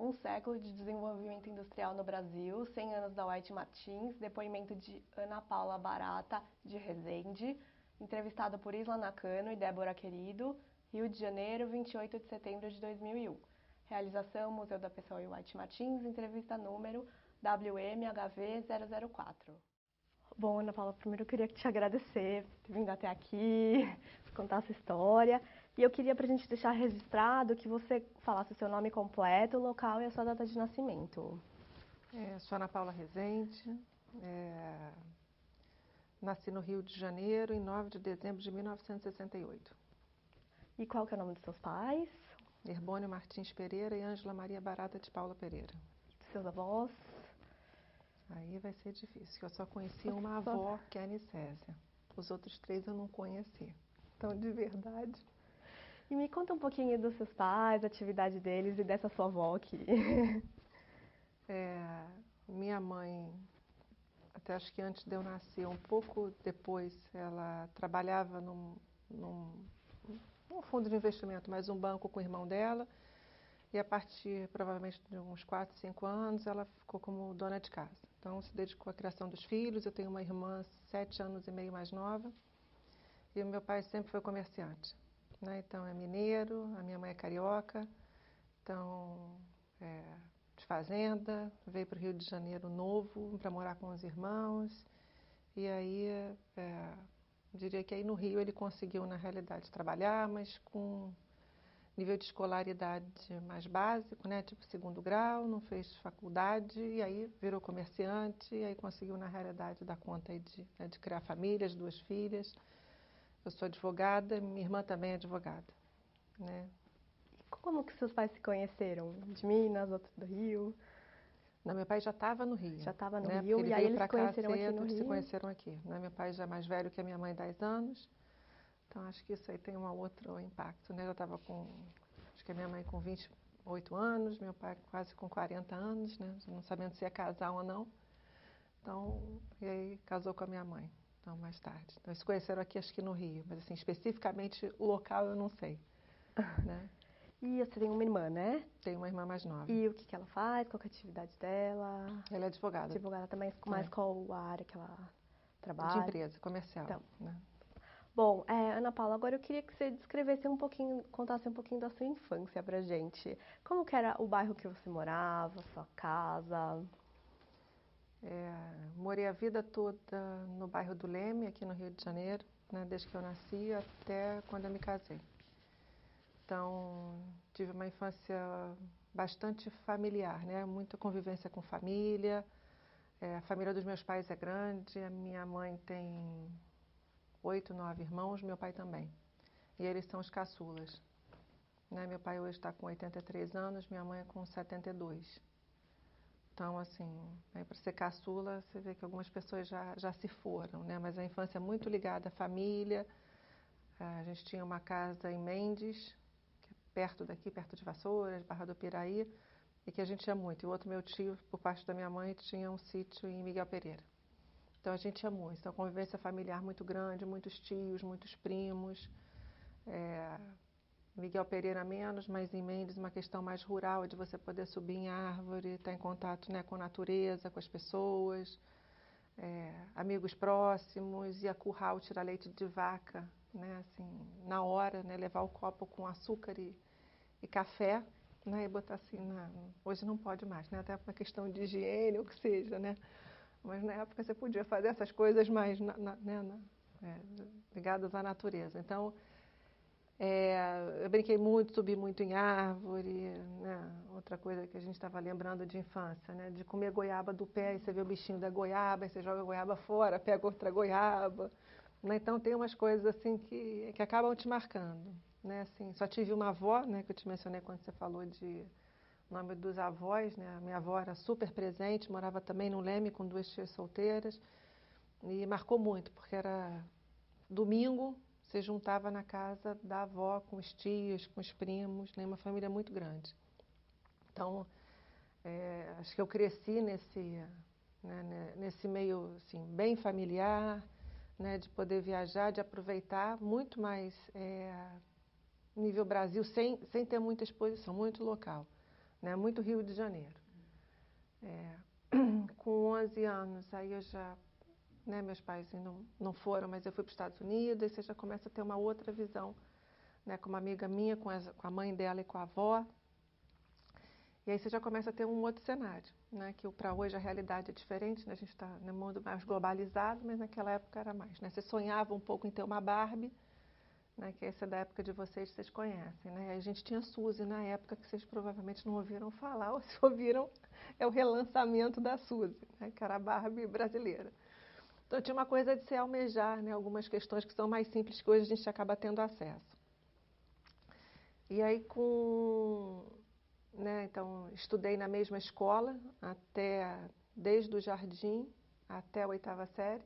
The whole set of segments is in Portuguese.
Um século de desenvolvimento industrial no Brasil, 100 anos da White Martins, depoimento de Ana Paula Barata de Resende, entrevistada por Isla Nakano e Débora Querido, Rio de Janeiro, 28 de setembro de 2001. Realização Museu da Pessoa e White Martins, entrevista número WMHV 004. Bom, Ana Paula, primeiro eu queria te agradecer por ter vindo até aqui, contar a sua história. E eu queria, para a gente deixar registrado, que você falasse o seu nome completo, o local e a sua data de nascimento. Sou Ana Paula Resende, nasci no Rio de Janeiro em 9 de dezembro de 1968. E qual que é o nome dos seus pais? Herbônio Martins Pereira e Ângela Maria Barata de Paula Pereira. Dos seus avós? Aí vai ser difícil, eu só conheci uma avó, que é a Anicésia. Os outros 3 eu não conheci. Então, de verdade... E me conta um pouquinho dos seus pais, a atividade deles e dessa sua avó aqui. Minha mãe, até acho que antes de eu nascer, um pouco depois, ela trabalhava num fundo de investimento, mas um banco com o irmão dela. E a partir, provavelmente, de uns 4, 5 anos, ela ficou como dona de casa. Então, se dedicou à criação dos filhos. Eu tenho uma irmã 7 anos e meio mais nova. E o meu pai sempre foi comerciante, né? Então, é mineiro, a minha mãe é carioca. Então, de fazenda, veio para o Rio de Janeiro novo, para morar com os irmãos. E aí, diria que aí no Rio ele conseguiu, na realidade, trabalhar, mas com nível de escolaridade mais básico, né? Tipo 2º grau, não fez faculdade, e aí virou comerciante, e aí conseguiu, na realidade, dar conta aí de criar famílias, 2 filhas. Eu sou advogada, minha irmã também é advogada, né? Como que seus pais se conheceram? De Minas, outro do Rio? Não, meu pai já estava no Rio. Já estava no né? Rio, Ele e aí veio eles para se cá conheceram aqui no cedo, se Rio? conheceram aqui. Né? Meu pai já é mais velho que a minha mãe, 10 anos. Então, acho que isso aí tem um outro impacto, né? Eu estava acho que a minha mãe com 28 anos, meu pai quase com 40 anos, né? Não sabendo se ia casar ou não. Então, e aí casou com a minha mãe, então, mais tarde. Então, eles se conheceram aqui, acho que no Rio. Mas, assim, especificamente, o local eu não sei, né? E você tem uma irmã, né? Tenho uma irmã mais nova. E o que ela faz? Qual que é a atividade dela? Ela é advogada. Advogada também, mas qual a área que ela trabalha? De empresa, comercial. Então. Né? Bom, Ana Paula, agora eu queria que você descrevesse um pouquinho, contasse um pouquinho da sua infância pra gente. Como que era o bairro que você morava, sua casa? Morei a vida toda no bairro do Leme, aqui no Rio de Janeiro, né? Desde que eu nasci até quando eu me casei. Então, tive uma infância bastante familiar, né? Muita convivência com família. A família dos meus pais é grande, a minha mãe tem 8, 9 irmãos, meu pai também. E eles são os caçulas. Né? Meu pai hoje está com 83 anos, minha mãe é com 72. Então, assim, para ser caçula, você vê que algumas pessoas já se foram, né? Mas a infância é muito ligada à família. A gente tinha uma casa em Mendes, que é perto daqui, perto de Vassouras, Barra do Piraí, e que a gente ia muito. E o outro meu tio, por parte da minha mãe, tinha um sítio em Miguel Pereira. Então, a gente ia muito. Então, a convivência familiar muito grande, muitos tios, muitos primos. Miguel Pereira menos, mas em Mendes uma questão mais rural, de você poder subir em árvore, estar em contato, né, com a natureza, com as pessoas, amigos próximos, ir a curral, tirar leite de vaca, né, assim, na hora, né, levar o copo com açúcar e café, né, e botar assim, hoje não pode mais, né, até por uma questão de higiene, ou que seja, né, mas na época você podia fazer essas coisas mais ligadas à natureza. Então, eu brinquei muito, subi muito em árvore, né? Outra coisa que a gente estava lembrando de infância, né? De comer goiaba do pé, e você vê o bichinho da goiaba, e você joga a goiaba fora, pega outra goiaba. Né? Então tem umas coisas assim que acabam te marcando. Né? Assim, só tive uma avó, né? Que eu te mencionei quando você falou de nome dos avós. Né? A minha avó era super presente, morava também no Leme com 2 tias solteiras. E marcou muito, porque era domingo, você juntava na casa da avó com os tios, com os primos, né? Uma família muito grande. Então, acho que eu cresci nesse meio assim, bem familiar, né? De poder viajar, de aproveitar muito mais nível Brasil, sem ter muita exposição, muito local. né? Muito Rio de Janeiro. Com 11 anos, aí eu já, né, meus pais não foram, mas eu fui para os Estados Unidos, aí você já começa a ter uma outra visão, né, com uma amiga minha, com a mãe dela e com a avó. E aí você já começa a ter um outro cenário, né, que para hoje a realidade é diferente, né, a gente está num mundo mais globalizado, mas naquela época era mais, né? Você sonhava um pouco em ter uma Barbie, né, que essa é da época de vocês conhecem, né? A gente tinha Suzy na época, que vocês provavelmente não ouviram falar, ou se ouviram, é o relançamento da Suzy, né, que era a Barbie brasileira. Então tinha uma coisa de se almejar, né, algumas questões que são mais simples que hoje a gente acaba tendo acesso. E aí né, então estudei na mesma escola desde o jardim até a 8ª série.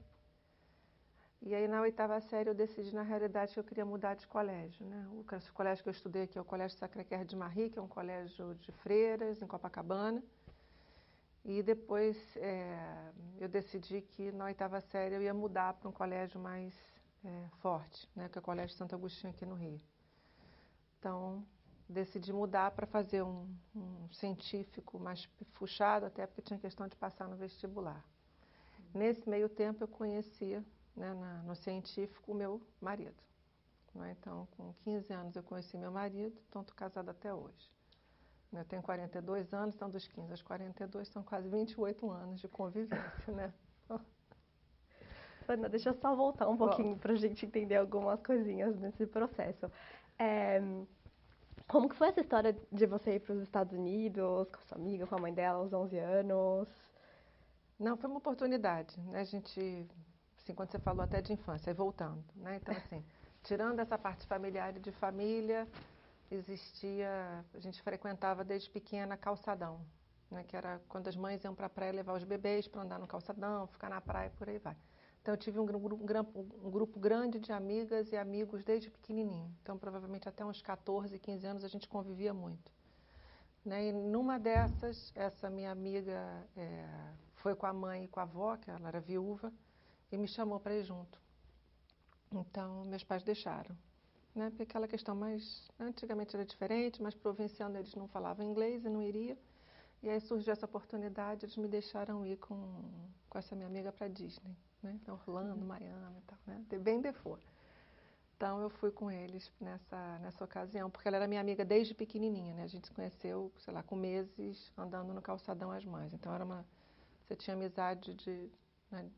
E aí, na 8ª série, eu decidi, na realidade, que eu queria mudar de colégio, né? O colégio que eu estudei aqui é o Colégio Sacré-Cœur de Marie, que é um colégio de freiras, em Copacabana. E depois eu decidi que, na 8ª série, eu ia mudar para um colégio mais forte, né? Que é o Colégio Santo Agostinho, aqui no Rio. Então, decidi mudar para fazer um científico mais puxado, até porque tinha questão de passar no vestibular. Nesse meio tempo, eu conhecia, né, no científico, o meu marido, né? Então, com 15 anos eu conheci meu marido, então estou casada até hoje. Eu tenho 42 anos, então dos 15 aos 42 são quase 28 anos de convivência, né? Ana, deixa eu só voltar um pouquinho para a gente entender algumas coisinhas nesse processo. Como que foi essa história de você ir para os Estados Unidos, com a sua amiga, com a mãe dela, aos 11 anos? Não, foi uma oportunidade, né? A gente, assim, quando você falou até de infância, aí voltando, né? Então, assim, tirando essa parte familiar e de família, a gente frequentava desde pequena calçadão, né? Que era quando as mães iam para a praia levar os bebês para andar no calçadão, ficar na praia, por aí vai. Então, eu tive um grupo grande de amigas e amigos desde pequenininho. Então, provavelmente até uns 14, 15 anos a gente convivia muito, né? E numa dessas, essa minha amiga foi com a mãe e com a avó, que ela era viúva, e me chamou para ir junto. Então, meus pais deixaram, né? Porque aquela questão antigamente era diferente, mas provinciano eles não falavam inglês e não iriam. E aí surgiu essa oportunidade, eles me deixaram ir com essa minha amiga para Disney, né? Então, Orlando, Miami e tal, né? Bem default. Então, eu fui com eles nessa ocasião, porque ela era minha amiga desde pequenininha, né? A gente se conheceu, sei lá, com meses, andando no calçadão as mães. Então, você tinha amizade né,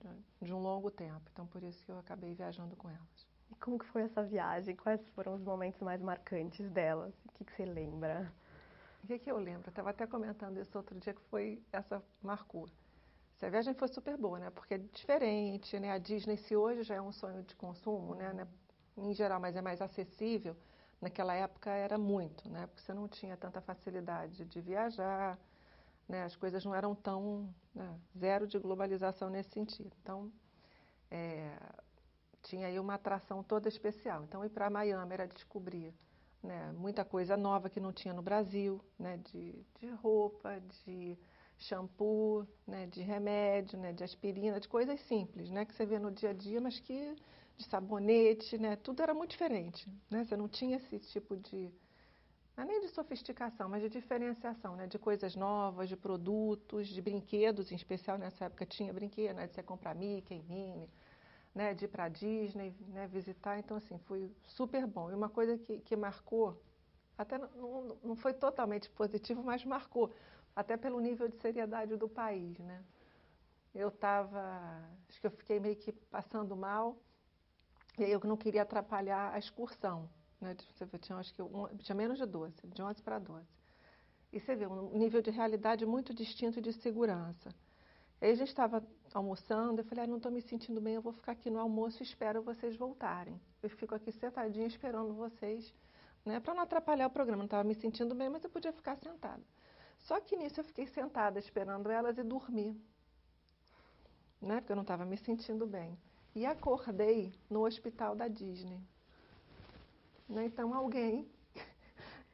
de um longo tempo. Então, por isso que eu acabei viajando com elas. E como que foi essa viagem? Quais foram os momentos mais marcantes delas? O que você lembra? O que eu lembro? Eu estava até comentando isso outro dia, que essa marcou. Essa viagem foi super boa, né? Porque é diferente, né? A Disney, se hoje já é um sonho de consumo, né? Em geral, mas é mais acessível, naquela época era muito, né? Porque você não tinha tanta facilidade de viajar, né? As coisas não eram tão, né? Zero de globalização nesse sentido. Então, tinha aí uma atração toda especial. Então, ir para Miami era descobrir, né, muita coisa nova que não tinha no Brasil, né? De roupa, de shampoo, né? De remédio, né? De aspirina, de coisas simples, né? Que você vê no dia a dia, mas que de sabonete, né? Tudo era muito diferente, né? Você não tinha esse tipo não é nem de sofisticação, mas de diferenciação, né? De coisas novas, de produtos, de brinquedos, em especial nessa época tinha brinquedo, né? De você comprar Mickey, Minnie, né? De ir para a Disney, né? Visitar, então assim, foi super bom. E uma coisa que marcou, até não foi totalmente positivo, mas marcou, até pelo nível de seriedade do país, né? Acho que eu fiquei meio que passando mal, e aí eu não queria atrapalhar a excursão, né? Você vê, tinha menos de 12, de 11 para 12. E você vê um nível de realidade muito distinto de segurança. Aí a gente estava almoçando, eu falei, não estou me sentindo bem, eu vou ficar aqui no almoço e espero vocês voltarem. Eu fico aqui sentadinha esperando vocês, né? Para não atrapalhar o programa. Não estava me sentindo bem, mas eu podia ficar sentada. Só que nisso eu fiquei sentada esperando elas e dormi, né? Porque eu não estava me sentindo bem. E acordei no hospital da Disney, né? Então alguém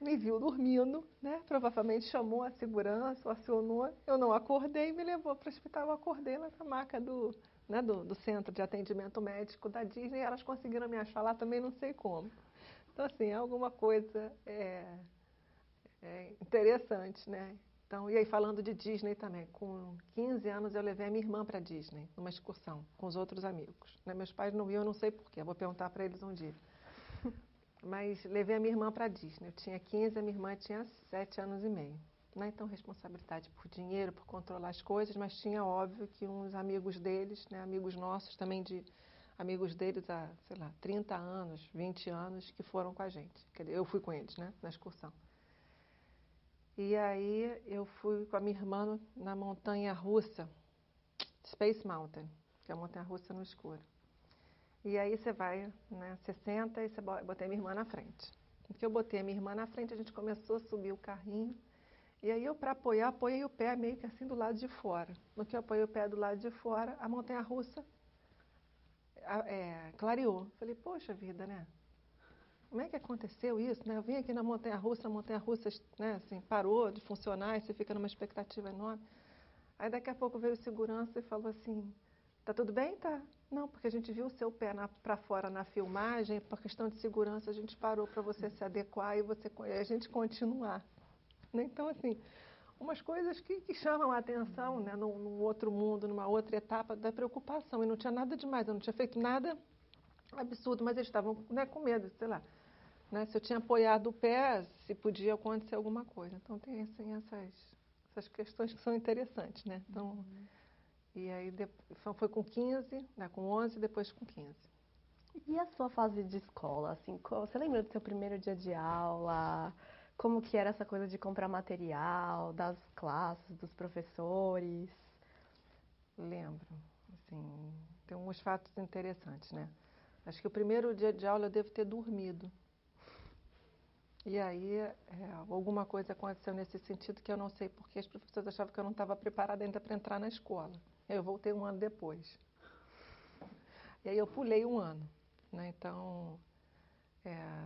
me viu dormindo, né? Provavelmente chamou a segurança, ou acionou. Eu não acordei e me levou para o hospital. Eu acordei na maca do Centro de Atendimento Médico da Disney. E elas conseguiram me achar lá também, não sei como. Então, assim, alguma coisa É interessante, né? Então, e aí falando de Disney também, com 15 anos eu levei a minha irmã para Disney, numa excursão, com os outros amigos. Né? Meus pais não iam, eu não sei porquê, vou perguntar para eles um dia. Mas levei a minha irmã para Disney. Eu tinha 15, a minha irmã tinha 7 anos e meio. Né? Então, responsabilidade por dinheiro, por controlar as coisas, mas tinha, óbvio, que uns amigos deles, né, amigos nossos também, de amigos deles há, sei lá, 30 anos, 20 anos, que foram com a gente. Quer dizer, eu fui com eles, né, na excursão. E aí eu fui com a minha irmã na montanha-russa, Space Mountain, que é a montanha-russa no escuro. E aí você vai, né, você senta e você botei minha irmã na frente. Porque eu botei a minha irmã na frente, a gente começou a subir o carrinho. E aí eu, para apoiar, apoiei o pé meio que assim do lado de fora. No que eu apoiei o pé do lado de fora, a montanha-russa clareou. Falei, poxa vida, né? Como é que aconteceu isso, né? Eu vim aqui na montanha-russa, né, assim, parou de funcionar e você fica numa expectativa enorme. Aí daqui a pouco veio o segurança e falou assim, tá tudo bem? Tá. Não, porque a gente viu o seu pé para fora na filmagem, por questão de segurança a gente parou para você se adequar e a gente continuar. Né? Então, assim, umas coisas que chamam a atenção, né, num outro mundo, numa outra etapa da preocupação. E não tinha nada demais, eu não tinha feito nada absurdo, mas eles estavam, né, com medo, sei lá. Né, se eu tinha apoiado o pé, se podia acontecer alguma coisa. Então tem assim, essas questões que são interessantes, né? Então, e aí foi com 15, né, com 11, depois com 15. E a sua fase de escola, assim, você lembra do seu primeiro dia de aula? Como que era essa coisa de comprar material, das classes, dos professores? Lembro, assim, tem uns fatos interessantes, né? Acho que o primeiro dia de aula eu devo ter dormido. E aí, alguma coisa aconteceu nesse sentido que eu não sei porque as professoras achavam que eu não estava preparada ainda para entrar na escola. Eu voltei um ano depois. E aí eu pulei um ano, né? Então,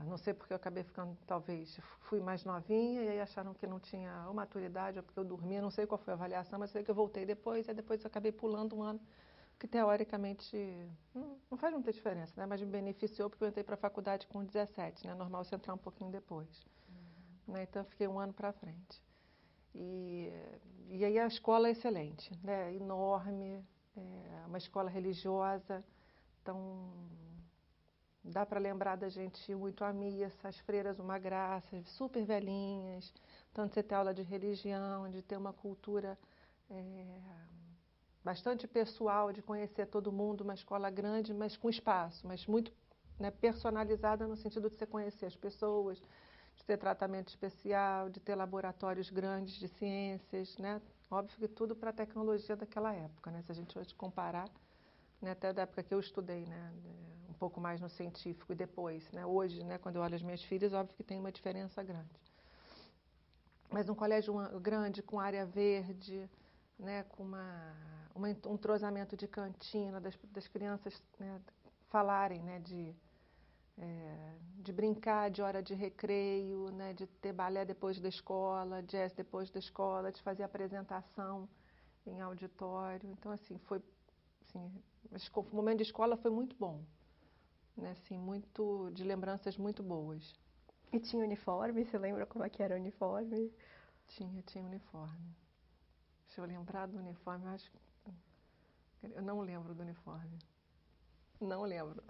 não sei porque eu acabei ficando, talvez, fui mais novinha e aí acharam que não tinha ou maturidade ou porque eu dormia, não sei qual foi a avaliação, mas sei que eu voltei depois e depois eu acabei pulando um ano, que teoricamente não faz muita diferença, né? Mas me beneficiou porque eu entrei para a faculdade com 17, né? Normal você entrar um pouquinho depois. Né? Então, eu fiquei um ano para frente. E aí a escola é excelente, né? Enorme, uma escola religiosa, então dá para lembrar da gente muito a missa, as freiras uma graça, super velhinhas, tanto você ter aula de religião, de ter uma cultura bastante pessoal, de conhecer todo mundo, uma escola grande, mas com espaço, mas muito, né, personalizada no sentido de você conhecer as pessoas, de ter tratamento especial, de ter laboratórios grandes de ciências, né? Óbvio que tudo para a tecnologia daquela época, né? Se a gente hoje comparar, né, até da época que eu estudei, né, um pouco mais no científico e depois, né, hoje, né, quando eu olho as minhas filhas, óbvio que tem uma diferença grande. Mas um colégio grande, com área verde, né, com um entrosamento de cantina, das crianças, né, falarem, né, de brincar de hora de recreio, né, de ter balé depois da escola, jazz depois da escola, de fazer apresentação em auditório. Então, assim, foi, assim, o momento de escola foi muito bom, né, assim, muito, de lembranças muito boas. E tinha uniforme? Você lembra como é que era o uniforme? Tinha uniforme. Se eu lembrar do uniforme, eu não lembro do uniforme. Não lembro.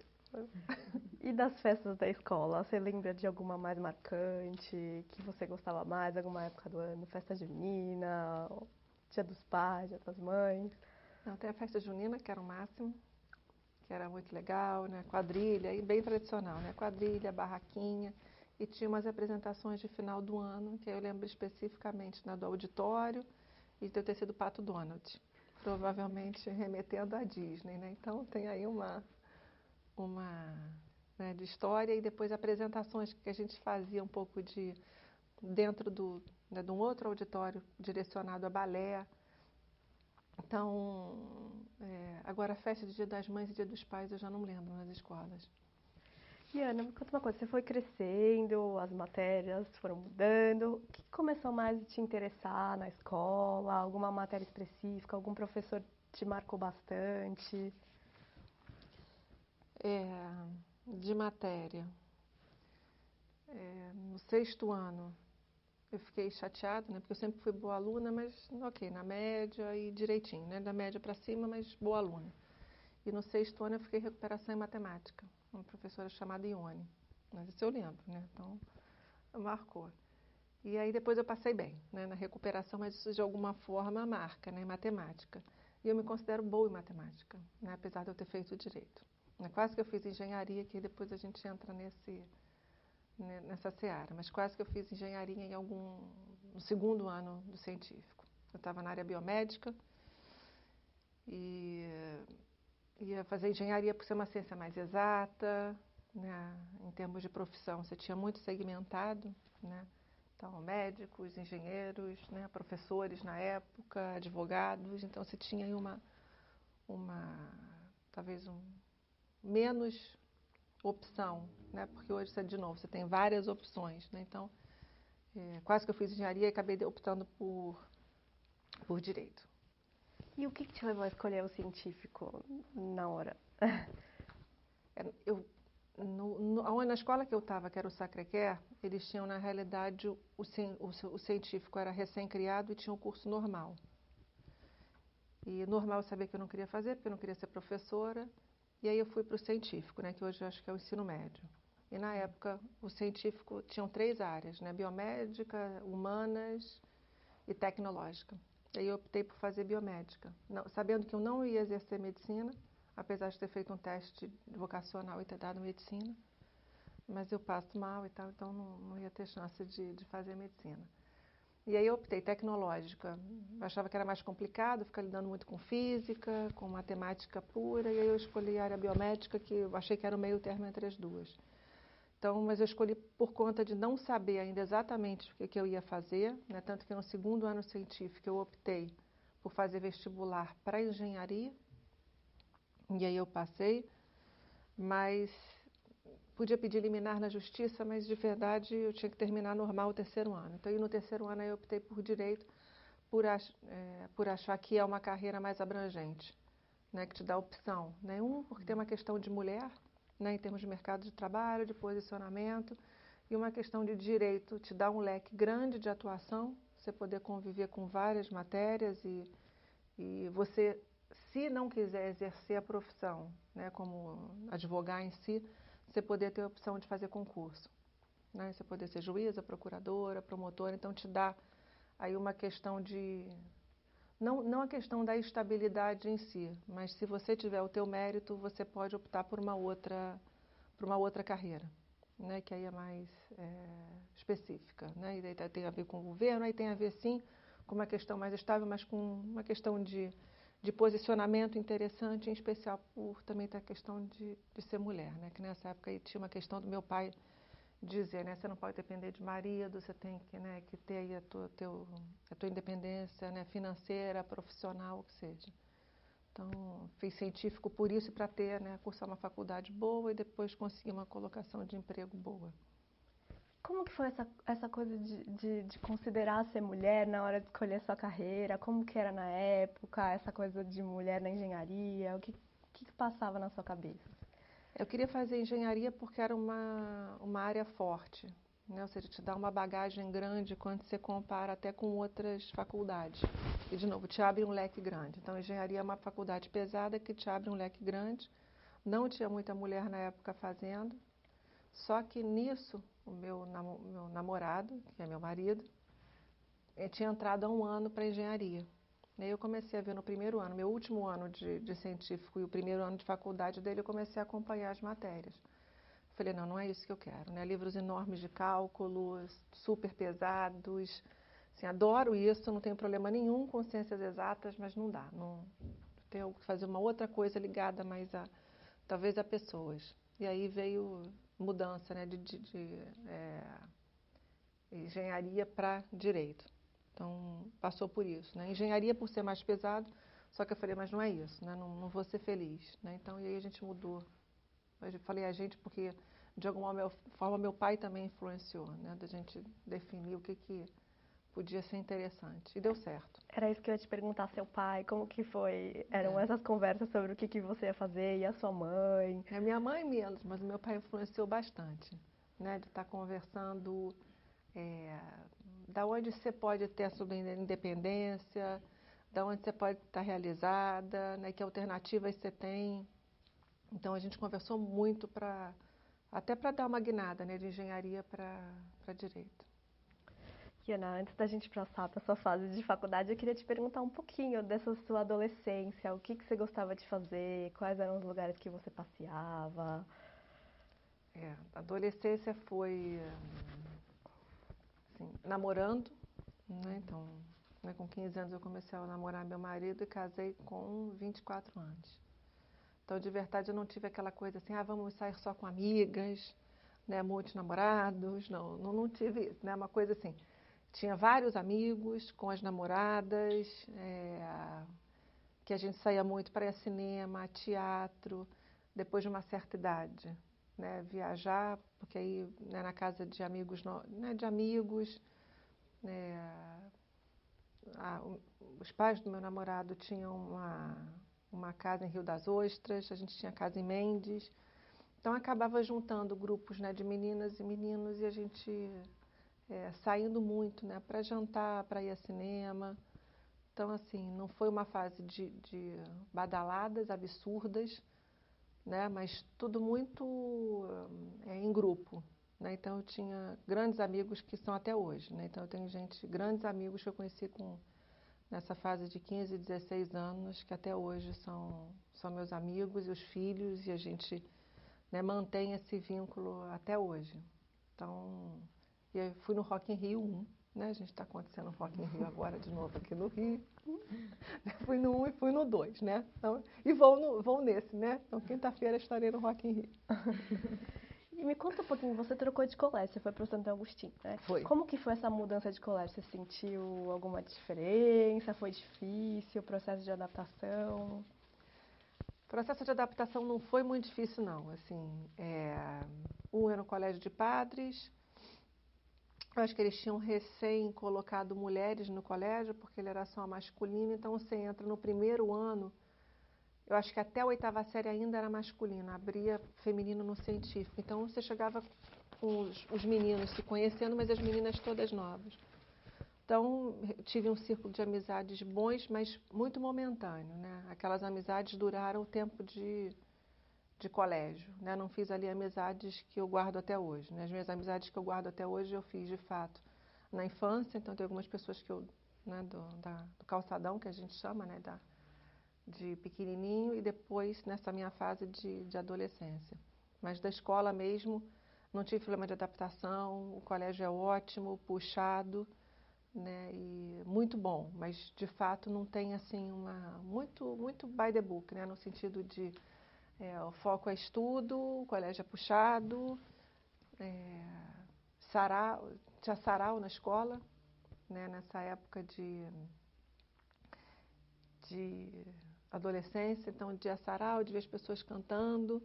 E das festas da escola? Você lembra de alguma mais marcante, que você gostava mais, alguma época do ano? Festa junina, Dia dos Pais, Dia das Mães? Não, tem a festa junina, que era o máximo, que era muito legal, né? Quadrilha, e bem tradicional, né? Quadrilha, barraquinha, e tinha umas apresentações de final do ano, que eu lembro especificamente, né, do auditório e de eu ter sido Pato Donald, provavelmente remetendo à Disney, né? Então tem aí uma né, de história e depois apresentações que a gente fazia um pouco dentro né, de um outro auditório direcionado a balé. Então, agora a festa de Dia das Mães e Dia dos Pais eu já não lembro nas escolas. E Ana, me conta uma coisa, você foi crescendo, as matérias foram mudando, o que começou mais a te interessar na escola? Alguma matéria específica, algum professor te marcou bastante? De matéria. No 6º ano, eu fiquei chateada, né? Porque eu sempre fui boa aluna, mas ok, na média e direitinho, né? Da média para cima, mas boa aluna. E no 6º ano eu fiquei em recuperação em matemática, uma professora chamada Ione. Mas isso eu lembro, né? Então, marcou. E aí depois eu passei bem, né? Na recuperação, mas isso de alguma forma marca, né? Em matemática. E eu me considero boa em matemática, né? Apesar de eu ter feito direito. Quase que eu fiz engenharia, que depois a gente entra nessa seara. Mas quase que eu fiz engenharia no 2º ano do científico. Eu estava na área biomédica e ia fazer engenharia por ser uma ciência mais exata, né? Em termos de profissão, você tinha muito segmentado, né? Então, médicos, engenheiros, né? Professores na época, advogados. Então, você tinha aí talvez menos opção, né? Porque hoje, de novo, você tem várias opções, né? Então, quase que eu fiz engenharia e acabei optando por direito. E o que te levou a escolher o científico na hora? Na escola que eu estava, que era o Sacré-Cœur, eles tinham, na realidade, o científico era recém-criado e tinha um curso normal. E normal eu sabia que eu não queria fazer, porque eu não queria ser professora. E aí eu fui para o científico, né, que hoje eu acho que é o ensino médio. E na época, o científico tinham 3 áreas, né, biomédica, humanas e tecnológica. E aí eu optei por fazer biomédica, sabendo que eu não ia exercer medicina, apesar de ter feito um teste vocacional e ter dado medicina. Mas eu passo mal e tal, então não ia ter chance de fazer medicina. E aí eu optei tecnológica. Eu achava que era mais complicado, ficar lidando muito com física, com matemática pura, e aí eu escolhi a área biomédica, que eu achei que era o meio termo entre as duas. Então, mas eu escolhi por conta de não saber ainda exatamente o que eu ia fazer, né? Tanto que no 2º ano científico eu optei por fazer vestibular para engenharia, e aí eu passei, mas podia pedir liminar na justiça, mas de verdade eu tinha que terminar normal o 3º ano. Então, no 3º ano eu optei por direito, por achar que é uma carreira mais abrangente, né, que te dá opção, né? Porque tem uma questão de mulher, né, em termos de mercado de trabalho, de posicionamento, e uma questão de direito, te dá um leque grande de atuação, você poder conviver com várias matérias e você, se não quiser exercer a profissão, né, como advogar em si, você poder ter a opção de fazer concurso, né? Você poder ser juíza, procuradora, promotora, então te dá aí uma questão de... Não a questão da estabilidade em si, mas se você tiver o teu mérito, você pode optar por uma outra carreira, né? Que aí é mais específica, né? E daí tem a ver com o governo, aí tem a ver sim com uma questão mais estável, mas com uma questão de posicionamento interessante, em especial por também ter a questão de ser mulher, né? Que nessa época aí tinha uma questão do meu pai dizer, né? Você não pode depender de marido, você tem que, né, que ter aí a tua independência, né, financeira, profissional, o que seja. Então, fiz científico por isso e para ter, né, cursar uma faculdade boa e depois conseguir uma colocação de emprego boa. Como que foi essa coisa de considerar ser mulher na hora de escolher sua carreira? Como que era na época, essa coisa de mulher na engenharia? O que passava na sua cabeça? Eu queria fazer engenharia porque era uma área forte, né? Ou seja, te dá uma bagagem grande quando você compara até com outras faculdades. E, de novo, te abre um leque grande. Então, engenharia é uma faculdade pesada que te abre um leque grande. Não tinha muita mulher na época fazendo. Só que nisso, o meu namorado, que é meu marido, tinha entrado há 1 ano para engenharia. E aí eu comecei a ver no 1º ano, meu último ano de científico e o 1º ano de faculdade dele, eu comecei a acompanhar as matérias. Falei, não é isso que eu quero, né? Livros enormes de cálculos, super pesados. Assim, adoro isso, não tenho problema nenhum com ciências exatas, mas não dá. Não, tenho que fazer uma outra coisa ligada mais talvez a pessoas. E aí veio mudança, né, de engenharia para direito. Então, passou por isso, né? Engenharia por ser mais pesado, só que eu falei, mas não é isso, né? Não vou ser feliz, né? Então, e aí a gente mudou. Eu falei a gente porque, de alguma forma, meu pai também influenciou, né? Da gente definir o que podia ser interessante. E deu certo. Era isso que eu ia te perguntar, seu pai, como que foi? Eram essas conversas sobre o que você ia fazer e a sua mãe? A minha mãe menos, mas o meu pai influenciou bastante, né? De estar conversando Da onde você pode ter a sua independência, da onde você pode estar realizada, né, que alternativas você tem. Então a gente conversou muito até para dar uma guinada, né, de engenharia para direito. Ana, antes da gente passar para a sua fase de faculdade, eu queria te perguntar um pouquinho dessa sua adolescência, o que você gostava de fazer, quais eram os lugares que você passeava? A adolescência foi assim, namorando, né, então, né, com 15 anos eu comecei a namorar meu marido e casei com 24 anos. Então, de verdade, eu não tive aquela coisa assim, vamos sair só com amigas, né, muitos namorados, não tive isso, né, uma coisa assim. Tinha vários amigos com as namoradas, que a gente saía muito para ir ao cinema, teatro, depois de uma certa idade, né, viajar, porque aí, né, na casa de amigos, né, os pais do meu namorado tinham uma casa em Rio das Ostras, a gente tinha casa em Mendes, então acabava juntando grupos, né, de meninas e meninos e a gente saindo muito, né, para jantar, para ir ao cinema. Então, assim, não foi uma fase de badaladas absurdas, né, mas tudo muito em grupo, né? Então, eu tinha grandes amigos que são até hoje, né? Então, eu tenho grandes amigos que eu conheci nessa fase de 15, 16 anos, que até hoje são meus amigos e os filhos, e a gente, né, mantém esse vínculo até hoje. Então, eu fui no Rock in Rio 1, né? A gente está acontecendo o Rock in Rio agora de novo aqui no Rio. Fui no 1 e fui no 2, né? Então, e vou nesse, né? Então, quinta-feira estarei no Rock in Rio. E me conta um pouquinho, você trocou de colégio, você foi para o Santo Agostinho, né? Foi. Como que foi essa mudança de colégio? Você sentiu alguma diferença? Foi difícil o processo de adaptação? O processo de adaptação não foi muito difícil, não. Assim, um era um colégio de padres. Eu acho que eles tinham recém colocado mulheres no colégio, porque ele era só masculino. Então, você entra no primeiro ano, eu acho que até a 8ª série ainda era masculino, abria feminino no científico. Então, você chegava com os meninos se conhecendo, mas as meninas todas novas. Então, tive um círculo de amizades bons, mas muito momentâneo, né? Aquelas amizades duraram o tempo de colégio, né? Não fiz ali amizades que eu guardo até hoje, né? As minhas amizades que eu guardo até hoje eu fiz, de fato, na infância. Então, tem algumas pessoas que né, do calçadão, que a gente chama, né? De pequenininho, e depois nessa minha fase de adolescência. Mas da escola mesmo, não tive problema de adaptação, o colégio é ótimo, puxado, né, e muito bom, mas de fato não tem assim muito by the book, né, no sentido de o foco é estudo, o colégio é puxado, tinha sarau na escola, né, nessa época de adolescência, então dia sarau, de ver as pessoas cantando,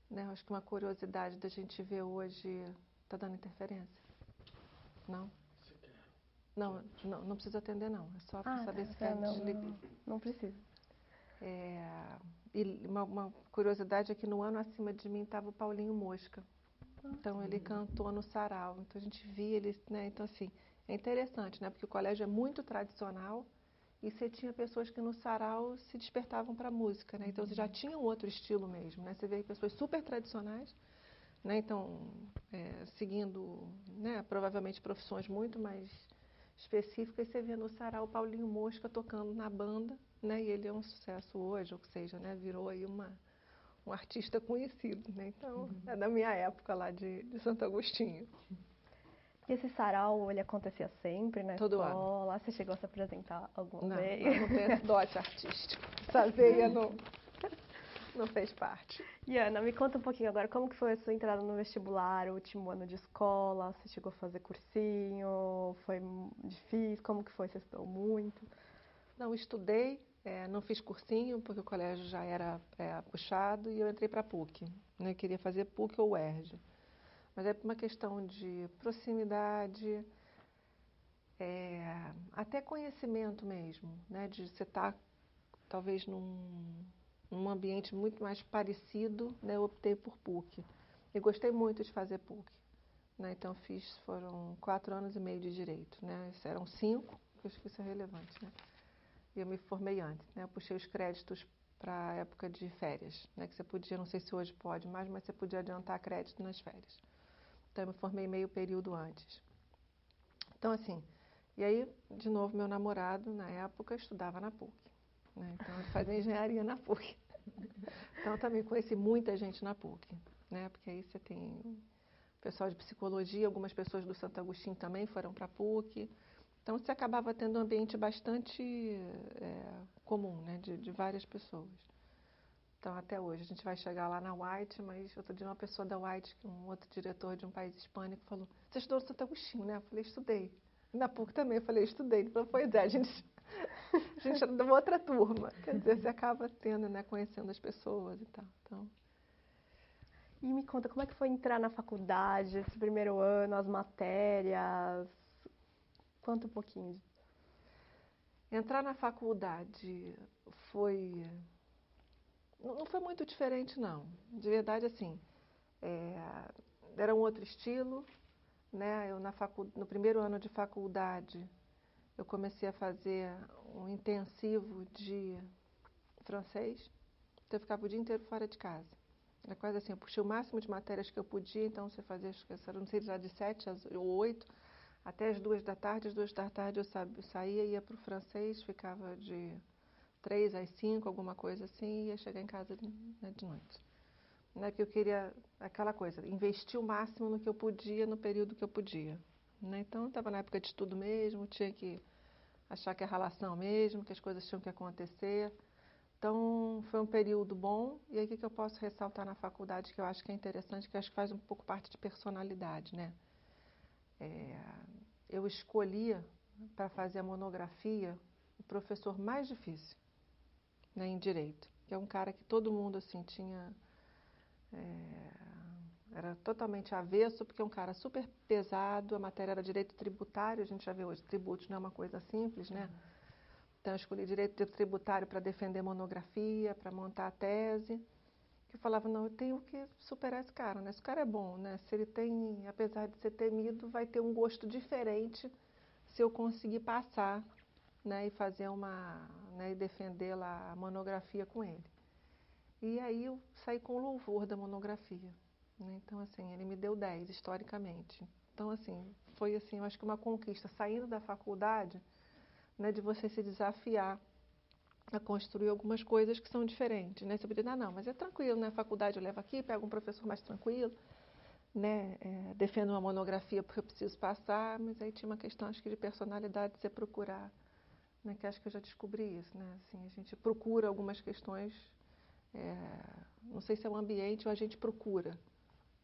né, acho que uma curiosidade da gente ver hoje, tá dando interferência? Não? Não precisa atender, não. É só para saber se quer desligar. Não precisa. E uma curiosidade é que no ano acima de mim estava o Paulinho Mosca. Então, ele cantou no sarau. Então, a gente via ele, né? Então, assim, é interessante, né? Porque o colégio é muito tradicional e você tinha pessoas que no sarau se despertavam para a música, né? Então, você já tinha um outro estilo mesmo, né? Você vê pessoas super tradicionais, né? Então, seguindo, né? Provavelmente profissões muito mais específicas, você vê no sarau o Paulinho Mosca tocando na banda, né? E ele é um sucesso hoje, ou seja, né? Virou aí um artista conhecido, né? Então, é da minha época lá de Santo Agostinho. E esse sarau, ele acontecia sempre na Todo escola? ano. Você chegou a se apresentar alguma vez? Não tenho esse dote artístico. Essa veia não fez parte. E Ana, me conta um pouquinho agora, como que foi a sua entrada no vestibular, o último ano de escola? Você chegou a fazer cursinho? Foi difícil? Como que foi? Você estudou muito? Não, estudei, não fiz cursinho, porque o colégio já era puxado, e eu entrei para a PUC. Né? Eu queria fazer PUC ou UERJ. Mas é por uma questão de proximidade, até conhecimento mesmo, né? De você estar, talvez, num ambiente muito mais parecido, né? Eu optei por PUC. E gostei muito de fazer PUC. né? Então foram 4 anos e meio de direito, né? Eram 5, que eu acho que isso é relevante, né? E eu me formei antes, né? Eu puxei os créditos para a época de férias, né? Que você podia, não sei se hoje pode mais, mas você podia adiantar crédito nas férias. Então eu me formei meio período antes. Então assim, e aí, de novo, meu namorado, na época, estudava na PUC, né? Então ele fazia engenharia na PUC. Então eu também conheci muita gente na PUC, né? Porque aí você tem pessoal de psicologia, algumas pessoas do Santo Agostinho também foram para a PUC. Então você acabava tendo um ambiente bastante comum, né? De várias pessoas. Então até hoje, a gente vai chegar lá na White, mas outro dia uma pessoa da White, um outro diretor de um país hispânico, falou: "Você estudou no Santo Agostinho, né?" Eu falei: "Estudei." Na PUC também, eu falei: "Estudei." Ele falou: "Pois é, a gente era de uma outra turma." Quer dizer, você acaba tendo, né? Conhecendo as pessoas e tal. Então, E me conta, como é que foi entrar na faculdade, esse primeiro ano, as matérias? Conta um pouquinho. entrar na faculdade foi... Não foi muito diferente, não. De verdade, assim, era um outro estilo, né? Eu no primeiro ano de faculdade, eu comecei a fazer um intensivo de francês, então eu ficava o dia inteiro fora de casa. Era quase assim, eu puxei o máximo de matérias que eu podia, então você fazia, não sei, já de 7 ou 8, até as 2 da tarde. Às 2 da tarde eu saía, ia para o francês, ficava de 3 às 5, alguma coisa assim, e ia chegar em casa, né, de noite. Né, porque eu queria aquela coisa, investir o máximo no que eu podia, no período que eu podia. Né? Então, eu estava na época de estudo mesmo, tinha que achar que é relação mesmo, que as coisas tinham que acontecer. Então, foi um período bom. E aí, o que eu posso ressaltar na faculdade, que eu acho que é interessante, que eu acho que faz um pouco parte de personalidade, né? Eu escolhia, para fazer a monografia, o professor mais difícil, né, em Direito, que é um cara que todo mundo, assim, tinha... era totalmente avesso, porque é um cara super pesado, a matéria era direito tributário, a gente já vê hoje, tributos não é uma coisa simples, né? Então, eu escolhi direito tributário para defender monografia, para montar a tese, que eu falava, não, eu tenho que superar esse cara, né? Esse cara é bom, né? Se ele tem, apesar de ser temido, vai ter um gosto diferente se eu conseguir passar, né? E fazer né? E defender lá a monografia com ele. E aí eu saí com louvor da monografia, né? Então, assim, ele me deu 10, historicamente. Então, assim, foi assim, eu acho que uma conquista, saindo da faculdade, né, de você se desafiar a construir algumas coisas que são diferentes, né? Você podia dizer, não, mas é tranquilo, né? A faculdade eu levo aqui, pego um professor mais tranquilo, né? Defendo uma monografia porque eu preciso passar, mas aí tinha uma questão, acho que de personalidade, de você procurar, né? Que acho que eu já descobri isso, né? Assim, a gente procura algumas questões, não sei se é o ambiente ou a gente procura,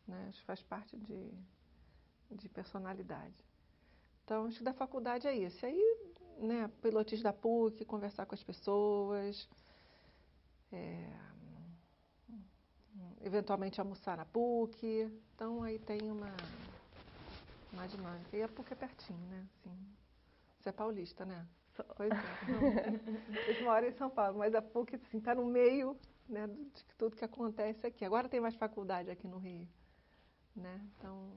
né? Acho que faz parte de personalidade. Então, acho que da faculdade é isso. E aí, né, pilotis da PUC, conversar com as pessoas, eventualmente almoçar na PUC. Então, aí tem uma dinâmica. E a PUC é pertinho, né? Assim, você é paulista, né? Pois é. Então, eles moram em São Paulo, mas a PUC, assim, está no meio, né, de tudo que acontece aqui. Agora tem mais faculdade aqui no Rio, né? Então,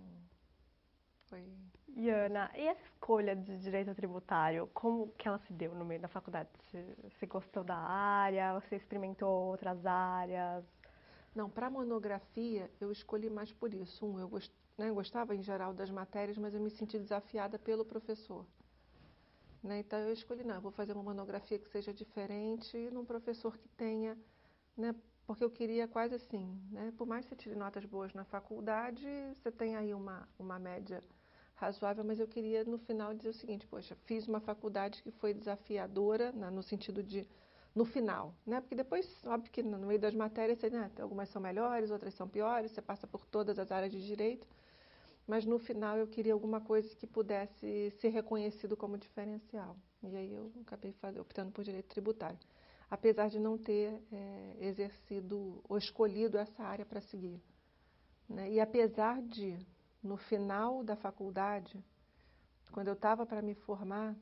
foi... E Ana, e essa escolha de direito tributário, como que ela se deu no meio da faculdade? Você gostou da área? Você experimentou outras áreas? Não, para monografia eu escolhi mais por isso. Eu gostava em geral das matérias, mas eu me senti desafiada pelo professor. Né? Então eu escolhi, não, eu vou fazer uma monografia que seja diferente num professor que tenha, né? Porque eu queria quase assim, né? Por mais que você tire notas boas na faculdade, você tem aí uma média razoável, mas eu queria no final dizer o seguinte, poxa, fiz uma faculdade que foi desafiadora, né, no sentido de, no final, né? Porque depois, óbvio que no meio das matérias, você, né, algumas são melhores, outras são piores, você passa por todas as áreas de direito, mas no final eu queria alguma coisa que pudesse ser reconhecido como diferencial. E aí eu acabei optando por direito tributário, apesar de não ter exercido ou escolhido essa área para seguir, né? E apesar de, no final da faculdade, quando eu estava para me formar,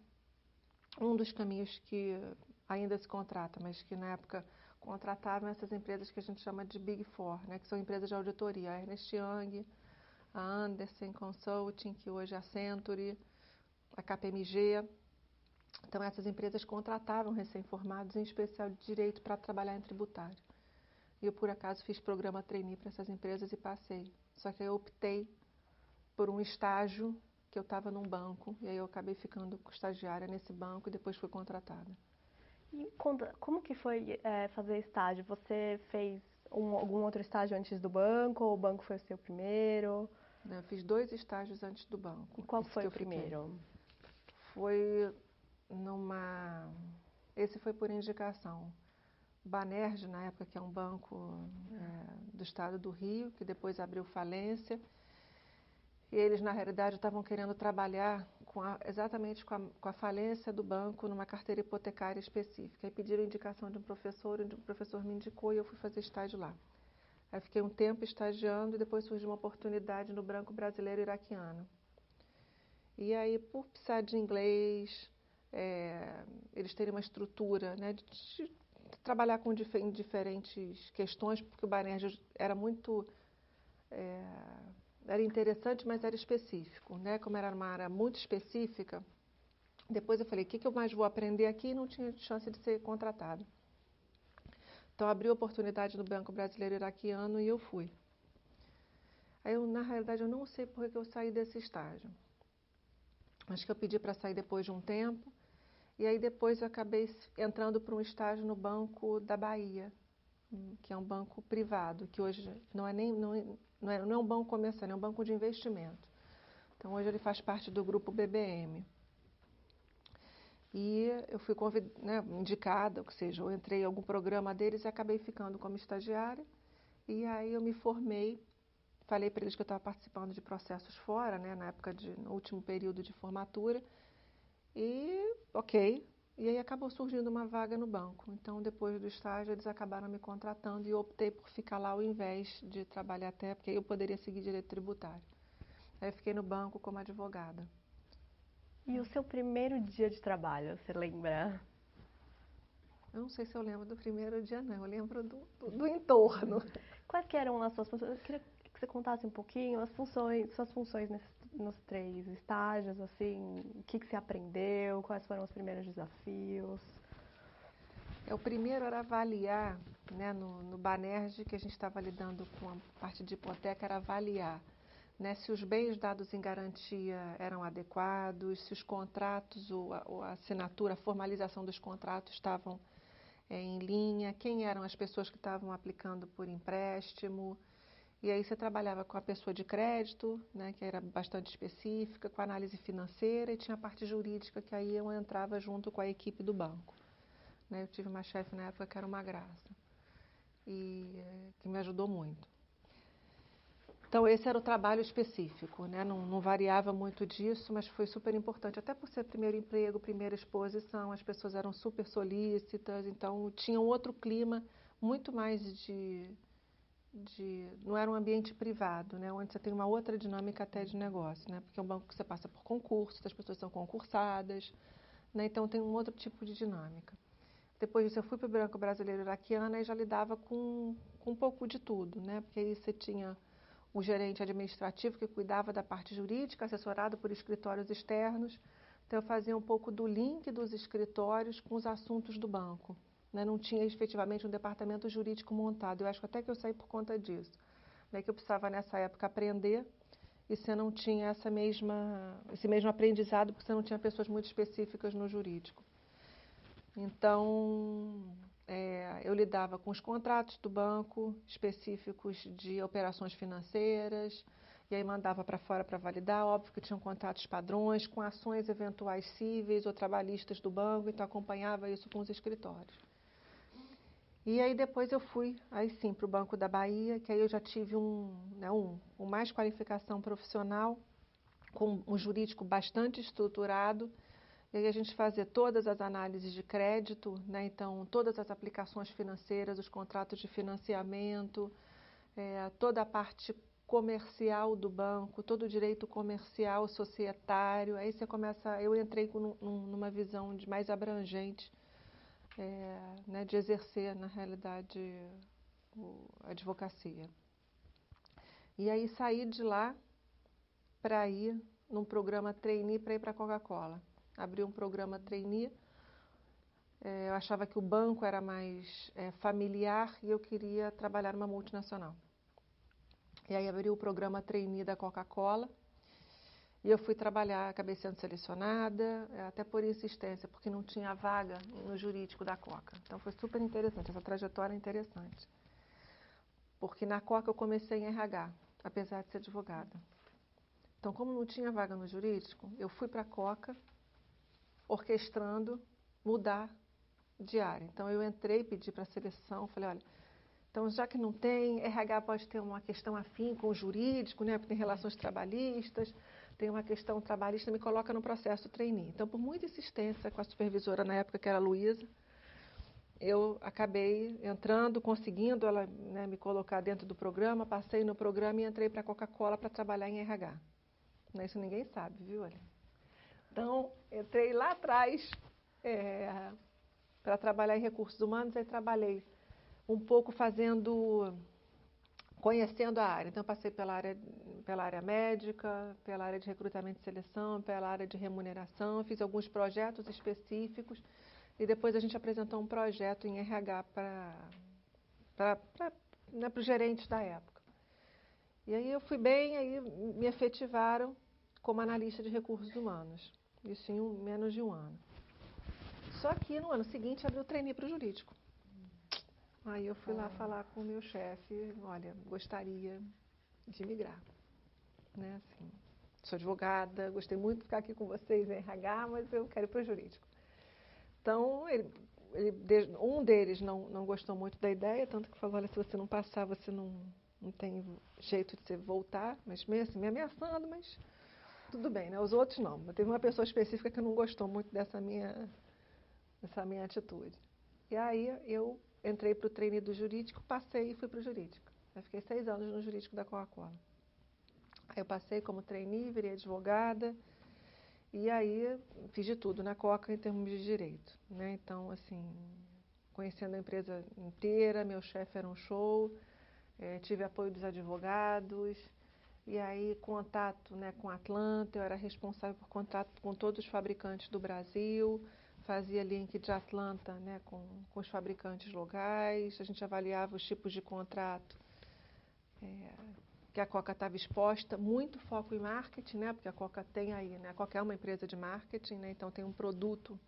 um dos caminhos que ainda se contrata, mas que na época contratavam essas empresas que a gente chama de Big Four, né? Que são empresas de auditoria, a Ernst Young, a Andersen Consulting, que hoje é a Century, a KPMG. Então, essas empresas contratavam recém-formados, em especial de direito, para trabalhar em tributário. E eu, por acaso, fiz programa trainee para essas empresas e passei. Só que eu optei por um estágio que eu estava num banco, e aí eu acabei ficando estagiária nesse banco e depois fui contratada. E conta, como que foi fazer estágio? Você fez algum outro estágio antes do banco, ou o banco foi o seu primeiro? Eu fiz 2 estágios antes do banco. E qual Esse foi que o eu fiquei. primeiro? Foi numa... Esse foi por indicação. Banerj, na época, que é um banco do estado do Rio, que depois abriu falência. E eles, na realidade, estavam querendo trabalhar exatamente com a falência do banco numa carteira hipotecária específica. E pediram indicação de um professor, e o professor me indicou e eu fui fazer estágio lá. Aí fiquei um tempo estagiando e depois surgiu uma oportunidade no Banco Brasileiro Iraquiano. E aí, por precisar de inglês, eles terem uma estrutura, né, de trabalhar com diferentes questões, porque o Banerj era muito... era interessante, mas era específico, né? Como era uma área muito específica, depois eu falei, o que eu mais vou aprender aqui? E não tinha chance de ser contratada. Então, abriu a oportunidade no Banco Brasileiro Iraquiano e eu fui. Aí, na realidade, eu não sei por que eu saí desse estágio. Acho que eu pedi para sair depois de um tempo, e aí depois eu acabei entrando para um estágio no Banco da Bahia, que é um banco privado, que hoje não é um banco comercial, é um banco de investimento. Então, hoje ele faz parte do grupo BBM. E eu fui indicada, ou seja, eu entrei em algum programa deles e acabei ficando como estagiária. E aí eu me formei, falei para eles que eu estava participando de processos fora, né, no último período de formatura. E, ok, e aí acabou surgindo uma vaga no banco. Então, depois do estágio, eles acabaram me contratando e eu optei por ficar lá ao invés de trabalhar porque aí eu poderia seguir direito tributário. Aí eu fiquei no banco como advogada. E o seu primeiro dia de trabalho, você lembra? Eu não sei se eu lembro do primeiro dia, não. Eu lembro do entorno. Quais que eram as suas funções? Eu queria que você contasse um pouquinho suas funções nos 3 estágios, assim, o que você aprendeu, quais foram os primeiros desafios. O primeiro era avaliar, né, no Banerj, que a gente estava lidando com a parte de hipoteca, era avaliar, né, se os bens dados em garantia eram adequados, se os contratos, a assinatura, a formalização dos contratos estavam em linha, quem eram as pessoas que estavam aplicando por empréstimo. E aí você trabalhava com a pessoa de crédito, né, que era bastante específica, com a análise financeira, e tinha a parte jurídica, que aí eu entrava junto com a equipe do banco. Né, eu tive uma chefe na época que era uma graça, e que me ajudou muito. Então, esse era o trabalho específico, né? Não variava muito disso, mas foi super importante. Até por ser primeiro emprego, primeira exposição, as pessoas eram super solícitas, então tinha um outro clima, muito mais não era um ambiente privado, né? Onde você tem uma outra dinâmica até de negócio, né? Porque é um banco que você passa por concursos, as pessoas são concursadas, né? Então tem um outro tipo de dinâmica. Depois disso eu fui para o Banco Brasileiro Iraquiano e já lidava com um pouco de tudo, né? Porque aí você tinha o gerente administrativo que cuidava da parte jurídica, assessorado por escritórios externos. Então eu fazia um pouco do link dos escritórios com os assuntos do banco. Né? Não tinha efetivamente um departamento jurídico montado. Eu acho até que eu saí por conta disso. Né? Que eu precisava nessa época aprender e você não tinha esse mesmo aprendizado porque você não tinha pessoas muito específicas no jurídico. Então, eu lidava com os contratos do banco específicos de operações financeiras, e aí mandava para fora para validar. Óbvio que tinham contratos padrões, com ações eventuais cíveis ou trabalhistas do banco, então acompanhava isso com os escritórios. E aí depois eu fui, aí sim, para o Banco da Bahia, que aí eu já tive mais qualificação profissional, com um jurídico bastante estruturado. E aí a gente fazia todas as análises de crédito, né? Então todas as aplicações financeiras, os contratos de financiamento, toda a parte comercial do banco, todo o direito comercial, societário. Aí eu entrei numa visão mais abrangente, né, de exercer, na realidade, a advocacia. E aí saí de lá, para ir num programa trainee para ir para a Coca-Cola. Abri um programa trainee. Eu achava que o banco era mais familiar e eu queria trabalhar numa multinacional. E aí abri o programa trainee da Coca-Cola e eu fui trabalhar, acabei sendo selecionada, até por insistência, porque não tinha vaga no jurídico da Coca. Então foi super interessante, essa trajetória é interessante. Porque na Coca eu comecei em RH, apesar de ser advogada. Então, como não tinha vaga no jurídico, eu fui para a Coca orquestrando mudar de área. Então, eu entrei, pedi para a seleção, falei, olha, então, já que não tem, RH pode ter uma questão afim com o jurídico, né, porque tem relações trabalhistas, tem uma questão trabalhista, me coloca no processo trainee. Então, por muita insistência com a supervisora na época, que era a Luísa, eu acabei entrando, conseguindo ela, né, me colocar dentro do programa, passei no programa e entrei para a Coca-Cola para trabalhar em RH. Isso ninguém sabe, viu? Olha. Então, entrei lá atrás para trabalhar em recursos humanos, aí trabalhei um pouco conhecendo a área. Então, passei pela área médica, pela área de recrutamento e seleção, pela área de remuneração, fiz alguns projetos específicos e depois a gente apresentou um projeto em RH para os gerentes da época. E aí eu fui bem, aí me efetivaram como analista de recursos humanos, isso em menos de um ano. Só que no ano seguinte abriu o trainee para o jurídico. Aí eu fui lá falar com o meu chefe, olha, gostaria de migrar, né, assim, sou advogada, gostei muito de ficar aqui com vocês em RH, mas eu quero ir para o jurídico. Então, um deles não gostou muito da ideia, tanto que falou, olha, se você não passar, você não tem jeito de você voltar, mas meio assim, me ameaçando, mas tudo bem, né? Os outros não. Mas teve uma pessoa específica que não gostou muito dessa minha atitude. E aí eu entrei para o trainee do jurídico, passei e fui para o jurídico. Eu fiquei 6 anos no jurídico da Coca-Cola. Aí eu passei como trainee, virei advogada, e aí fiz de tudo na Coca em termos de direito, né? Então, assim, conhecendo a empresa inteira, meu chefe era um show, tive apoio dos advogados, e aí contato, né, com a Atlanta, eu era responsável por contato com todos os fabricantes do Brasil, fazia link de Atlanta, né, com os fabricantes locais, a gente avaliava os tipos de contrato que a Coca estava exposta, muito foco em marketing, né, porque a Coca tem aí, né, a Coca é uma empresa de marketing, né, então tem um produto,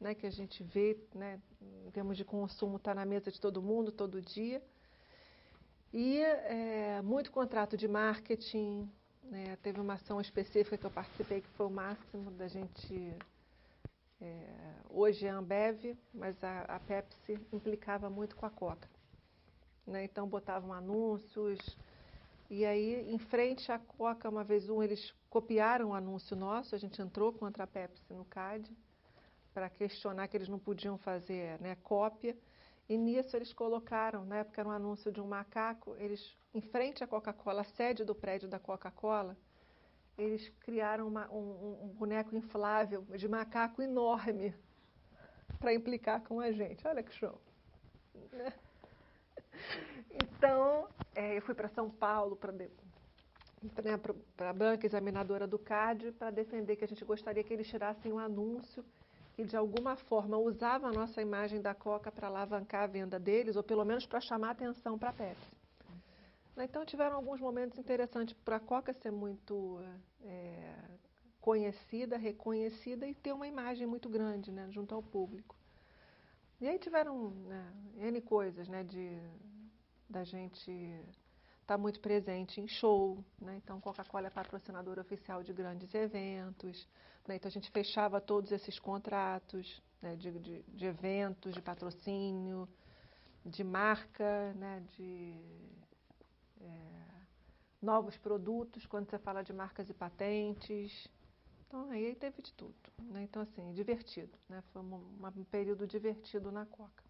né, que a gente vê, né, em termos de consumo, está na mesa de todo mundo, todo dia. E muito contrato de marketing, né, teve uma ação específica que eu participei que foi o máximo da gente... hoje é a Ambev, mas a Pepsi implicava muito com a Coca, né, então botavam anúncios, e aí em frente à Coca, uma vez eles copiaram um anúncio nosso, a gente entrou contra a Pepsi no CAD, para questionar que eles não podiam fazer, né, cópia. E nisso eles colocaram, na época era um anúncio de um macaco, eles, em frente à Coca-Cola, a sede do prédio da Coca-Cola, eles criaram um boneco inflável de macaco enorme para implicar com a gente. Olha que show. Né? Então, eu fui para São Paulo para a banca examinadora do CAD para defender que a gente gostaria que eles tirassem um anúncio que de alguma forma usava a nossa imagem da Coca para alavancar a venda deles, ou pelo menos para chamar atenção para a Pepsi. Então tiveram alguns momentos interessantes para a Coca ser muito conhecida, reconhecida e ter uma imagem muito grande, né, junto ao público. E aí tiveram, né, N coisas, né, da gente estar muito presente em show, né? Então Coca-Cola é patrocinadora oficial de grandes eventos, né? Então a gente fechava todos esses contratos, né, de eventos, de patrocínio, de marca, né, de novos produtos, quando você fala de marcas e patentes. Então aí teve de tudo, né? Então assim, divertido, né? Foi um período divertido na Coca.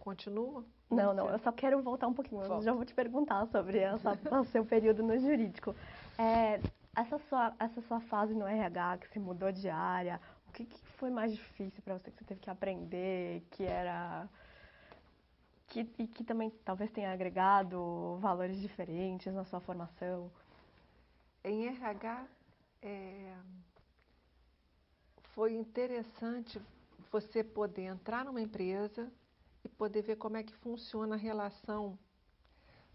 Continua? Não, eu só quero voltar um pouquinho. Eu já vou te perguntar sobre o seu período no jurídico. Essa sua fase no RH, que você mudou de área, o que foi mais difícil para você, que você teve que aprender, e que também talvez tenha agregado valores diferentes na sua formação? em RH, foi interessante você poder entrar numa empresa e poder ver como é que funciona a relação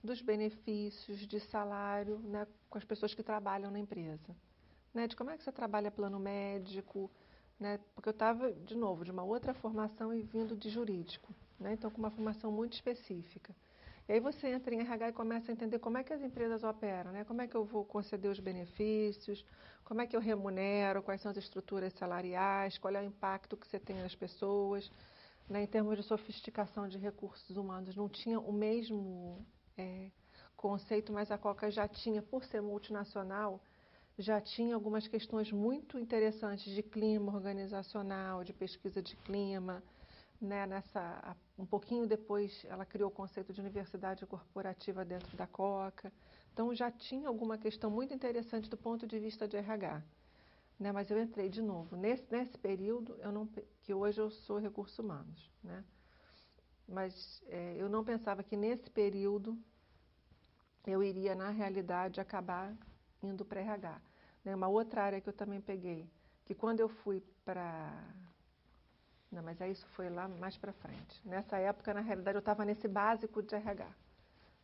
dos benefícios, de salário, né, com as pessoas que trabalham na empresa. Né, de como é que você trabalha plano médico, né, porque eu estava, de novo, de uma outra formação e vindo de jurídico, né, então com uma formação muito específica. E aí você entra em RH e começa a entender como é que as empresas operam, né, como é que eu vou conceder os benefícios, como é que eu remunero, quais são as estruturas salariais, qual é o impacto que você tem nas pessoas, né, em termos de sofisticação de recursos humanos. Não tinha o mesmo conceito, mas a Coca já tinha, por ser multinacional, já tinha algumas questões muito interessantes de clima organizacional, de pesquisa de clima, né, um pouquinho depois ela criou o conceito de universidade corporativa dentro da Coca. Então já tinha alguma questão muito interessante do ponto de vista de RH. Né, mas eu entrei de novo. Nesse período, que hoje eu sou recursos humanos, né, mas eu não pensava que nesse período eu iria, na realidade, acabar indo para RH. Né, uma outra área que eu também peguei, que quando eu fui para... Não, mas isso foi lá mais para frente. Nessa época, na realidade, eu estava nesse básico de RH.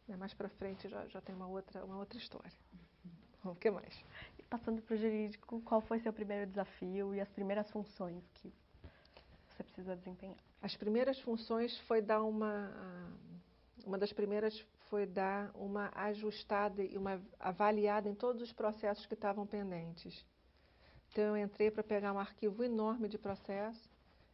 Né, mais para frente já tem uma outra história. O que mais? E passando para o jurídico, qual foi seu primeiro desafio e as primeiras funções que você precisa desempenhar? As primeiras funções foi dar uma das primeiras foi dar uma ajustada e uma avaliada em todos os processos que estavam pendentes. Então, eu entrei para pegar um arquivo enorme de processo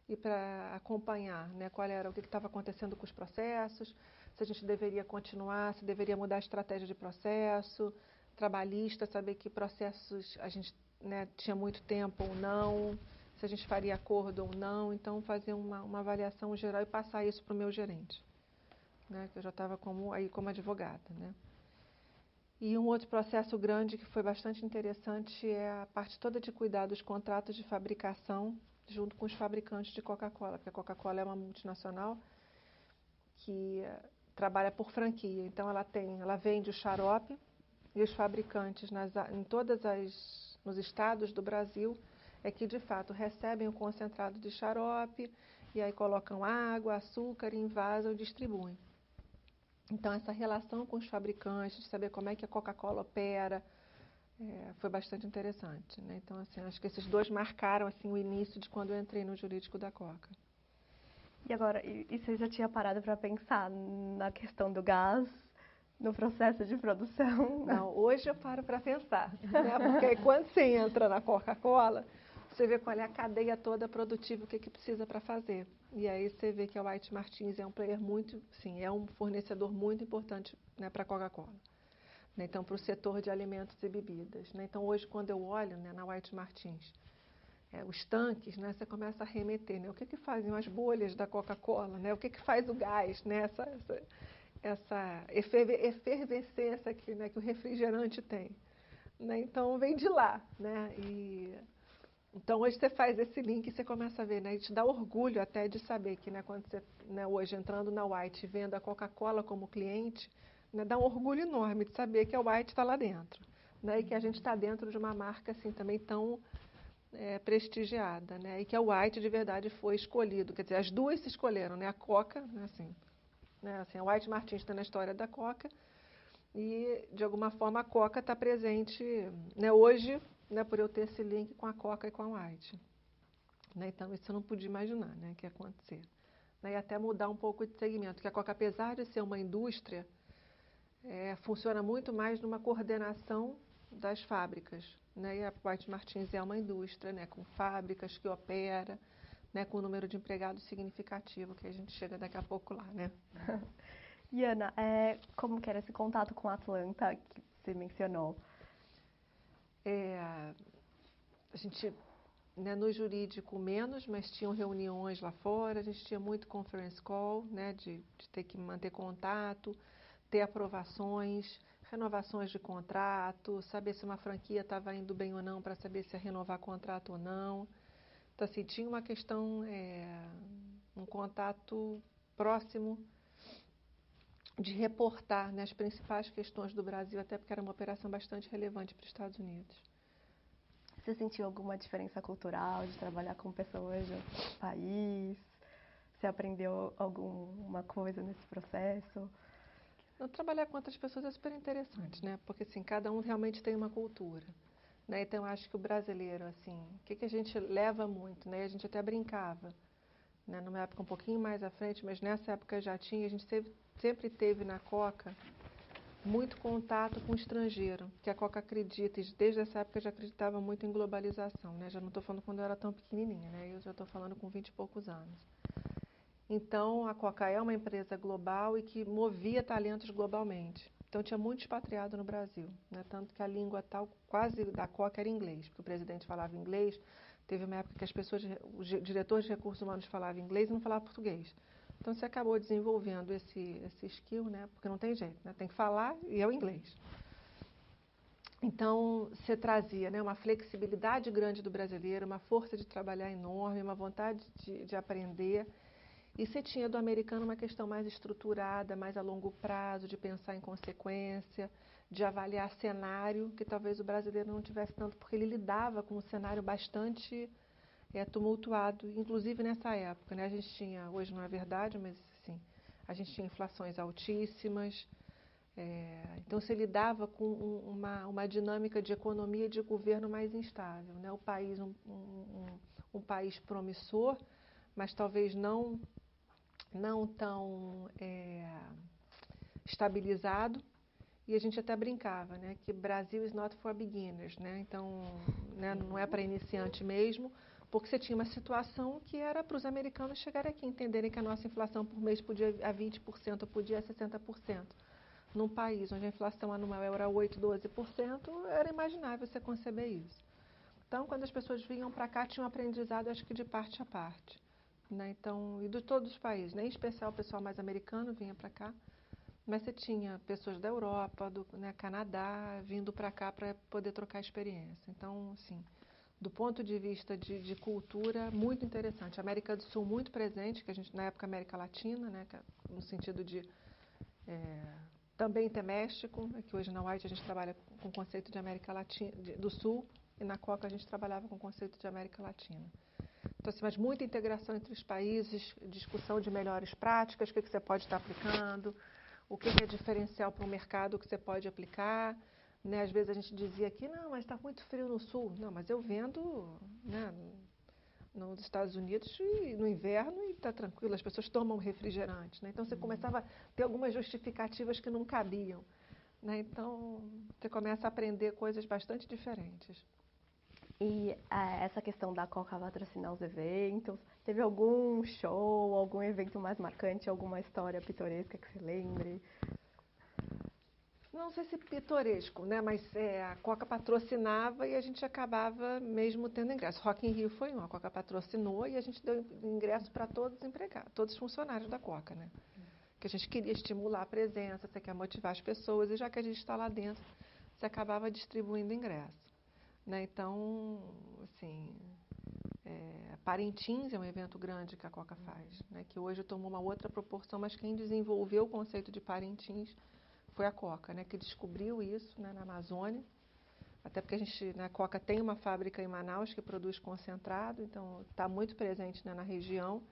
e para acompanhar, né, o que estava acontecendo com os processos, se a gente deveria continuar, se deveria mudar a estratégia de processo, trabalhista, saber que processos a gente, né, tinha muito tempo ou não, se a gente faria acordo ou não. Então, fazer uma avaliação geral e passar isso para o meu gerente, né, que eu já estava como advogada, né. E um outro processo grande que foi bastante interessante é a parte toda de cuidar dos contratos de fabricação junto com os fabricantes de Coca-Cola, porque a Coca-Cola é uma multinacional que trabalha por franquia. Então ela vende o xarope e os fabricantes nos estados do Brasil é que de fato recebem o concentrado de xarope e aí colocam água, açúcar, envasam e distribuem. Então, essa relação com os fabricantes, de saber como é que a Coca-Cola opera, foi bastante interessante, né? Então, assim, acho que esses dois marcaram assim, o início de quando eu entrei no jurídico da Coca. E agora, e você já tinha parado para pensar na questão do gás, no processo de produção? Não, hoje eu paro para pensar, né? Porque aí, quando você entra na Coca-Cola, você vê qual é a cadeia toda produtiva, o que precisa para fazer. E aí você vê que a White Martins é um player muito, sim, é um fornecedor muito importante, né, para a Coca-Cola. Né, então, para o setor de alimentos e bebidas. Né? Então, hoje, quando eu olho, né, na White Martins, os tanques, né, você começa a remeter, né? O que fazem as bolhas da Coca-Cola, né? O que faz o gás, né? Essa efervescência aqui, né, que o refrigerante tem. Né? Então, vem de lá, né? Então, hoje você faz esse link e você começa a ver, né? E te dá orgulho até de saber que, né, quando você, né, hoje entrando na White, vendo a Coca-Cola como cliente, né, dá um orgulho enorme de saber que a White está lá dentro, né? E que a gente está dentro de uma marca assim também tão prestigiada, né? E que a White de verdade foi escolhido, quer dizer, as duas se escolheram, né? A Coca, né, assim, a White Martins está na história da Coca e de alguma forma a Coca está presente, né, hoje, né, por eu ter esse link com a Coca e com a White. Né, então, isso eu não podia imaginar, né, que ia acontecer. Né, e até mudar um pouco de segmento, que a Coca, apesar de ser uma indústria, funciona muito mais numa coordenação das fábricas. Né, e a White Martins é uma indústria, né, com fábricas que opera, né, com um número de empregados significativo, que a gente chega daqui a pouco lá, né. E Ana, como que era esse contato com a Atlanta que você mencionou? A gente, né, no jurídico menos, mas tinham reuniões lá fora, a gente tinha muito conference call, né, de ter que manter contato, ter aprovações, renovações de contrato, saber se uma franquia estava indo bem ou não, para saber se ia renovar contrato ou não. Então, assim, tinha uma questão, um contato próximo de reportar, né, as principais questões do Brasil, até porque era uma operação bastante relevante para os Estados Unidos. Você sentiu alguma diferença cultural de trabalhar com pessoas de outro país? Você aprendeu alguma coisa nesse processo? Não, trabalhar com outras pessoas é super interessante, né? Porque assim, cada um realmente tem uma cultura, né? Então acho que o brasileiro, assim, o que a gente leva muito, né? A gente até brincava, né? Numa época um pouquinho mais à frente, mas nessa época já tinha, a gente sempre teve na Coca muito contato com o estrangeiro, que a Coca acredita, e desde essa época já acreditava muito em globalização, né? Já não estou falando quando eu era tão pequenininha, né? Eu já estou falando com 20 e poucos anos. Então, a Coca é uma empresa global e que movia talentos globalmente. Então, tinha muito expatriado no Brasil, né? Tanto que a língua tal quase da Coca era inglês, porque o presidente falava inglês. Teve uma época que as pessoas, os diretores de recursos humanos falavam inglês e não falavam português. Então, você acabou desenvolvendo esse skill, né? Porque não tem jeito, né? Tem que falar e é o inglês. Então, você trazia, né, uma flexibilidade grande do brasileiro, uma força de trabalhar enorme, uma vontade de aprender. E você tinha do americano uma questão mais estruturada, mais a longo prazo, de pensar em consequência, de avaliar cenário, que talvez o brasileiro não tivesse tanto, porque ele lidava com um cenário bastante tumultuado, inclusive nessa época, né? A gente tinha, hoje não é verdade, mas assim, a gente tinha inflações altíssimas, então você lidava com uma dinâmica de economia e de governo mais instável, né? O país, um país promissor, mas talvez não tão estabilizado, e a gente até brincava, né, que Brasil is not for beginners, né? Então, né, não é para iniciante mesmo, porque você tinha uma situação que era para os americanos chegarem aqui, entenderem que a nossa inflação por mês podia a 20%, podia a 60%. Num país onde a inflação anual era 8%, 12%, era imaginável você conceber isso. Então, quando as pessoas vinham para cá, tinham um aprendizado, acho que de parte a parte. Né? Então, e de todos os países, né? Em especial o pessoal mais americano vinha para cá, mas você tinha pessoas da Europa, do Canadá, vindo para cá para poder trocar experiência. Então, assim, do ponto de vista de cultura, muito interessante. A América do Sul muito presente, que a gente, na época, América Latina, né? No sentido de também ter México, que hoje na White a gente trabalha com o conceito de América Latina, do Sul, e na Coca a gente trabalhava com o conceito de América Latina. Então, assim, mas muita integração entre os países, discussão de melhores práticas, o que você pode estar aplicando, o que é diferencial para o mercado que você pode aplicar. Né? Às vezes a gente dizia aqui, não, mas está muito frio no sul. Não, mas eu vendo, né, nos Estados Unidos no inverno e está tranquilo, as pessoas tomam refrigerante. Né? Então, você começava a ter algumas justificativas que não cabiam. Né? Então, você começa a aprender coisas bastante diferentes. E essa questão da Coca patrocinar os eventos, teve algum show, algum evento mais marcante, alguma história pitoresca que você lembre? Não sei se pitoresco, né? Mas a Coca patrocinava e a gente acabava mesmo tendo ingresso. Rock in Rio foi um, a Coca patrocinou e a gente deu ingresso para todos os empregados, todos os funcionários da Coca, né? Que a gente queria estimular a presença, você quer motivar as pessoas, e já que a gente está lá dentro, você acabava distribuindo ingresso. Né? Então, assim, Parintins é um evento grande que a Coca faz, né? Que hoje tomou uma outra proporção, mas quem desenvolveu o conceito de Parintins foi a Coca, né? Que descobriu isso, né, na Amazônia, até porque a gente, né, a Coca tem uma fábrica em Manaus que produz concentrado, então está muito presente, né, na região,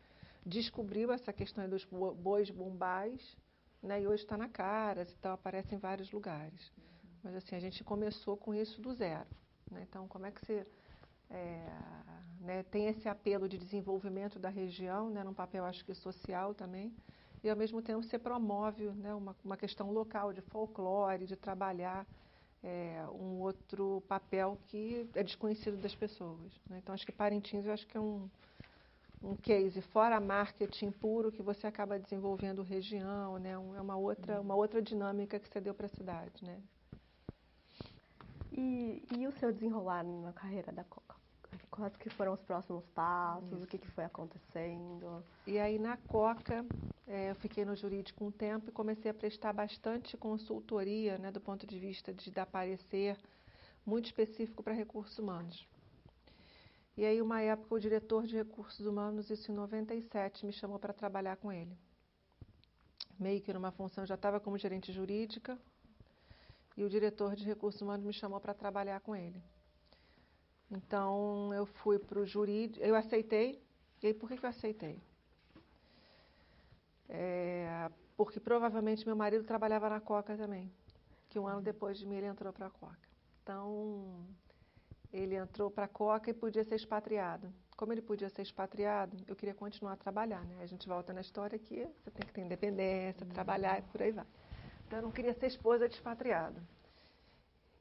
descobriu essa questão dos bois bombais, né, e hoje está na Caras, então aparece em vários lugares. Mas assim, a gente começou com isso do zero. Né? Então, como é que você né, tem esse apelo de desenvolvimento da região, né, num papel, acho que social também, e ao mesmo tempo você promove, né, uma questão local de folclore, de trabalhar um outro papel que é desconhecido das pessoas. Né? Então, acho que Parintins, eu acho que é um case, fora marketing puro, que você acaba desenvolvendo região, né? É uma outra dinâmica que você deu para a cidade. Né? E o seu desenrolar na carreira da Coca? Quais que foram os próximos passos? Isso. O que foi acontecendo? E aí, na Coca, eu fiquei no jurídico um tempo e comecei a prestar bastante consultoria, né, do ponto de vista de dar parecer muito específico para recursos humanos. E aí, uma época, o diretor de recursos humanos, isso em 97, me chamou para trabalhar com ele. meio que numa função, eu já estava como gerente jurídica, e o diretor de recursos humanos me chamou para trabalhar com ele. Então, eu fui para o jurídico, eu aceitei. E aí, por que eu aceitei? Porque provavelmente meu marido trabalhava na Coca também, que um ano depois de mim ele entrou para a Coca. Então, ele entrou para a Coca e podia ser expatriado. Como ele podia ser expatriado, eu queria continuar a trabalhar, né? A gente volta na história que você tem que ter independência, trabalhar e por aí vai. Então, eu não queria ser esposa de expatriado.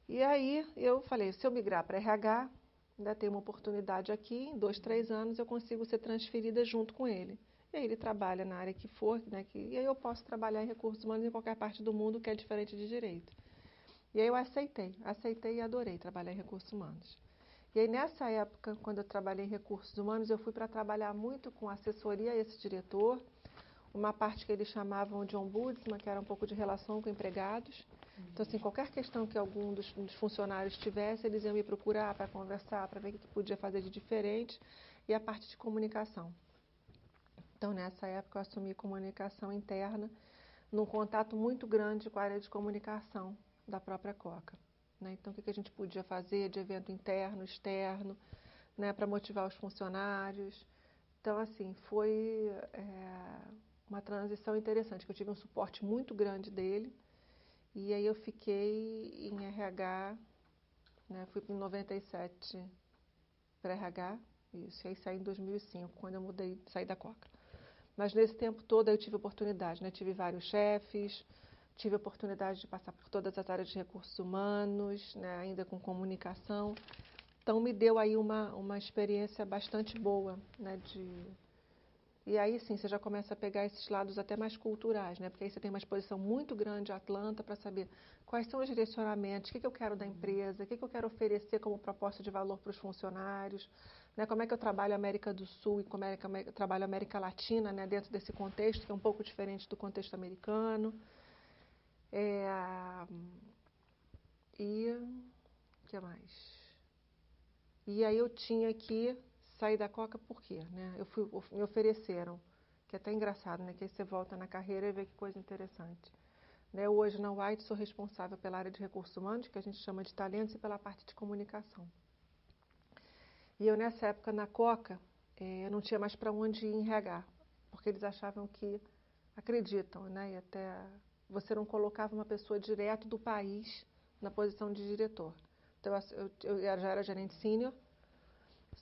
E aí, eu falei, se eu migrar para RH, ainda tem uma oportunidade aqui, em 2, 3 anos eu consigo ser transferida junto com ele. E aí ele trabalha na área que for, né, e aí eu posso trabalhar em recursos humanos em qualquer parte do mundo que é diferente de direito. E aí eu aceitei e adorei trabalhar em recursos humanos. E aí nessa época, quando eu trabalhei em recursos humanos, eu fui para trabalhar muito com assessoria a esse diretor, uma parte que eles chamavam de ombudsman, que era um pouco de relação com empregados. Então, assim, qualquer questão que algum dos funcionários tivesse, eles iam me procurar para conversar, para ver o que podia fazer de diferente, e a parte de comunicação. Então, nessa época, eu assumi comunicação interna, num contato muito grande com a área de comunicação da própria Coca. Né? Então, o que a gente podia fazer de evento interno, externo, né, para motivar os funcionários. Então, assim, foi uma transição interessante, que eu tive um suporte muito grande dele, e aí eu fiquei em RH, né, fui em 97 para RH, isso, e aí saí em 2005, quando eu saí da Coca. Mas nesse tempo todo eu tive oportunidade, né, tive vários chefes, tive a oportunidade de passar por todas as áreas de recursos humanos, né, ainda com comunicação, então me deu aí uma experiência bastante boa, né, E aí sim, você já começa a pegar esses lados até mais culturais, né? Porque aí você tem uma exposição muito grande a Atlanta para saber quais são os direcionamentos, o que eu quero da empresa, o que eu quero oferecer como proposta de valor para os funcionários, né? Como é que eu trabalho a América do Sul e como é que eu trabalho a América Latina, né? Dentro desse contexto, que é um pouco diferente do contexto americano. E o que mais? E aí eu tinha que sair da Coca por quê? Né? Me ofereceram, que é até engraçado, né? Que aí você volta na carreira e vê que coisa interessante. Né? Hoje na White sou responsável pela área de recursos humanos, que a gente chama de talentos, e pela parte de comunicação. E eu nessa época na Coca, eu não tinha mais para onde ir em RH, porque eles achavam que, acreditam, né? E até você não colocava uma pessoa direto do país na posição de diretor. Então eu já era gerente sênior,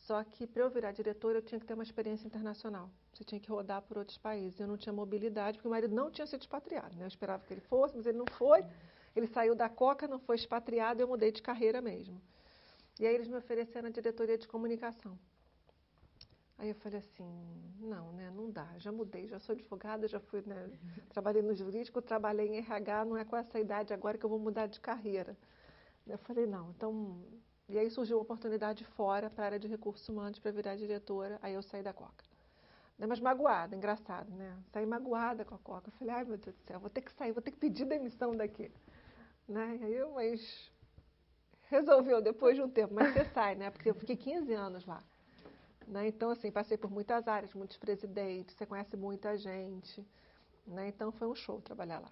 só que para eu virar diretora eu tinha que ter uma experiência internacional. Você tinha que rodar por outros países. Eu não tinha mobilidade, porque o marido não tinha sido expatriado, né? Eu esperava que ele fosse, mas ele não foi. Ele saiu da Coca, não foi expatriado e eu mudei de carreira mesmo. E aí eles me ofereceram a diretoria de comunicação. Aí eu falei assim, não, né, não dá. Já mudei, já sou advogada, já fui, né, trabalhei no jurídico, trabalhei em RH, não é com essa idade agora que eu vou mudar de carreira. Eu falei, não, então... E aí surgiu uma oportunidade fora para a área de recursos humanos para virar diretora, aí eu saí da Coca. Mas magoada, engraçado, né? Saí magoada com a Coca. Eu falei, ai meu Deus do céu, vou ter que sair, vou ter que pedir demissão daqui. Né? E aí, mas resolveu depois de um tempo, mas você sai, né? Porque eu fiquei 15 anos lá. Né? Então, assim, passei por muitas áreas, muitos presidentes, você conhece muita gente. Né? Então foi um show trabalhar lá.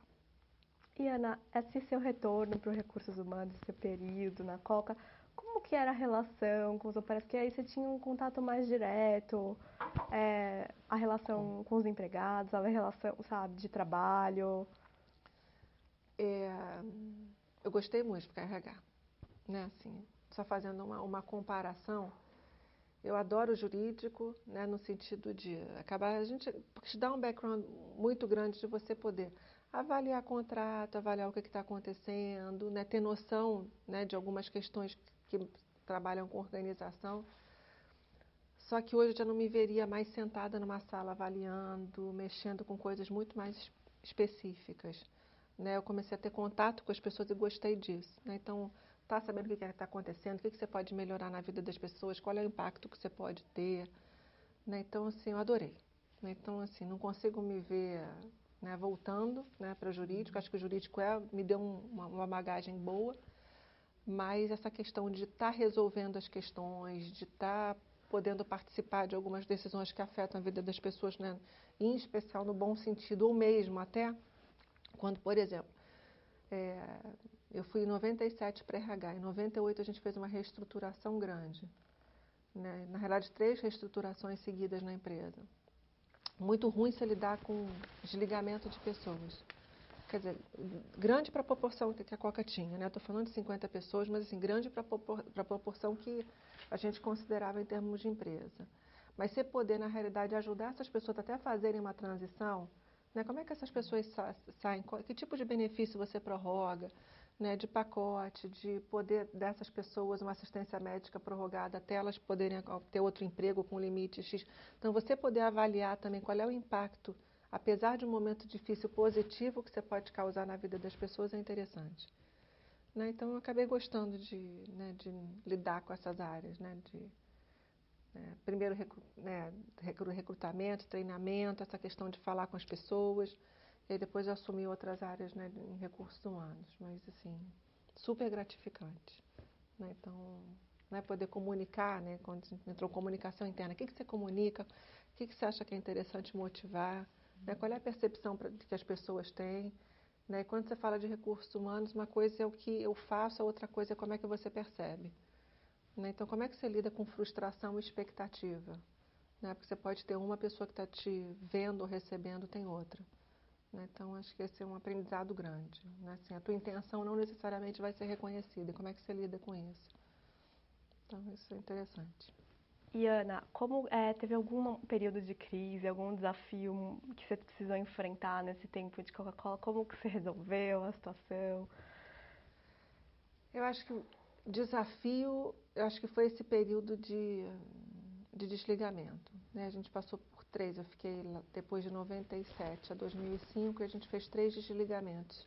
E Ana, esse seu retorno para os recursos humanos, esse período na Coca, como que era a relação com os operários? Porque aí você tinha um contato mais direto, a relação com os empregados, a relação, sabe, de trabalho. Eu gostei muito de ficar em RH. Né? Assim, só fazendo uma comparação, eu adoro o jurídico, né, no sentido de acabar, porque te dá um background muito grande de você poder avaliar contrato, avaliar o que está acontecendo, né, ter noção, né, de algumas questões que trabalham com organização. Só que hoje eu já não me veria mais sentada numa sala avaliando, mexendo com coisas muito mais específicas. Né? Eu comecei a ter contato com as pessoas e gostei disso. Né? Então, tá sabendo o que está acontecendo, o que você pode melhorar na vida das pessoas, qual é o impacto que você pode ter. Né? Então, assim, eu adorei. Né? Então, assim, não consigo me ver, né, voltando, né, para o jurídico. Acho que o jurídico me deu uma bagagem boa, mas essa questão de estar resolvendo as questões, de estar podendo participar de algumas decisões que afetam a vida das pessoas, né, em especial no bom sentido, ou mesmo até Quando, por exemplo, eu fui em 97 para RH, em 98 a gente fez uma reestruturação grande, né? Na realidade, 3 reestruturações seguidas na empresa. Muito ruim se lidar com desligamento de pessoas. Quer dizer, grande para a proporção que a Coca tinha, né? Estou falando de 50 pessoas, mas assim, grande para a proporção que a gente considerava em termos de empresa. Mas você poder, na realidade, ajudar essas pessoas até a fazerem uma transição, né? Como é que essas pessoas saem? Que tipo de benefício você prorroga, né? De pacote, de poder dessas pessoas uma assistência médica prorrogada até elas poderem ter outro emprego com limite X. Então, você poder avaliar também qual é o impacto, apesar de um momento difícil, positivo que você pode causar na vida das pessoas, é interessante. Né? Então, eu acabei gostando de lidar com essas áreas, né? Primeiro, recrutamento, treinamento, essa questão de falar com as pessoas, e aí depois eu assumi outras áreas, né, em recursos humanos, mas assim, super gratificante. Né? Então, né, poder comunicar, né, quando entrou comunicação interna, o que você comunica, o que você acha que é interessante motivar, né, qual é a percepção que as pessoas têm. Né? Quando você fala de recursos humanos, uma coisa é o que eu faço, a outra coisa é como é que você percebe. Né? Então, como é que você lida com frustração e expectativa? Né? Porque você pode ter uma pessoa que está te vendo ou recebendo, tem outra. Né? Então, acho que esse é um aprendizado grande. Né? Assim, a tua intenção não necessariamente vai ser reconhecida. Como é que você lida com isso? Então, isso é interessante. E Ana, teve algum período de crise, algum desafio que você precisou enfrentar nesse tempo de Coca-Cola? Como que você resolveu a situação? Eu acho que o desafio, eu acho que foi esse período de desligamento. Né? A gente passou por 3, eu fiquei lá, depois de 97 a 2005, e a gente fez 3 desligamentos.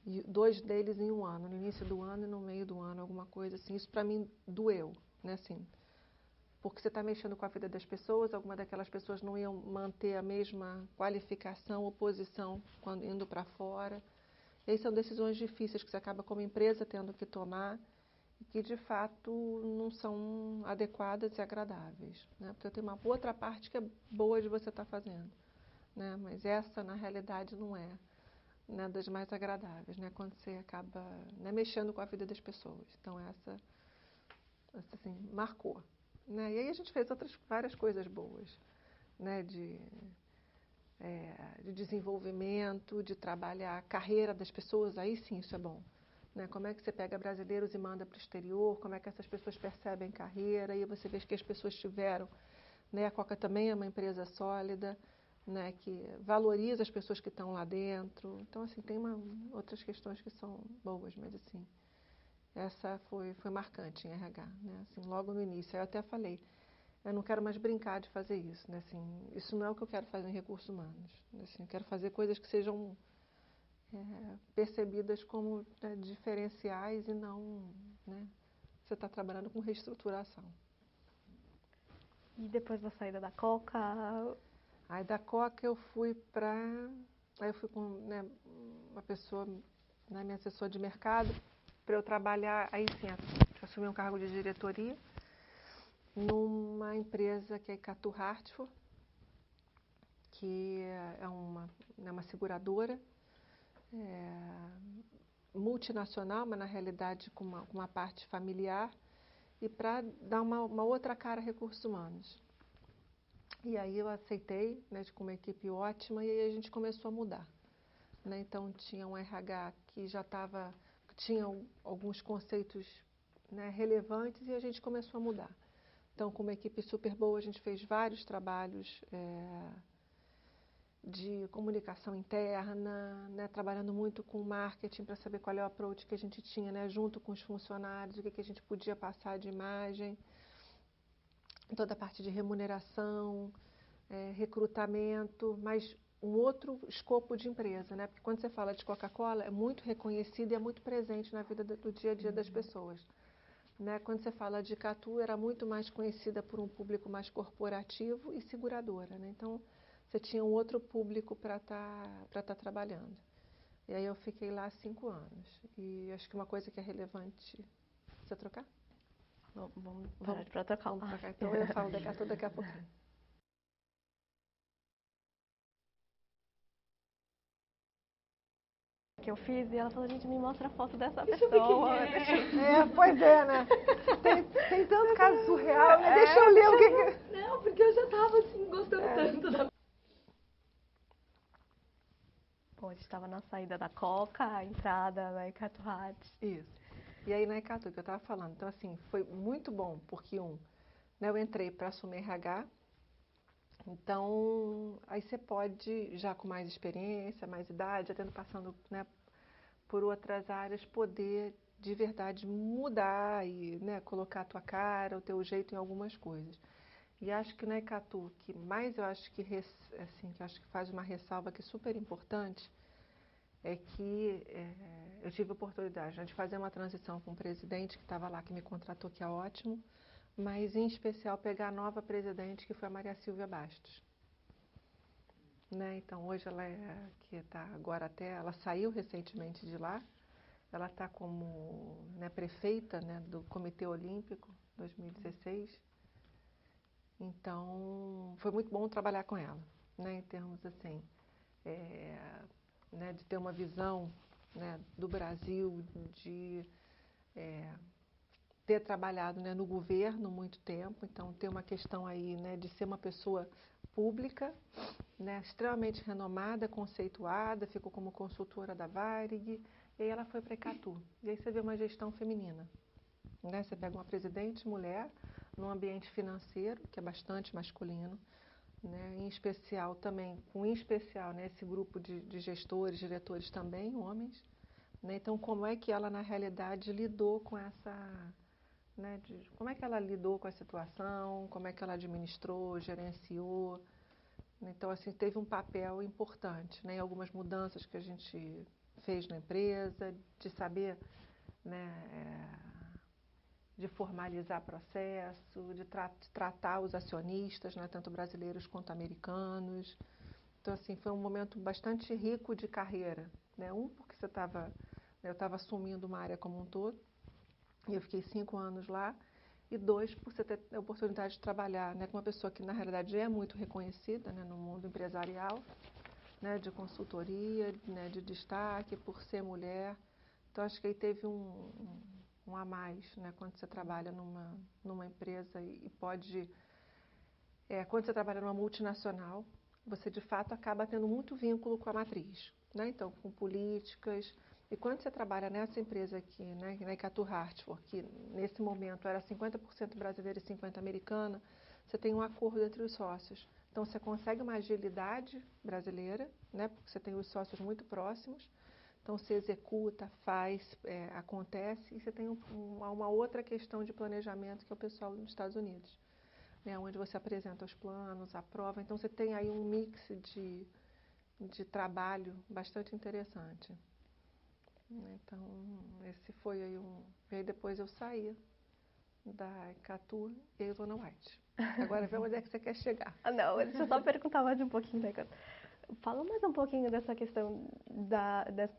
E 2 deles em um ano, no início do ano e no meio do ano, alguma coisa assim. Isso para mim doeu, né, assim, porque você está mexendo com a vida das pessoas, alguma daquelas pessoas não iam manter a mesma qualificação ou posição quando indo para fora. E aí são decisões difíceis que você acaba como empresa tendo que tomar e que de fato não são adequadas e agradáveis, né? Porque tem uma outra parte que é boa de você estar fazendo, né? Mas essa na realidade não é, né, das mais agradáveis, né? Quando você acaba, né, mexendo com a vida das pessoas. Então essa assim, marcou, né? E aí a gente fez várias coisas boas, né? De desenvolvimento, de trabalhar a carreira das pessoas, aí sim isso é bom. Né? Como é que você pega brasileiros e manda para o exterior, como é que essas pessoas percebem carreira, e você vê que as pessoas tiveram. Né? A Coca também é uma empresa sólida, né? Que valoriza as pessoas que estão lá dentro. Então, assim, tem outras questões que são boas, mas assim, essa foi marcante em RH, né? Assim, logo no início. Eu até falei, eu não quero mais brincar de fazer isso, né? Assim, isso não é o que eu quero fazer em recursos humanos. Assim, eu quero fazer coisas que sejam percebidas como, né, diferenciais e não, né, você está trabalhando com reestruturação. E depois da saída da Coca? Aí da Coca eu fui com, né, uma pessoa, né, minha assessora de mercado, para eu trabalhar, aí sim, assumi um cargo de diretoria numa empresa que é Icatu Hartford, que é uma seguradora multinacional, mas na realidade com uma parte familiar, e para dar uma outra cara a recursos humanos. E aí eu aceitei, né, com uma equipe ótima, e aí a gente começou a mudar. Né? Então tinha um RH que já tinha alguns conceitos, né, relevantes, e a gente começou a mudar. Então, com uma equipe super boa, a gente fez vários trabalhos de comunicação interna, né, trabalhando muito com marketing para saber qual é o approach que a gente tinha, né, junto com os funcionários, o que a gente podia passar de imagem, toda a parte de remuneração, recrutamento, mas um outro escopo de empresa, né? Porque quando você fala de Coca-Cola, é muito reconhecido e é muito presente na vida do dia a dia das pessoas. Né? Quando você fala de Icatu, era muito mais conhecida por um público mais corporativo e seguradora. Né? Então, você tinha um outro público para tá trabalhando. E aí eu fiquei lá 5 anos. E acho que uma coisa que é relevante... Precisa trocar? Vamos parar de protocolar. Vamos trocar. Então eu falo daqui a pouquinho. que eu fiz e ela falou, gente, me mostra a foto dessa Deixa eu ver pessoa. quem Pois é, né? Tem tanto caso surreal, né? Deixa eu ler o que... Não, porque eu já tava assim, gostando tanto da... Bom, a gente estava na saída da Coca, a entrada na Icatu Hart. Isso. E aí na Icatu, que eu estava falando. Então, assim, foi muito bom, porque né, eu entrei para assumir RH, então aí você pode, já com mais experiência, mais idade, já tendo passando, né, por outras áreas, poder de verdade mudar e, né, colocar a tua cara, o teu jeito em algumas coisas. E acho que na Icatu, que mais eu acho que, assim, que acho que faz uma ressalva que é super importante, é que eu tive a oportunidade, né, de fazer uma transição com o presidente que estava lá, que me contratou, que é ótimo, mas em especial pegar a nova presidente, que foi a Maria Silvia Bastos. Né? Então hoje ela que está agora até, ela saiu recentemente de lá, ela está como, né, prefeita, né, do Comitê Olímpico 2016. Então foi muito bom trabalhar com ela, né, em termos assim, né, de ter uma visão, né, do Brasil, de ter trabalhado, né, no governo muito tempo, então ter uma questão aí, né, de ser uma pessoa pública, né, extremamente renomada, conceituada, ficou como consultora da Varig, e aí ela foi para a Icatu. E aí você vê uma gestão feminina, né? Você pega uma presidente mulher num ambiente financeiro, que é bastante masculino, né? Em especial também, né, esse grupo de gestores, diretores também, homens, né? Então, como é que ela, na realidade, lidou com essa... Né, como é que ela lidou com a situação, como é que ela administrou, gerenciou. Então, assim, teve um papel importante, né, em algumas mudanças que a gente fez na empresa, de saber, né, de formalizar processo, de tratar os acionistas, né, tanto brasileiros quanto americanos. Então, assim, foi um momento bastante rico de carreira, né, porque eu estava assumindo uma área como um todo, e eu fiquei 5 anos lá, e 2, por você ter a oportunidade de trabalhar, né, com uma pessoa que, na realidade, é muito reconhecida, né, no mundo empresarial, né, de consultoria, né, de destaque, por ser mulher. Então, acho que aí teve um a mais, né, quando você trabalha numa empresa e pode... quando você trabalha numa multinacional, você, de fato, acaba tendo muito vínculo com a matriz, né, então, com políticas. E quando você trabalha nessa empresa aqui, né, na Icatu Hartford, que nesse momento era 50% brasileira e 50% americana, você tem um acordo entre os sócios. Então, você consegue uma agilidade brasileira, né, porque você tem os sócios muito próximos. Então, você executa, faz, acontece, e você tem uma outra questão de planejamento, que é o pessoal dos Estados Unidos, né, onde você apresenta os planos, aprova. Então, você tem aí um mix de trabalho bastante interessante. Então, esse foi aí E aí depois eu saí da Icatu e eu estou na White. Agora vê onde é que você quer chegar. Não, deixa eu só perguntar mais um pouquinho da Icatu. Fala mais um pouquinho dessa questão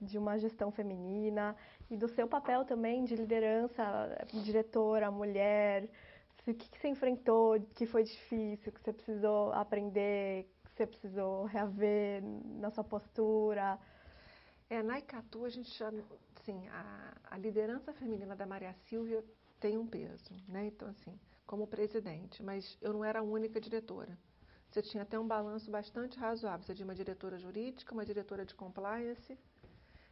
de uma gestão feminina e do seu papel também de liderança, diretora, mulher. O que você enfrentou, que foi difícil, que você precisou aprender, que você precisou reaver na sua postura? Na Icatu, a gente já, assim, a liderança feminina da Maria Silvia tem um peso, né? Então, assim, como presidente, mas eu não era a única diretora. Você tinha até um balanço bastante razoável. Você tinha uma diretora jurídica, uma diretora de compliance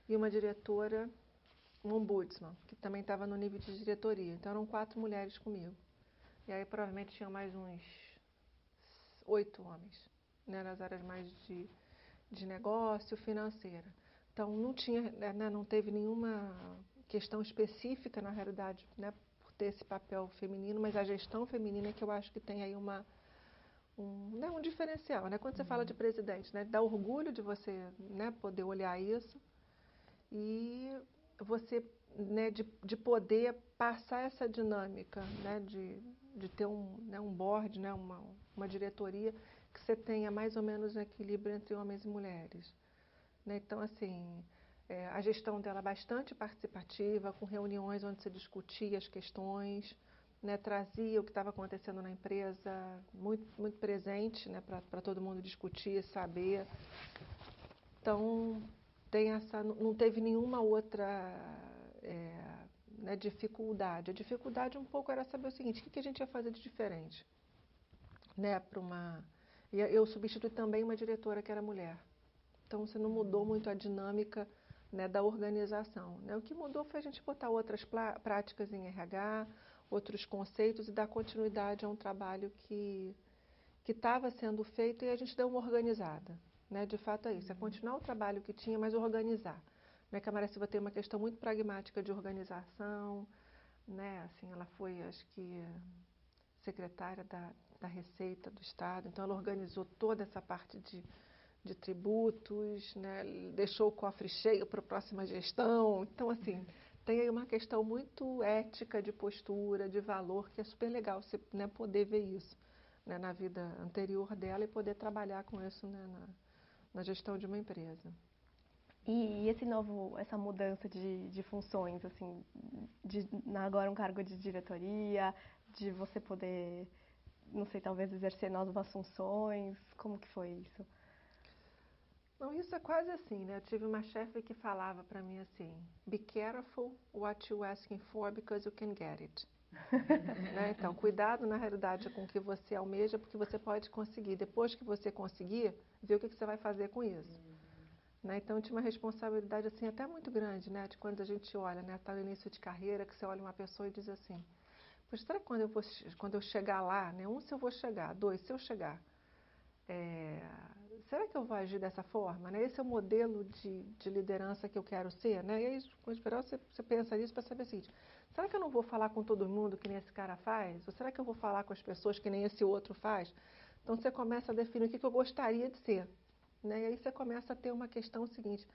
e uma diretora, um ombudsman, que também estava no nível de diretoria. Então, eram 4 mulheres comigo. E aí, provavelmente, tinham mais uns 8 homens, né? Nas áreas mais de negócio, financeira. Então, não teve nenhuma questão específica, na realidade, né, por ter esse papel feminino, mas a gestão feminina é que eu acho que tem aí um diferencial, né? Quando você fala de presidente, né, dá orgulho de você, né, poder olhar isso e você, né, de poder passar essa dinâmica, né, de ter um board, né, uma diretoria que você tenha mais ou menos um equilíbrio entre homens e mulheres. Né? Então, assim, a gestão dela é bastante participativa, com reuniões onde se discutia as questões, né? Trazia o que estava acontecendo na empresa muito, muito presente, né? Para todo mundo discutir, saber. Então, não teve nenhuma outra né, dificuldade. A dificuldade um pouco era saber o seguinte, o que a gente ia fazer de diferente? Né, e eu substituí também uma diretora que era mulher. Então, você não mudou muito a dinâmica, né, da organização. Né? O que mudou foi a gente botar outras práticas em RH, outros conceitos e dar continuidade a um trabalho que estava sendo feito e a gente deu uma organizada. Né? De fato é isso, é continuar o trabalho que tinha, mas organizar. Né? Que a Maria Silva tem uma questão muito pragmática de organização, né? Assim, ela foi, acho que, secretária da Receita do Estado, então ela organizou toda essa parte de tributos, né? Deixou o cofre cheio para a próxima gestão. Então, assim, tem aí uma questão muito ética, de postura, de valor, que é super legal você, né, poder ver isso, né, na vida anterior dela e poder trabalhar com isso, né, na gestão de uma empresa. E essa mudança de funções, assim, agora um cargo de diretoria, de você poder, não sei, talvez exercer novas funções, como que foi isso? Não, isso é quase assim, né? Eu tive uma chefe que falava para mim assim, be careful what you're asking for because you can get it. Né? Então, cuidado na realidade com o que você almeja, porque você pode conseguir. Depois que você conseguir, ver o que você vai fazer com isso. Né? Então, eu tinha uma responsabilidade assim até muito grande, né? De quando a gente olha, né? Tá no início de carreira, que você olha uma pessoa e diz assim, poxa, será que quando eu chegar lá, né? Se eu vou chegar, se eu chegar, será que eu vou agir dessa forma? Né? Esse é o modelo de liderança que eu quero ser? Né? E aí, com geral, você pensa nisso para saber o seguinte, será que eu não vou falar com todo mundo que nem esse cara faz? Ou será que eu vou falar com as pessoas que nem esse outro faz? Então, você começa a definir o que eu gostaria de ser. Né? E aí você começa a ter uma questão seguinte,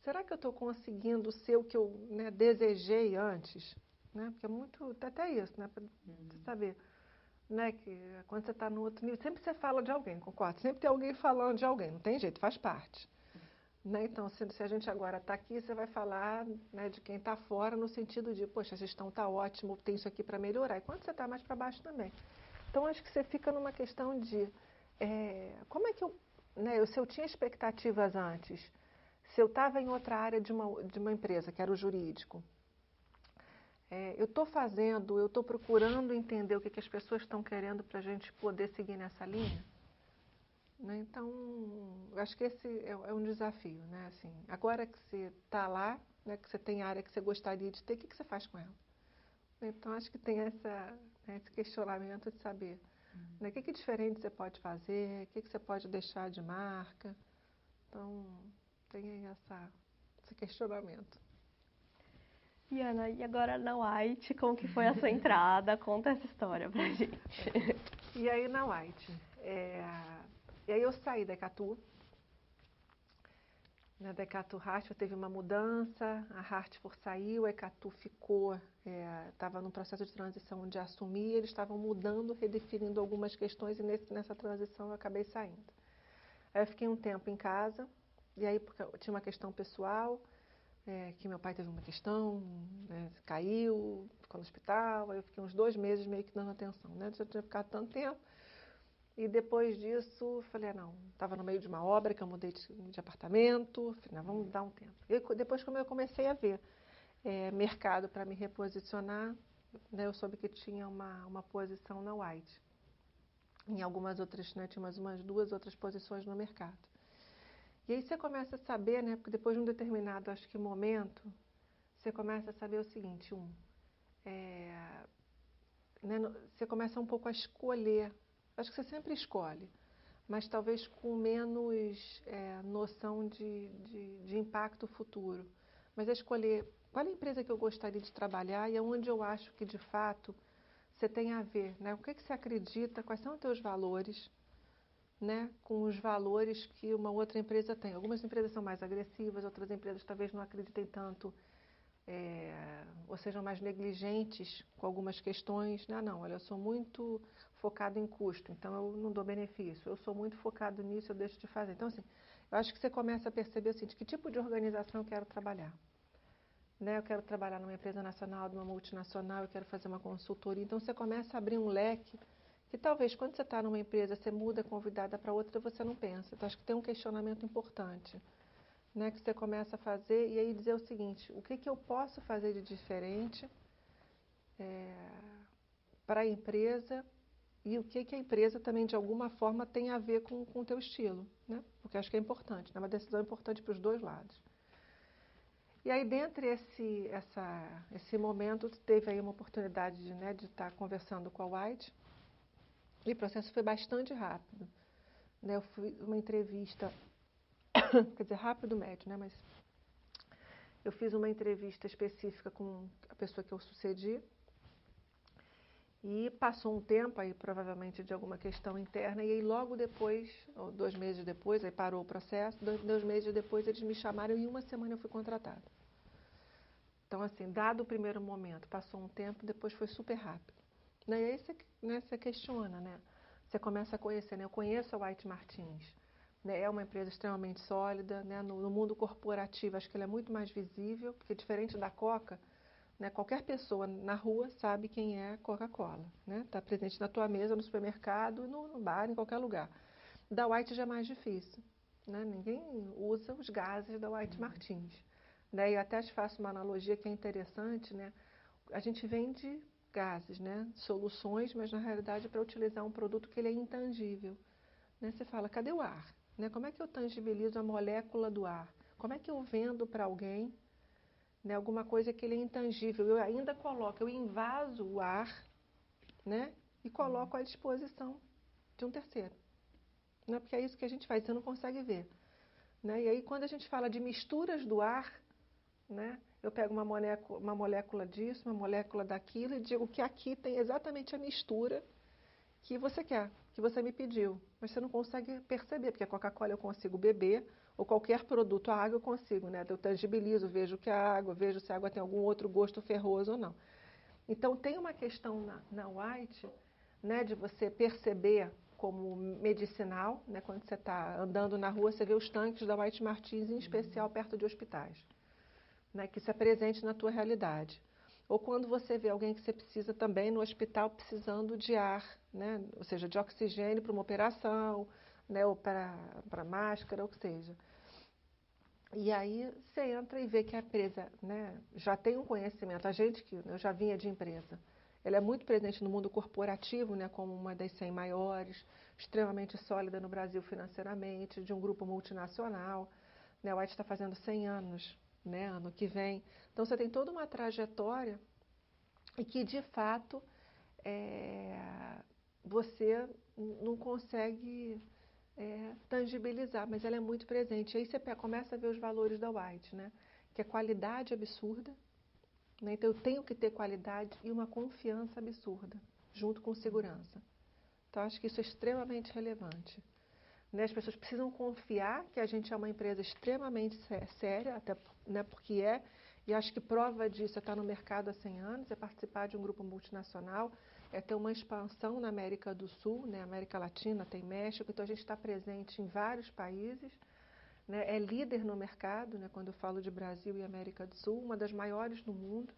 será que eu estou conseguindo ser o que eu, né, desejei antes? Né? Porque é muito, até isso, né? Para você saber, né, que quando você está no outro nível, sempre você fala de alguém, concordo? Sempre tem alguém falando de alguém, não tem jeito, faz parte. Né? Então, se a gente agora está aqui, você vai falar, né, de quem está fora, no sentido de, poxa, a gestão está ótima, tem isso aqui para melhorar. E quando você está mais para baixo também. Então, acho que você fica numa questão de, como é que né, se eu tinha expectativas antes, se eu estava em outra área de uma empresa, que era o jurídico, eu estou procurando entender o que as pessoas estão querendo para a gente poder seguir nessa linha. Né? Então, acho que esse é um desafio. Né? Assim, agora que você está lá, né, que você tem a área que você gostaria de ter, o que você faz com ela? Então, acho que tem esse questionamento de saber, né, o que diferente você pode fazer, o que você pode deixar de marca. Então, tem aí esse questionamento. E Ana, e agora na White, como que foi a sua entrada? Conta essa história pra gente. E aí na White, e aí eu saí da Ecatu, né, da Ecatu Hartford, teve uma mudança, a Hartford saiu, a Ecatu ficou, estava num processo de transição de assumir, eles estavam mudando, redefinindo algumas questões e nessa transição eu acabei saindo. Aí eu fiquei um tempo em casa, e aí porque eu tinha uma questão pessoal, que meu pai teve uma questão, né, caiu, ficou no hospital, aí eu fiquei uns 2 meses meio que dando atenção, né? Já tinha ficado tanto tempo. E depois disso, falei, não, estava no meio de uma obra que eu mudei de apartamento, falei, não, vamos dar um tempo. E depois, como eu comecei a ver mercado para me reposicionar, né, eu soube que tinha uma posição na White. Em algumas outras, né, tinha umas 2 outras posições no mercado. E aí você começa a saber, né, porque depois de um determinado, acho que momento, você começa a saber o seguinte, né, você começa um pouco a escolher, acho que você sempre escolhe, mas talvez com menos noção de impacto futuro. Mas é escolher qual é a empresa que eu gostaria de trabalhar e aonde eu acho que, de fato, você tem a ver, né? O que você acredita, quais são os teus valores, né, com os valores que uma outra empresa tem. Algumas empresas são mais agressivas, outras empresas talvez não acreditem tanto, ou sejam mais negligentes com algumas questões. Não, olha, eu sou muito focado em custo, então eu não dou benefício. Eu sou muito focado nisso, eu deixo de fazer. Então, assim, eu acho que você começa a perceber assim, de que tipo de organização eu quero trabalhar. Né? Eu quero trabalhar numa empresa nacional, numa multinacional, eu quero fazer uma consultoria. Então, você começa a abrir um leque que talvez quando você está numa empresa, você muda convidada para outra, você não pensa. Então, acho que tem um questionamento importante. né, que você começa a fazer e aí dizer o seguinte, o que que eu posso fazer de diferente para a empresa e o que que a empresa também, de alguma forma, tem a ver com o teu estilo, né? Porque acho que é importante, é uma decisão importante para os dois lados. E aí, dentre esse momento, teve aí uma oportunidade de estar conversando com a White e o processo foi bastante rápido. Né? Eu fui uma entrevista, quer dizer, rápido médio, né? Mas eu fiz uma entrevista específica com a pessoa que eu sucedi e passou um tempo aí, provavelmente, de alguma questão interna e aí logo depois, ou 2 meses depois, aí parou o processo, 2 meses depois eles me chamaram e em 1 semana eu fui contratada. Então, assim, dado o primeiro momento, passou um tempo, depois foi super rápido. Né? E aí você questiona, né? Você começa a conhecer, né? Eu conheço a White Martins, né? É uma empresa extremamente sólida, né? No mundo corporativo, acho que ela é muito mais visível, porque diferente da Coca, né? Qualquer pessoa na rua sabe quem é Coca-Cola, né? Está presente na tua mesa, no supermercado, no bar, em qualquer lugar. Da White já é mais difícil, né? Ninguém usa os gases da White Martins. Né? E até te faço uma analogia que é interessante, né? A gente vende gases, né? Soluções, mas na realidade é para utilizar um produto que ele é intangível. Né? Você fala, cadê o ar? Né? Como é que eu tangibilizo a molécula do ar? Como é que eu vendo para alguém, né, alguma coisa que ele é intangível? Eu ainda coloco, eu invaso o ar, né, e coloco à disposição de um terceiro. Né? Porque é isso que a gente faz, você não consegue ver. Né? E aí quando a gente fala de misturas do ar, né? Eu pego uma molécula disso, uma molécula daquilo e digo que aqui tem exatamente a mistura que você quer, que você me pediu. Mas você não consegue perceber, porque a Coca-Cola eu consigo beber, ou qualquer produto, a água eu consigo, né? Eu tangibilizo, vejo que é água, vejo se a água tem algum outro gosto ferroso ou não. Então tem uma questão na White, né, de você perceber como medicinal, né? Quando você está andando na rua, você vê os tanques da White Martins, em especial perto de hospitais. Né, que isso é presente na tua realidade. Ou quando você vê alguém que você precisa também no hospital precisando de ar, né, ou seja, de oxigênio para uma operação, né, ou para máscara, ou o que seja. E aí você entra e vê que a empresa, né, já tem um conhecimento, a gente que eu já vinha de empresa, ela é muito presente no mundo corporativo, né, como uma das 100 maiores, extremamente sólida no Brasil financeiramente, de um grupo multinacional. Né, a White está fazendo 100 anos, né, ano que vem. Então você tem toda uma trajetória e que de fato você não consegue tangibilizar, mas ela é muito presente. E aí você começa a ver os valores da White, né, que é qualidade absurda, né, então eu tenho que ter qualidade e uma confiança absurda, junto com segurança. Então acho que isso é extremamente relevante. Né, as pessoas precisam confiar que a gente é uma empresa extremamente séria, até, né, porque e acho que prova disso é estar no mercado há 100 anos, é participar de um grupo multinacional, é ter uma expansão na América do Sul, né, América Latina, tem México, então a gente está presente em vários países, né, é líder no mercado, né, quando eu falo de Brasil e América do Sul, uma das maiores no mundo.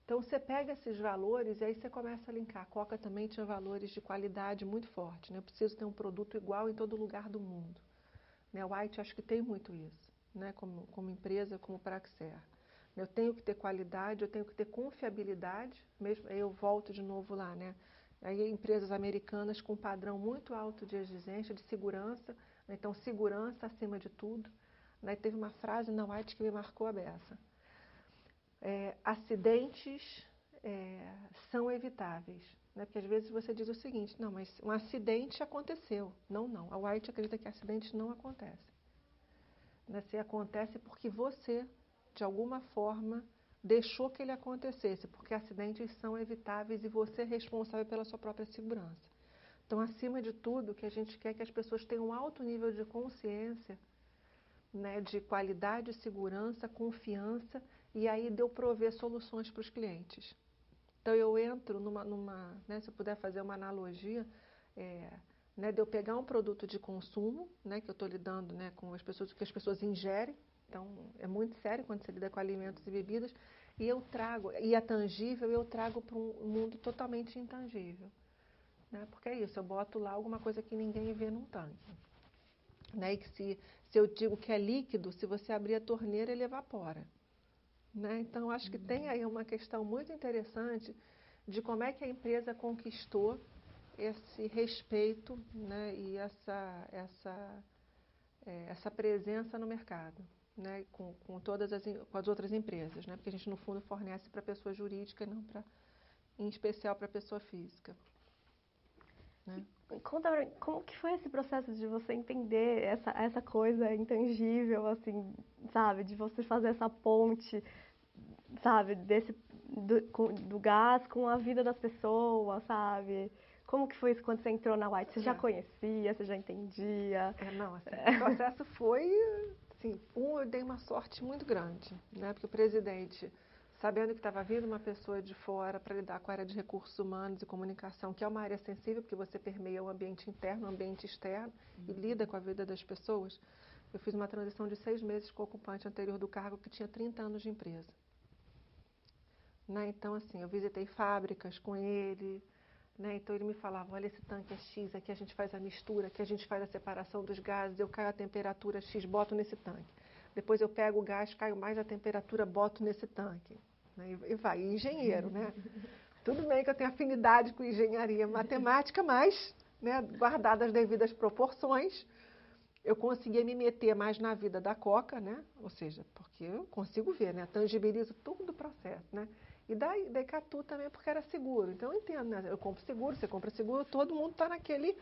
Então você pega esses valores e aí você começa a linkar. A Coca também tinha valores de qualidade muito fortes, né? Eu preciso ter um produto igual em todo lugar do mundo. Né? A White acho que tem muito isso, né? Como empresa, como Praxair. Eu tenho que ter qualidade, eu tenho que ter confiabilidade, mesmo aí eu volto de novo lá, né? Aí empresas americanas com um padrão muito alto de exigência, de segurança, né? Então segurança acima de tudo. Né? Teve uma frase na White que me marcou a beça. Acidentes são evitáveis, né? Porque às vezes você diz o seguinte, não, mas um acidente aconteceu. Não, não, a White acredita que acidentes não acontecem. Né? Se acontece porque você, de alguma forma, deixou que ele acontecesse, porque acidentes são evitáveis e você é responsável pela sua própria segurança. Então, acima de tudo, o que a gente quer é que as pessoas tenham um alto nível de consciência, né, de qualidade, segurança, confiança, e aí de eu prover soluções para os clientes. Então eu entro né, se eu puder fazer uma analogia, né, de eu pegar um produto de consumo, né, que eu estou lidando, né, com as pessoas, que as pessoas ingerem, então é muito sério quando você lida com alimentos e bebidas, e eu trago, e é tangível, eu trago para um mundo totalmente intangível. Né, porque é isso, eu boto lá alguma coisa que ninguém vê num tanque. né? E que se eu digo que é líquido, se você abrir a torneira, ele evapora, né? Então, acho que tem aí uma questão muito interessante de como é que a empresa conquistou esse respeito, né? E essa presença no mercado, né? Com todas com as outras empresas, né? Porque a gente, no fundo, fornece para a pessoa jurídica e não em especial para a pessoa física. Né? Conta pra mim, como que foi esse processo de você entender essa coisa intangível, assim, sabe? De você fazer essa ponte, sabe? Do gás com a vida das pessoas, sabe? Como que foi isso quando você entrou na White? Você já conhecia, você já entendia? Não, assim, o processo foi, assim, eu dei uma sorte muito grande, né? Porque o presidente, sabendo que estava vindo uma pessoa de fora para lidar com a área de recursos humanos e comunicação, que é uma área sensível, porque você permeia o ambiente interno, o ambiente externo e lida com a vida das pessoas, eu fiz uma transição de 6 meses com o ocupante anterior do cargo que tinha 30 anos de empresa. Né? Então, assim, eu visitei fábricas com ele, né? Então ele me falava, olha, esse tanque é X, aqui a gente faz a mistura, aqui a gente faz a separação dos gases, eu caio a temperatura X, boto nesse tanque. Depois eu pego o gás, caio mais a temperatura, boto nesse tanque. Né? E vai, engenheiro, né? Tudo bem que eu tenho afinidade com engenharia matemática, mas, né, guardadas as devidas proporções, eu conseguia me meter mais na vida da Coca, né? Ou seja, porque eu consigo ver, né? Tangibilizo todo o processo, né? E da Icatu também, porque era seguro. Então, eu entendo, né? Eu compro seguro, você compra seguro, todo mundo está naquele,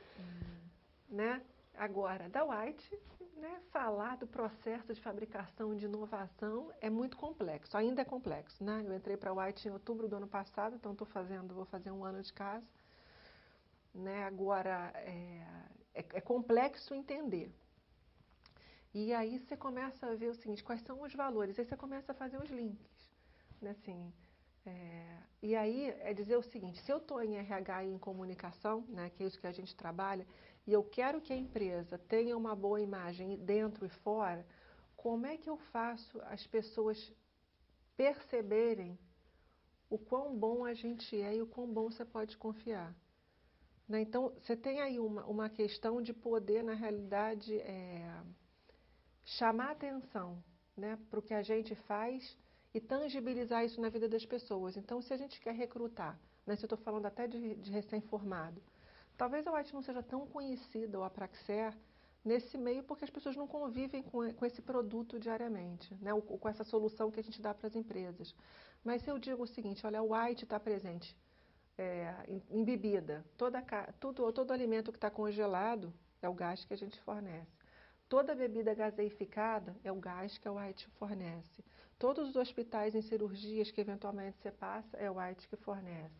né? Agora, da White, né? Falar do processo de fabricação, de inovação, é muito complexo, ainda é complexo, né? Eu entrei para a White em outubro do ano passado, então vou fazer 1 ano de casa. Né? Agora, é complexo entender. E aí você começa a ver o seguinte, quais são os valores, aí você começa a fazer os links, né, assim, e aí é dizer o seguinte, se eu estou em RH e em comunicação, né, que é isso que a gente trabalha, e eu quero que a empresa tenha uma boa imagem dentro e fora, como é que eu faço as pessoas perceberem o quão bom a gente é e o quão bom você pode confiar? Né? Então, você tem aí uma questão de poder, na realidade, chamar atenção, né, para o que a gente faz e tangibilizar isso na vida das pessoas. Então, se a gente quer recrutar, né, se eu estou falando até de recém-formado, talvez a White não seja tão conhecida, ou a Praxair, nesse meio porque as pessoas não convivem com esse produto diariamente, né, ou com essa solução que a gente dá para as empresas. Mas se eu digo o seguinte, olha, a White está presente em bebida, todo alimento que está congelado é o gás que a gente fornece. Toda bebida gaseificada é o gás que a White fornece. Todos os hospitais em cirurgias que eventualmente você passa é o White que fornece.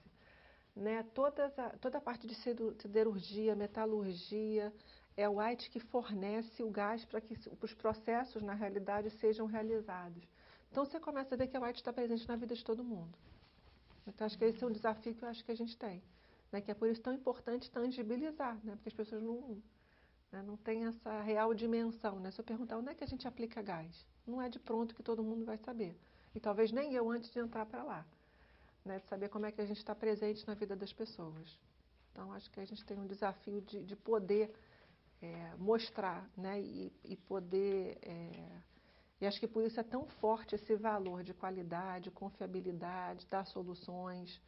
Né? Toda a parte de siderurgia, metalurgia, é o White que fornece o gás para que os processos, na realidade, sejam realizados. Então você começa a ver que a White está presente na vida de todo mundo. Então acho que esse é um desafio que eu acho que a gente tem. Né? Que é por isso tão importante tangibilizar, né? Porque as pessoas não tem essa real dimensão, né? Se eu perguntar onde é que a gente aplica gás, não é de pronto que todo mundo vai saber. E talvez nem eu antes de entrar para lá, né? De saber como é que a gente está presente na vida das pessoas. Então, acho que a gente tem um desafio de poder mostrar, né? E poder... E acho que por isso é tão forte esse valor de qualidade, confiabilidade, dar soluções,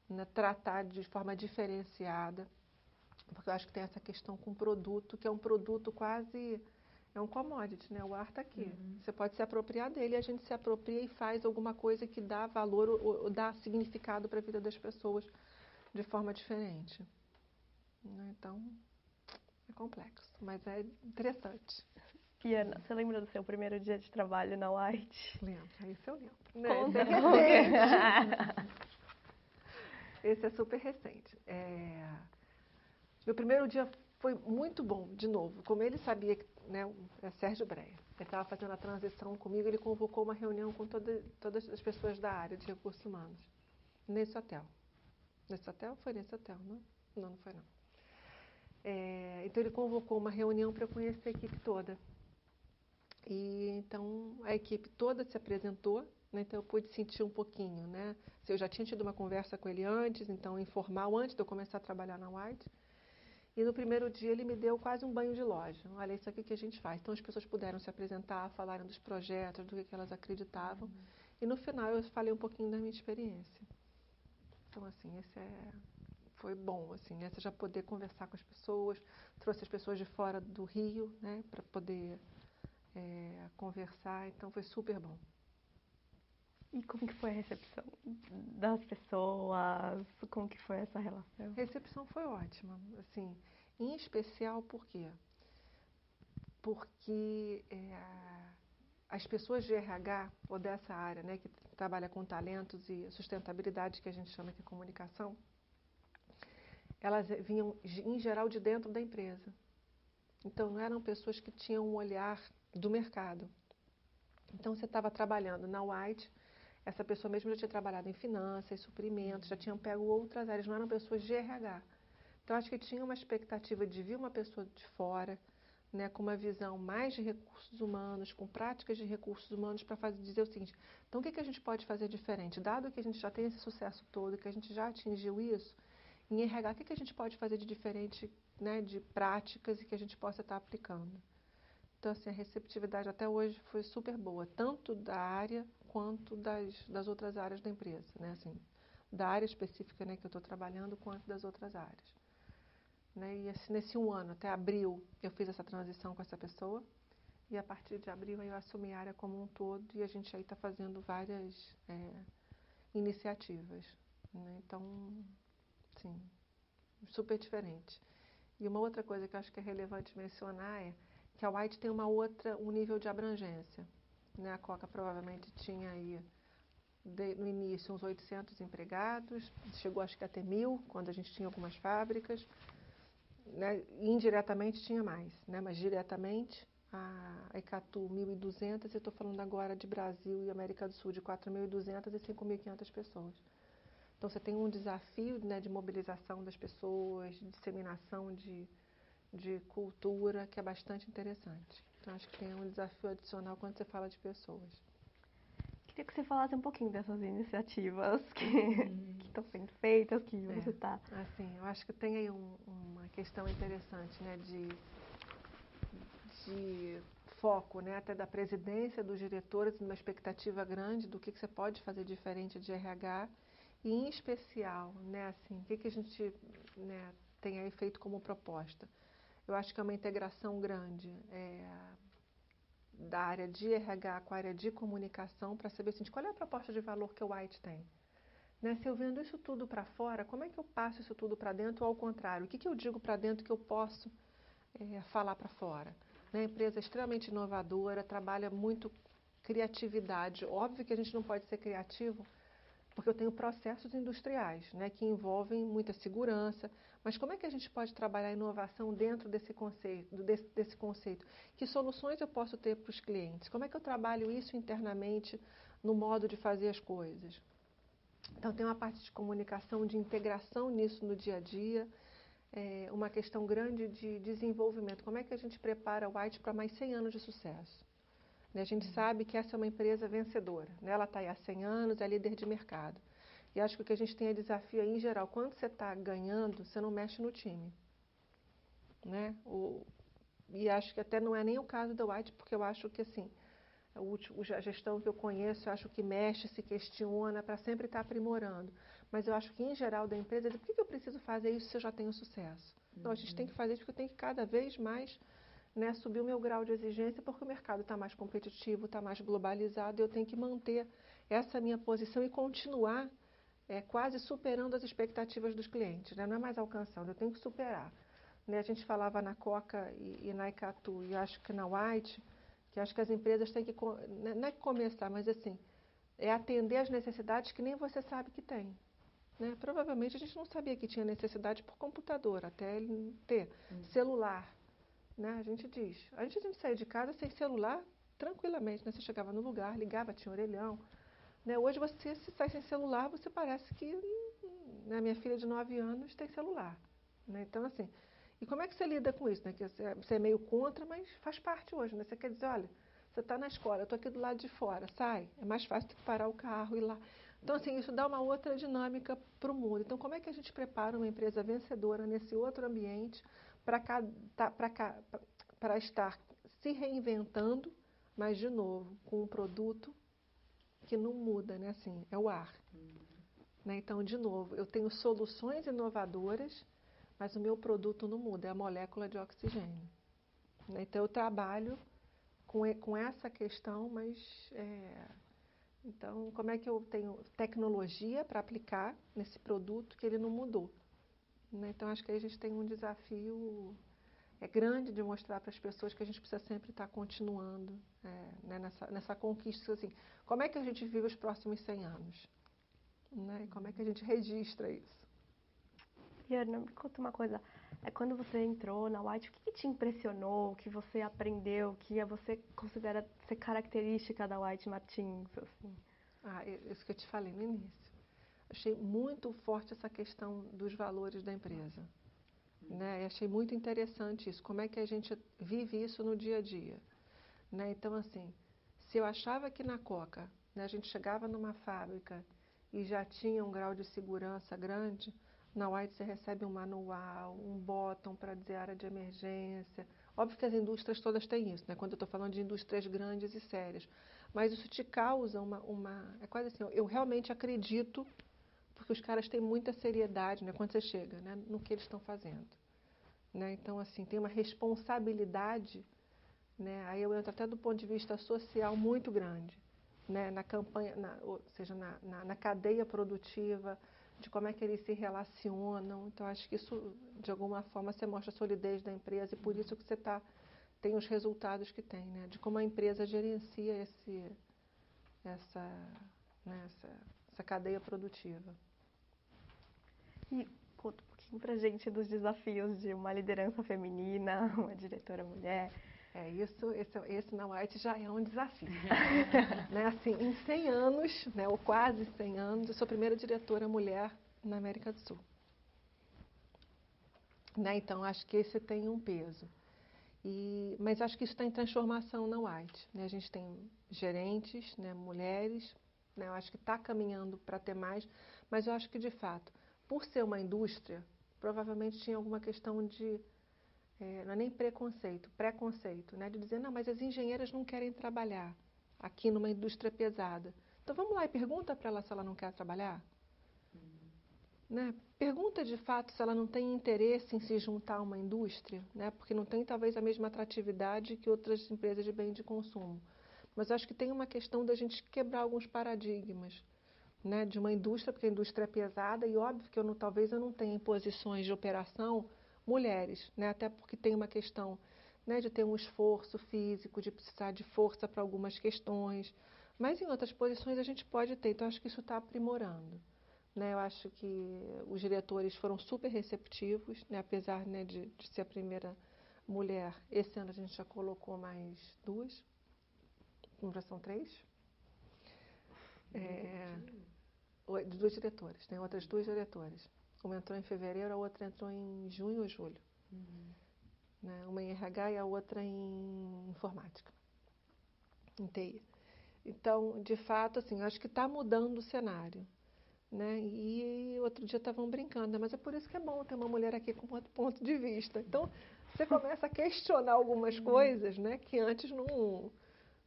né? Tratar de forma diferenciada. Porque eu acho que tem essa questão com o produto, que é um produto quase... É um commodity, né? O ar está aqui. Você pode se apropriar dele, a gente se apropria e faz alguma coisa que dá valor ou dá significado para a vida das pessoas de forma diferente. Então, é complexo, mas é interessante. E Ana, você lembra do seu primeiro dia de trabalho na White? Lembro, isso eu lembro. Conta. Esse é super recente. Meu primeiro dia foi muito bom, de novo. Como ele sabia, né, é Sérgio Breia, ele estava fazendo a transição comigo, ele convocou uma reunião com todas as pessoas da área de recursos humanos, nesse hotel. Nesse hotel? Foi nesse hotel, não? Não, não foi não. Então ele convocou uma reunião para eu conhecer a equipe toda. E então a equipe toda se apresentou, né, então eu pude sentir um pouquinho, né? Eu já tinha tido uma conversa com ele antes, então informal, antes de eu começar a trabalhar na White. E no primeiro dia ele me deu quase um banho de loja. Olha, isso aqui que a gente faz. Então as pessoas puderam se apresentar, falarem dos projetos, do que elas acreditavam. E no final eu falei um pouquinho da minha experiência. Então, assim, foi bom, assim, né? Você já poder conversar com as pessoas, trouxe as pessoas de fora do Rio, né, para poder conversar, então foi super bom. E como que foi a recepção das pessoas? Como que foi essa relação? A recepção foi ótima, assim, em especial por quê? Porque as pessoas de RH, ou dessa área, né, que trabalha com talentos e sustentabilidade, que a gente chama de comunicação, elas vinham, em geral, de dentro da empresa. Então, não eram pessoas que tinham um olhar do mercado. Então, você estava trabalhando na White, essa pessoa mesmo já tinha trabalhado em finanças, suprimentos, já tinham pego outras áreas, não eram pessoas de RH. Então, acho que tinha uma expectativa de vir uma pessoa de fora, né, com uma visão mais de recursos humanos, com práticas de recursos humanos, para dizer o seguinte: então, o que a gente pode fazer diferente? Dado que a gente já tem esse sucesso todo, que a gente já atingiu isso, em RH, o que a gente pode fazer de diferente, né, de práticas e que a gente possa estar aplicando? Então, assim, a receptividade até hoje foi super boa, tanto da área quanto das outras áreas da empresa, né, assim, da área específica, né, que eu estou trabalhando, quanto das outras áreas. Né, e assim, nesse um ano, até abril, eu fiz essa transição com essa pessoa, e a partir de abril eu assumi a área como um todo, e a gente aí está fazendo várias iniciativas. Né, então, sim, super diferente. E uma outra coisa que eu acho que é relevante mencionar é que a White tem um nível de abrangência. Né? A Coca provavelmente tinha aí, no início, uns 800 empregados, chegou acho que até 1.000, quando a gente tinha algumas fábricas. Né? Indiretamente tinha mais, né? Mas diretamente a Icatu 1.200, e estou falando agora de Brasil e América do Sul, de 4.200 e 5.500 pessoas. Então, você tem um desafio, né, de mobilização das pessoas, de disseminação de cultura, que é bastante interessante. Então, acho que tem um desafio adicional quando você fala de pessoas. Queria que você falasse um pouquinho dessas iniciativas que estão sendo feitas, que você está... Assim, eu acho que tem aí uma questão interessante, né, de foco, né, até da presidência, dos diretores, uma expectativa grande do que você pode fazer diferente de RH, e em especial, né, assim, o que a gente, né, tem aí feito como proposta. Eu acho que é uma integração grande da área de RH com a área de comunicação para saber assim, qual é a proposta de valor que o White tem. Né? Se eu vendo isso tudo para fora, como é que eu passo isso tudo para dentro ou ao contrário? O que eu digo para dentro que eu posso falar para fora? Né? A empresa é extremamente inovadora, trabalha muito criatividade. Óbvio que a gente não pode ser criativo porque eu tenho processos industriais, né, que envolvem muita segurança, mas como é que a gente pode trabalhar a inovação dentro desse conceito? Que soluções eu posso ter para os clientes? Como é que eu trabalho isso internamente no modo de fazer as coisas? Então, tem uma parte de comunicação, de integração nisso no dia a dia, uma questão grande de desenvolvimento. Como é que a gente prepara o White para mais 100 anos de sucesso? A gente sabe que essa é uma empresa vencedora, né? Ela está aí há 100 anos, é líder de mercado. E acho que o que a gente tem é desafio aí, em geral, quando você está ganhando, você não mexe no time. Né? E acho que até não é nem o caso da White, porque eu acho que, assim, a gestão que eu conheço, eu acho que mexe, se questiona, para sempre estar aprimorando. Mas eu acho que, em geral, da empresa, por que eu preciso fazer isso se eu já tenho sucesso? Não, a gente tem que fazer isso porque eu tenho que cada vez mais... Né, subir o meu grau de exigência porque o mercado está mais competitivo, está mais globalizado, e eu tenho que manter essa minha posição e continuar quase superando as expectativas dos clientes, né? Não é mais alcançando, eu tenho que superar. Né, a gente falava na Coca e na Icatu, e acho que na White, que acho que as empresas têm que, não é que começar, mas assim, atender às necessidades que nem você sabe que tem. Né? Provavelmente a gente não sabia que tinha necessidade por computador, até ele ter celular. Né? A gente diz, antes a gente saía de casa sem celular, tranquilamente, né? Você chegava no lugar, ligava, tinha orelhão. Né? Hoje você, se sai sem celular, você parece que... Né? Minha filha de 9 anos tem celular. Né? Então, assim, e como é que você lida com isso? Né? Que você é meio contra, mas faz parte hoje. Né? Você quer dizer, olha, você está na escola, eu estou aqui do lado de fora, sai. É mais fácil do que parar o carro e ir lá. Então, assim, isso dá uma outra dinâmica para o mundo. Então, como é que a gente prepara uma empresa vencedora nesse outro ambiente para estar se reinventando, mas, de novo, com um produto que não muda, né? Assim, é o ar. Né? Então, de novo, eu tenho soluções inovadoras, mas o meu produto não muda, é a molécula de oxigênio. Né? Então, eu trabalho com essa questão, mas... Então, como é que eu tenho tecnologia para aplicar nesse produto que ele não mudou? Né? Então, acho que aí a gente tem um desafio grande de mostrar para as pessoas que a gente precisa sempre estar continuando né, nessa conquista. Assim, como é que a gente vive os próximos 100 anos? Né? E como é que a gente registra isso? E Ana, me conta uma coisa. Quando você entrou na White, o que te impressionou, o que você aprendeu, que você considera ser característica da White Martins? Assim? Isso que eu te falei no início. Achei muito forte essa questão dos valores da empresa. Né? E achei muito interessante isso. Como é que a gente vive isso no dia a dia? Né? Então, assim, se eu achava que na Coca, né, a gente chegava numa fábrica e já tinha um grau de segurança grande, na White você recebe um manual, um botão para dizer área de emergência. Óbvio que as indústrias todas têm isso, né? Quando eu estou falando de indústrias grandes e sérias. Mas isso te causa é quase assim, eu realmente acredito, porque os caras têm muita seriedade, né, quando você chega, né, no que eles estão fazendo. Né? Então, assim, tem uma responsabilidade, né? Aí eu entro até do ponto de vista social muito grande, né? Na campanha, ou seja, na cadeia produtiva, de como é que eles se relacionam. Então, acho que isso, de alguma forma, você mostra a solidez da empresa e por isso que você tem os resultados que tem, né? De como a empresa gerencia essa cadeia produtiva. E conta um pouquinho pra gente dos desafios de uma liderança feminina, uma diretora mulher. Esse na White já é um desafio. Né? Assim, em 100 anos, né, ou quase 100 anos, eu sou a primeira diretora mulher na América do Sul. Né? Então, acho que esse tem um peso. Mas acho que isso está em transformação na White. Né? A gente tem gerentes, né, mulheres, né? Eu acho que está caminhando para ter mais, mas eu acho que, de fato, por ser uma indústria, provavelmente tinha alguma questão de... não é nem preconceito, né? De dizer, não, mas as engenheiras não querem trabalhar aqui numa indústria pesada. Então vamos lá e pergunta para ela se ela não quer trabalhar. Né? Pergunta de fato se ela não tem interesse em se juntar a uma indústria, né? Porque não tem talvez a mesma atratividade que outras empresas de bem de consumo. Mas eu acho que tem uma questão da gente quebrar alguns paradigmas. Né? De uma indústria, porque a indústria é pesada e óbvio que talvez eu não tenha em posições de operação mulheres, né? Até porque tem uma questão, né, de ter um esforço físico, de precisar de força para algumas questões, mas em outras posições a gente pode ter, então acho que isso está aprimorando. Né? Eu acho que os diretores foram super receptivos, né, apesar, né, de ser a primeira mulher. Esse ano a gente já colocou mais 2, já são 3. 2 diretoras, tem outras 2 diretoras. Uma entrou em fevereiro, a outra entrou em junho ou julho. Né? Uma em RH e a outra em informática, em TI. Então, de fato, assim, acho que está mudando o cenário. Né? E outro dia estavam brincando, mas é por isso que é bom ter uma mulher aqui com outro ponto de vista. Então, você começa a questionar algumas coisas, né, que antes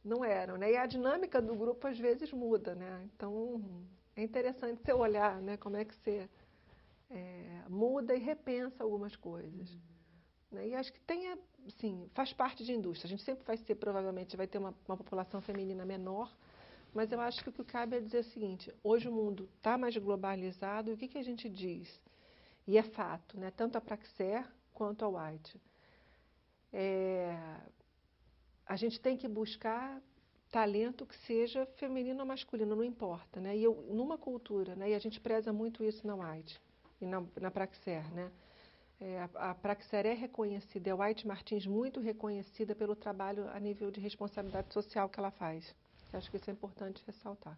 não eram. Né? E a dinâmica do grupo, às vezes, muda. Né? Então, é interessante você olhar, né, como é que você muda e repensa algumas coisas. Né? E acho que assim, faz parte de indústria. A gente sempre provavelmente vai ter uma população feminina menor, mas eu acho que o que cabe é dizer o seguinte, hoje o mundo está mais globalizado, e o que a gente diz? E é fato, né? Tanto a Praxair quanto a White. A gente tem que buscar talento que seja feminino ou masculino, não importa. Né? E numa cultura, né? E a gente preza muito isso na White e na Praxair, né? A Praxair é reconhecida, a White Martins muito reconhecida pelo trabalho a nível de responsabilidade social que ela faz. Eu acho que isso é importante ressaltar.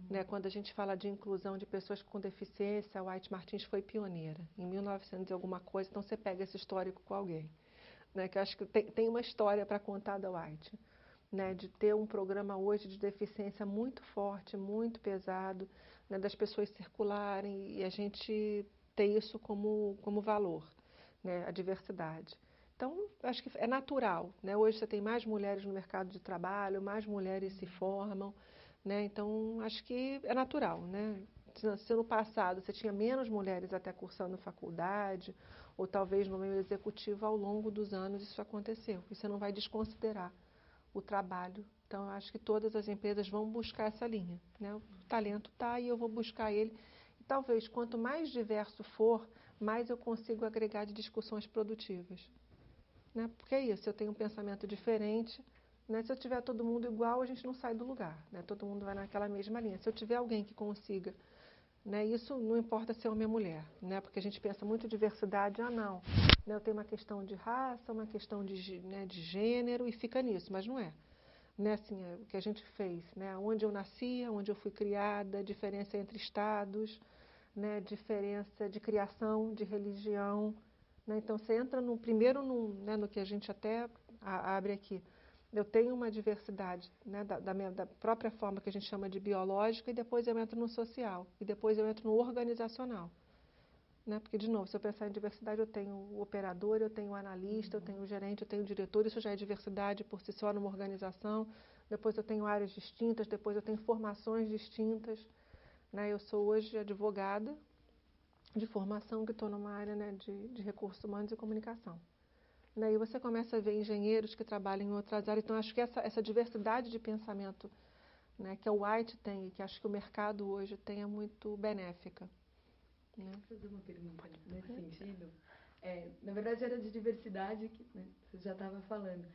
Né? Quando a gente fala de inclusão de pessoas com deficiência, a White Martins foi pioneira. Em 1900 e alguma coisa, então você pega esse histórico com alguém. Né? Que eu acho que tem uma história para contar da White. Né? De ter um programa hoje de deficiência muito forte, muito pesado, né? Das pessoas circularem e a gente ter isso como valor. né, a diversidade. Então, acho que é natural, né? Hoje você tem mais mulheres no mercado de trabalho, mais mulheres se formam, né? Então, acho que é natural, né? Se no passado você tinha menos mulheres até cursando faculdade, ou talvez no meio executivo, ao longo dos anos isso aconteceu. E você não vai desconsiderar o trabalho. Então, eu acho que todas as empresas vão buscar essa linha, né? O talento está e eu vou buscar ele. E talvez, quanto mais diverso for, mais eu consigo agregar de discussões produtivas. Né? Porque é isso, eu tenho um pensamento diferente, né? Se eu tiver todo mundo igual, a gente não sai do lugar, né? Todo mundo vai naquela mesma linha. Se eu tiver alguém que consiga, né? Isso não importa se é homem ou mulher, né? Porque a gente pensa muito em diversidade, não, né? Eu tenho uma questão de raça, uma questão né, de gênero e fica nisso, mas não é. Né? Assim, é o que a gente fez, né? Onde eu nasci, onde eu fui criada, diferença entre estados, né? Diferença de criação, de religião. Né? Então, você entra primeiro né, no que a gente até abre aqui. Eu tenho uma diversidade, né, da própria forma que a gente chama de biológica, e depois eu entro no social, e depois eu entro no organizacional. Né? Porque, de novo, se eu pensar em diversidade, eu tenho o operador, eu tenho o analista, eu tenho o gerente, eu tenho o diretor, isso já é diversidade por si só numa organização. Depois eu tenho áreas distintas, depois eu tenho formações distintas. Né? Eu sou hoje advogada de formação, que estou numa área, né, de recursos humanos e comunicação. Daí você começa a ver engenheiros que trabalham em outras áreas. Então, acho que essa diversidade de pensamento, né, que a White tem e que acho que o mercado hoje tem é muito benéfica. Né? Vou fazer uma pergunta nesse sentido. Na verdade, era de diversidade que, né, você já estava falando.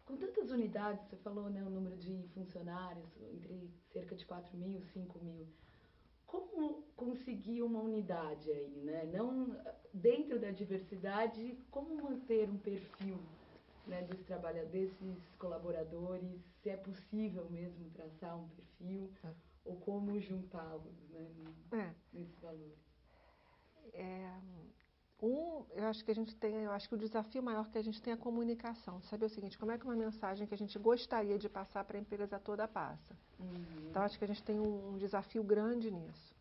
Com tantas unidades, você falou, né, o número de funcionários, entre cerca de 4.000 e 5.000. Como conseguir uma unidade aí, né? Não, dentro da diversidade, como manter um perfil, né, desses colaboradores? Se é possível mesmo traçar um perfil, ou como juntá-los, né, nesses valores? Eu acho que eu acho que o desafio maior que a gente tem é a comunicação. Saber o seguinte, como é que uma mensagem que a gente gostaria de passar para a empresa toda passa. Então, acho que a gente tem um desafio grande nisso.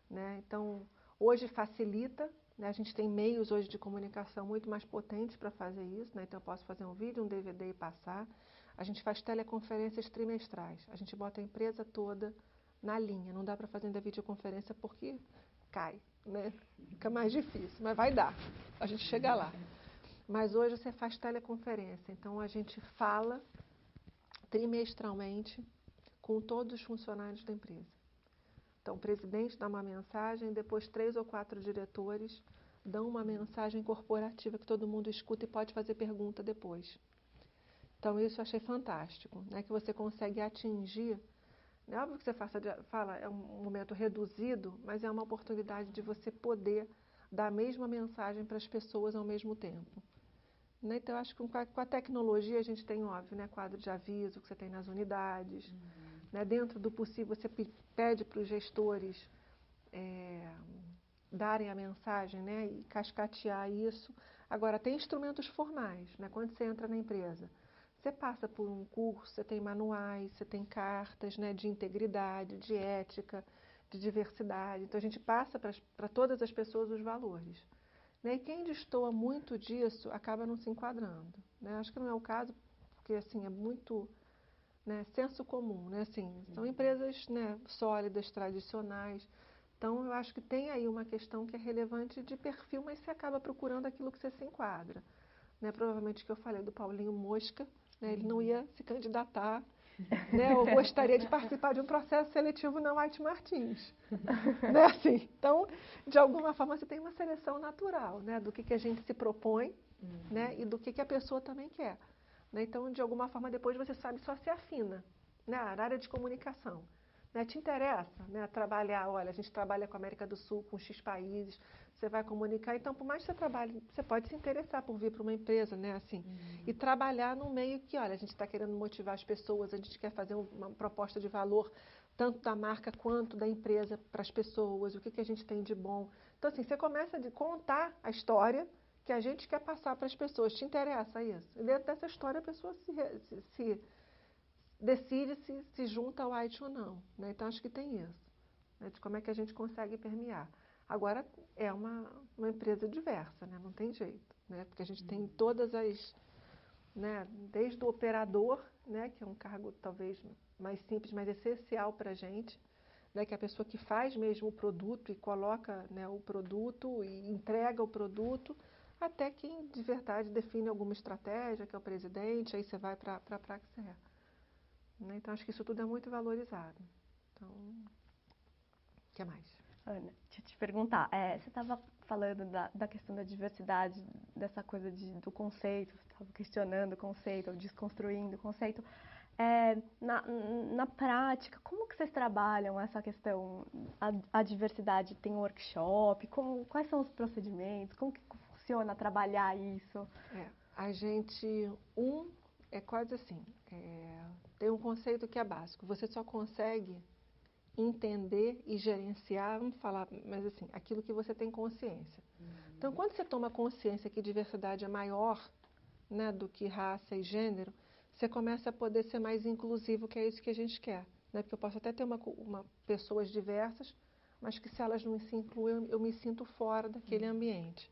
Né? Então, hoje facilita, né? A gente tem meios hoje de comunicação muito mais potentes para fazer isso. Né? Então, eu posso fazer um vídeo, um DVD e passar. A gente faz teleconferências trimestrais. A gente bota a empresa toda na linha. Não dá para fazer ainda videoconferência porque cai. Né? Fica mais difícil, mas vai dar. A gente chega lá. Mas hoje você faz teleconferência. Então, a gente fala trimestralmente com todos os funcionários da empresa. Então, o presidente dá uma mensagem, depois 3 ou 4 diretores dão uma mensagem corporativa que todo mundo escuta e pode fazer pergunta depois. Então, isso eu achei fantástico, né? Que você consegue atingir. É óbvio que você fala, é um momento reduzido, mas é uma oportunidade de você poder dar a mesma mensagem para as pessoas ao mesmo tempo. Né? Então, eu acho que com a tecnologia a gente tem, óbvio, né, quadro de aviso que você tem nas unidades. Né? Dentro do possível, você pede para os gestores darem a mensagem, né, e cascatear isso. Agora, tem instrumentos formais, né, quando você entra na empresa. Você passa por um curso, você tem manuais, você tem cartas, né, de integridade, de ética, de diversidade. Então, a gente passa para todas as pessoas os valores. Né, e quem destoa muito disso acaba não se enquadrando. Né? Acho que não é o caso, porque assim, é muito, né, senso comum. Né? Assim, são empresas, né, sólidas, tradicionais. Então, eu acho que tem aí uma questão que é relevante de perfil, mas você acaba procurando aquilo que você se enquadra. Né? Provavelmente que eu falei do Paulinho Mosca, né? Ele não ia se candidatar, né? Ou gostaria de participar de um processo seletivo na White Martins. Né? Assim, então, de alguma forma, você tem uma seleção natural, né? Do que a gente se propõe, né? E do que a pessoa também quer. Né? Então, de alguma forma, depois você sabe, só se afina, né? A área de comunicação. Né? Te interessa, né, trabalhar, olha, a gente trabalha com a América do Sul, com X países, você vai comunicar, então por mais que você trabalhe, você pode se interessar por vir para uma empresa, né, assim, e trabalhar no meio que, olha, a gente está querendo motivar as pessoas, a gente quer fazer uma proposta de valor, tanto da marca quanto da empresa para as pessoas, o que a gente tem de bom. Então, assim, você começa a contar a história que a gente quer passar para as pessoas, te interessa isso. E dentro dessa história a pessoa decide se junta ao White ou não. Né? Então, acho que tem isso, né? De como é que a gente consegue permear. Agora, é uma empresa diversa, né? Não tem jeito, né? Porque a gente tem todas as, né? Desde o operador, né? Que é um cargo talvez mais simples, mas essencial para a gente, né? Que é a pessoa que faz mesmo o produto e coloca, né, o produto e entrega o produto, até quem de verdade define alguma estratégia, que é o presidente, aí você vai para a Praxair. Né? Então, acho que isso tudo é muito valorizado. Então, o que mais? Ana, deixa eu te perguntar, você estava falando da questão da diversidade, dessa coisa do conceito, você estava questionando o conceito, ou desconstruindo o conceito. Na prática, como que vocês trabalham essa questão, a diversidade? Tem um workshop? Quais são os procedimentos? Como que funciona trabalhar isso? A gente, é quase assim, tem um conceito que é básico, você só consegue entender e gerenciar, vamos falar, mas assim, aquilo que você tem consciência. Então, quando você toma consciência que diversidade é maior, né, do que raça e gênero, você começa a poder ser mais inclusivo, que é isso que a gente quer. Né? Porque eu posso até ter pessoas diversas, mas que se elas não se incluem, eu me sinto fora daquele ambiente.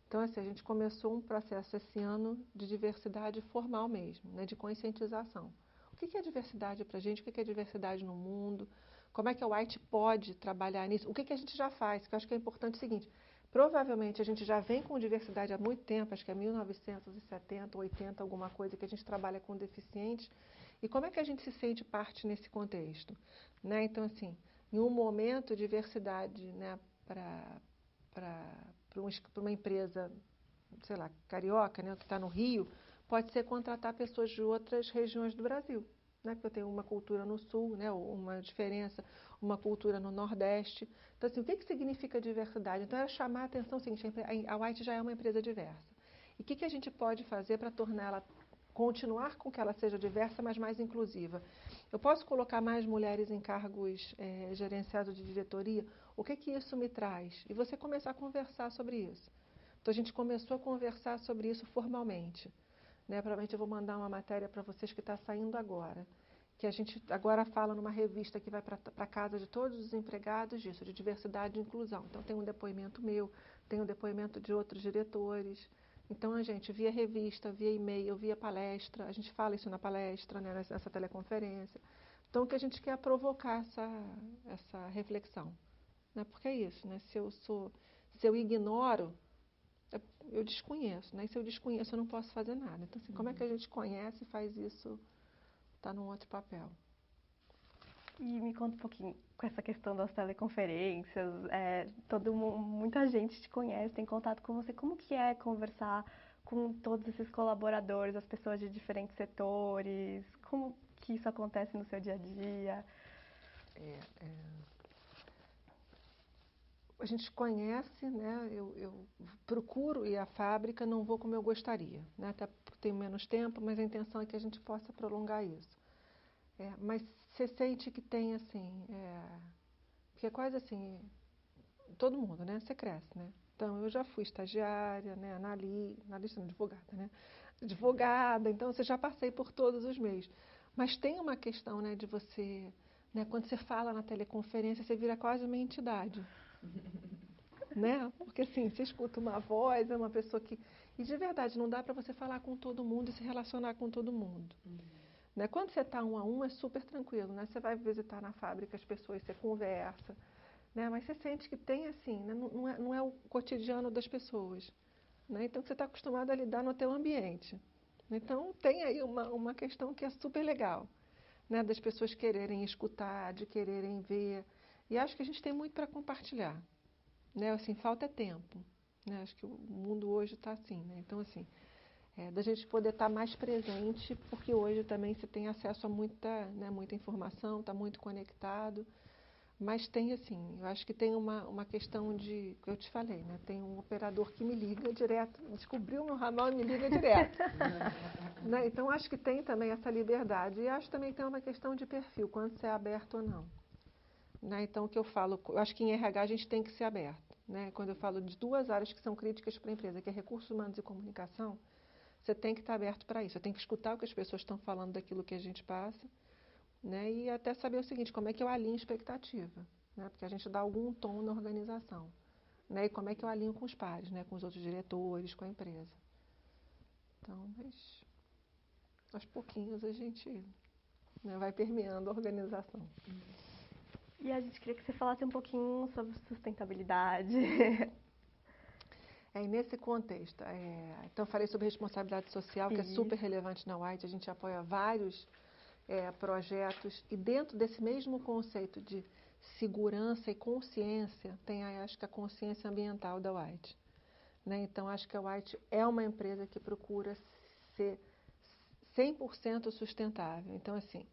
Então, assim, a gente começou um processo esse ano de diversidade formal mesmo, né, de conscientização. O que é diversidade para a gente? O que é diversidade no mundo? Como é que a White pode trabalhar nisso? O que a gente já faz? Que eu acho que é importante o seguinte, provavelmente a gente já vem com diversidade há muito tempo, acho que é 1970, 80, alguma coisa, que a gente trabalha com deficientes. E como é que a gente se sente parte nesse contexto? Né? Então, assim, em um momento, diversidade, né, para uma empresa, sei lá, carioca, né, que está no Rio, pode ser contratar pessoas de outras regiões do Brasil. Né, porque eu tenho uma cultura no Sul, né, uma diferença, uma cultura no Nordeste. Então, assim, o que significa diversidade? Então, era chamar a atenção, assim, a White já é uma empresa diversa. E o que a gente pode fazer para torná-la, continuar com que ela seja diversa, mas mais inclusiva? Eu posso colocar mais mulheres em cargos gerenciados de diretoria? O que isso me traz? E você começar a conversar sobre isso. Então, a gente começou a conversar sobre isso formalmente. Né? Provavelmente eu vou mandar uma matéria para vocês que está saindo agora. Que a gente agora fala numa revista que vai para a casa de todos os empregados disso, de diversidade e inclusão. Então, tem um depoimento meu, tem um depoimento de outros diretores. Então, a gente, via revista, via e-mail, via palestra, a gente fala isso na palestra, né, nessa teleconferência. Então, o que a gente quer é provocar essa reflexão. Né? Porque é isso, né? Se eu ignoro, eu desconheço, né? E se eu desconheço, eu não posso fazer nada. Então, assim, como é que a gente conhece e faz isso, tá num outro papel? E me conta um pouquinho com essa questão das teleconferências, muita gente te conhece, tem contato com você. Como que é conversar com todos esses colaboradores, as pessoas de diferentes setores? Como que isso acontece no seu dia a dia? A gente conhece, né? Eu procuro ir à fábrica, não vou como eu gostaria, né? Até porque tenho menos tempo, mas a intenção é que a gente possa prolongar isso. Mas você sente que tem, assim, porque é quase assim, todo mundo, né? Você cresce, né? Então, eu já fui estagiária, né? Analista não, advogada, né? Advogada, então, você já passei por todos os meios. Mas tem uma questão, né, de você, né? Quando você fala na teleconferência, você vira quase uma entidade. Né? Porque assim, você escuta uma voz, é uma pessoa que... E de verdade, não dá para você falar com todo mundo e se relacionar com todo mundo. Né? Quando você está 1 a 1, é super tranquilo, né? Você vai visitar na fábrica as pessoas, você conversa, né? Mas você sente que tem assim, né? Não é o cotidiano das pessoas. Né? Então, você está acostumado a lidar no teu ambiente. Então, tem aí uma questão que é super legal, né? Das pessoas quererem escutar, de quererem ver. E acho que a gente tem muito para compartilhar. Né? Assim, falta tempo. Né? Acho que o mundo hoje está assim. Né? Então, assim, da gente poder estar mais presente, porque hoje também você tem acesso a muita informação, está muito conectado. Mas tem, assim, eu acho que tem uma questão de, que eu te falei, né? Tem um operador que me liga direto, descobriu o meu ramal e me liga direto. Né? Então, acho que tem também essa liberdade. E acho que também tem uma questão de perfil, quando você é aberto ou não. Né? Então, o que eu falo, eu acho que em RH a gente tem que ser aberto. Né? Quando eu falo de 2 áreas que são críticas para a empresa, que é recursos humanos e comunicação, você tem que estar aberto para isso. Você tem que escutar o que as pessoas estão falando daquilo que a gente passa, né? E até saber o seguinte, como é que eu alinho expectativa. Né? Porque a gente dá algum tom na organização. né? E como é que eu alinho com os pares, né? Com os outros diretores, com a empresa. Então, mas aos pouquinhos a gente, né, vai permeando a organização. E a gente queria que você falasse um pouquinho sobre sustentabilidade. E nesse contexto, então eu falei sobre responsabilidade social, que é super relevante na White. A gente apoia vários projetos e dentro desse mesmo conceito de segurança e consciência, tem acho que a consciência ambiental da White, né? Então, acho que a White é uma empresa que procura ser 100% sustentável. Então, assim,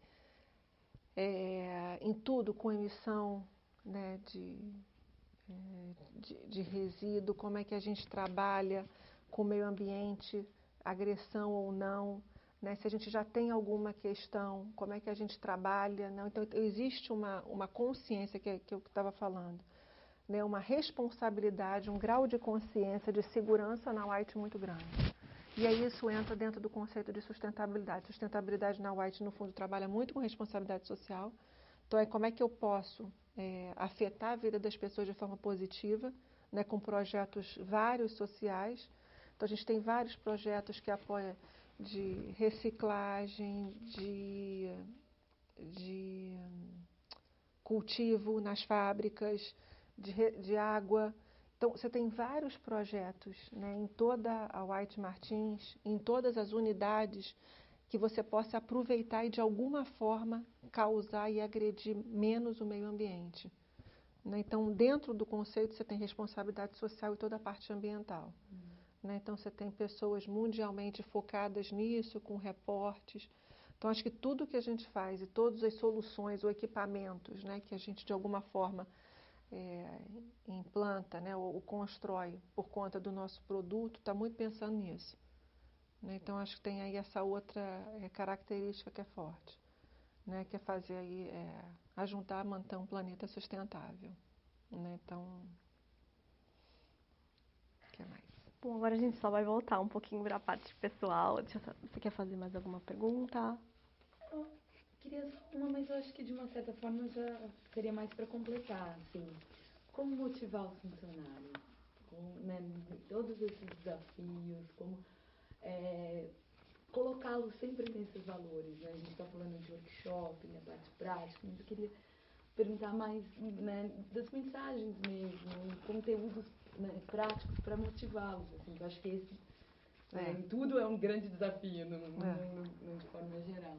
em tudo com emissão, né, de resíduo, como é que a gente trabalha com o meio ambiente, agressão ou não, né? Se a gente já tem alguma questão, como é que a gente trabalha, não? Então, existe uma consciência, que eu estava falando, né? Uma responsabilidade, um grau de consciência, de segurança na White muito grande. E aí isso entra dentro do conceito de sustentabilidade. Sustentabilidade na White, no fundo, trabalha muito com responsabilidade social. Então, como é que eu posso afetar a vida das pessoas de forma positiva, né, com projetos vários sociais. Então, a gente tem vários projetos que apoiam de reciclagem, de cultivo nas fábricas, de água. Então, você tem vários projetos, né, em toda a White Martins, em todas as unidades, que você possa aproveitar e, de alguma forma, causar e agredir menos o meio ambiente. Né? Então, dentro do conceito, você tem responsabilidade social e toda a parte ambiental. Né? Então, você tem pessoas mundialmente focadas nisso, com reportes. Então, acho que tudo que a gente faz e todas as soluções ou equipamentos, né, que a gente, de alguma forma, implanta, né, ou constrói por conta do nosso produto, está muito pensando nisso. Né? Então, acho que tem aí essa outra característica que é forte, né? Que é fazer aí, ajudar a manter um planeta sustentável. Né? Então, o que mais? Bom, agora a gente só vai voltar um pouquinho para a parte pessoal. Você quer fazer mais alguma pergunta? Eu queria só uma, mas eu acho que de uma certa forma já seria mais para completar, assim. Como motivar os funcionários? Né, todos esses desafios, como colocá-los sempre nesses valores, né? A gente está falando de workshop, né, parte prática, mas eu queria perguntar mais, né, das mensagens mesmo, conteúdos, né, práticos para motivá-los, assim, eu acho que esse tudo é um grande desafio no mundo de forma geral.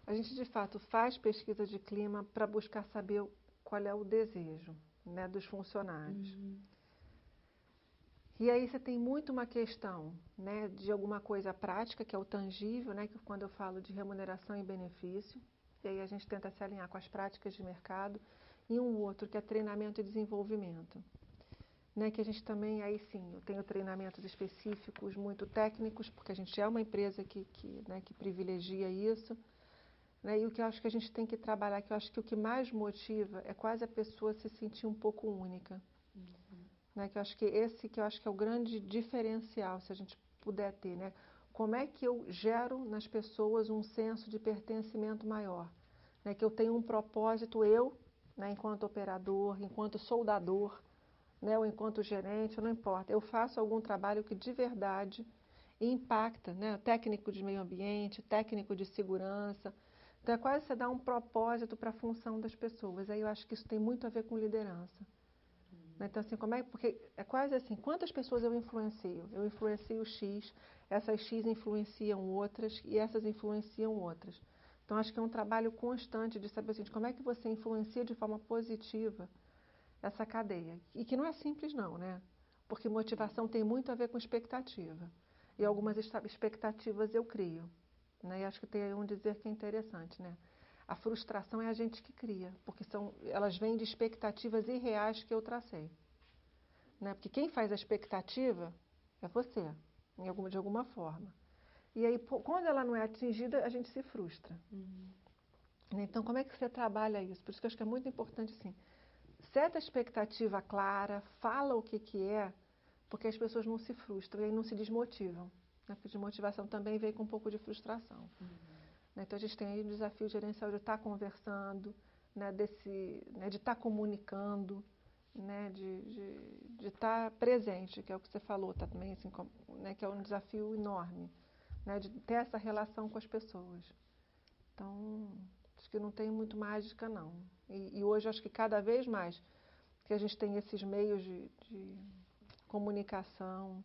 A gente, de fato, faz pesquisa de clima para buscar saber qual é o desejo, né, dos funcionários. E aí você tem muito uma questão, né, de alguma coisa prática, que é o tangível, né, que quando eu falo de remuneração e benefício, e aí a gente tenta se alinhar com as práticas de mercado, e um outro que é treinamento e desenvolvimento. Né, que a gente também, aí sim, eu tenho treinamentos específicos, muito técnicos, porque a gente é uma empresa que privilegia isso. Né, e o que eu acho que a gente tem que trabalhar, que eu acho que o que mais motiva é quase a pessoa se sentir um pouco única. Né, que eu acho que é o grande diferencial, se a gente puder ter, né? Como é que eu gero nas pessoas um senso de pertencimento maior? Né, que eu tenho um propósito, né, enquanto operador, enquanto soldador, né, ou enquanto gerente, não importa. Eu faço algum trabalho que de verdade impacta, né? Técnico de meio ambiente, técnico de segurança. Então, é quase você dar um propósito para a função das pessoas. Aí eu acho que isso tem muito a ver com liderança. Então, assim, porque é quase assim, quantas pessoas eu influencio? Eu influencio X, essas X influenciam outras e essas influenciam outras. Então, acho que é um trabalho constante de saber assim, como é que você influencia de forma positiva essa cadeia. E que não é simples não, né? Porque motivação tem muito a ver com expectativa. E algumas expectativas eu crio. Né? E acho que tem aí um dizer que é interessante, né? A frustração é a gente que cria, porque elas vêm de expectativas irreais que eu tracei. Né? Porque quem faz a expectativa é você, de alguma forma. E aí, quando ela não é atingida, a gente se frustra. Então, como é que você trabalha isso? Por isso que eu acho que é muito importante, assim, seta a expectativa clara, fala o que é, porque as pessoas não se frustram e aí não se desmotivam. Né? Porque desmotivação também vem com um pouco de frustração. Então, a gente tem aí o desafio gerencial de estar conversando, né, de estar comunicando, né, de estar presente, que é o que você falou também, assim, né, que é um desafio enorme, né, de ter essa relação com as pessoas. Então, acho que não tem muito mágica, não. E hoje, acho que cada vez mais que a gente tem esses meios de comunicação,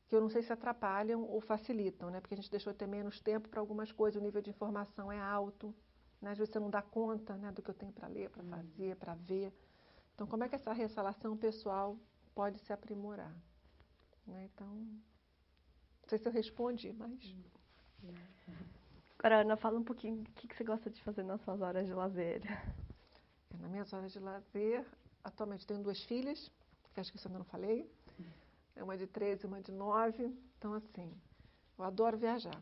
que eu não sei se atrapalham ou facilitam, né? Porque a gente deixou de ter menos tempo para algumas coisas, o nível de informação é alto, né? Às vezes você não dá conta, né, do que eu tenho para ler, para fazer, para ver. Então, como é que essa relação pessoal pode se aprimorar? Né? Então, não sei se eu respondi, mas... Agora, Ana, fala um pouquinho do que você gosta de fazer nas suas horas de lazer. Nas minhas horas de lazer, atualmente tenho 2 filhas, que acho que isso eu ainda não falei. Uma de 13 e uma de 9. Então, assim, eu adoro viajar.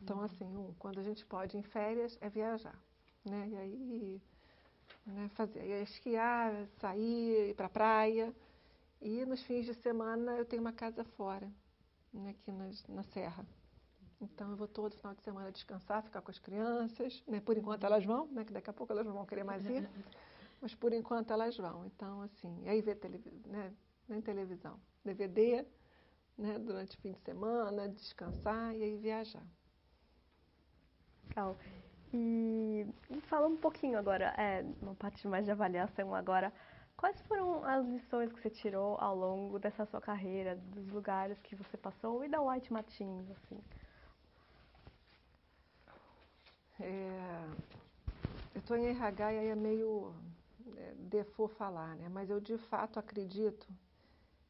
Então, assim, quando a gente pode ir em férias, é viajar. Né? E aí, né, esquiar, sair, ir para a praia. E nos fins de semana eu tenho uma casa fora, né, aqui na Serra. Então eu vou todo final de semana descansar, ficar com as crianças, né? Por enquanto elas vão, né? Que daqui a pouco elas não vão querer mais ir, mas por enquanto elas vão. Então, assim, aí ver né? Nem televisão, DVD, né? Durante o fim de semana, descansar e aí viajar. Legal. E fala um pouquinho agora, uma parte mais de avaliação agora. Quais foram as lições que você tirou ao longo dessa sua carreira, dos lugares que você passou e da White Martins, assim? Eu estou em RH e aí é meio default falar, né? Mas eu de fato acredito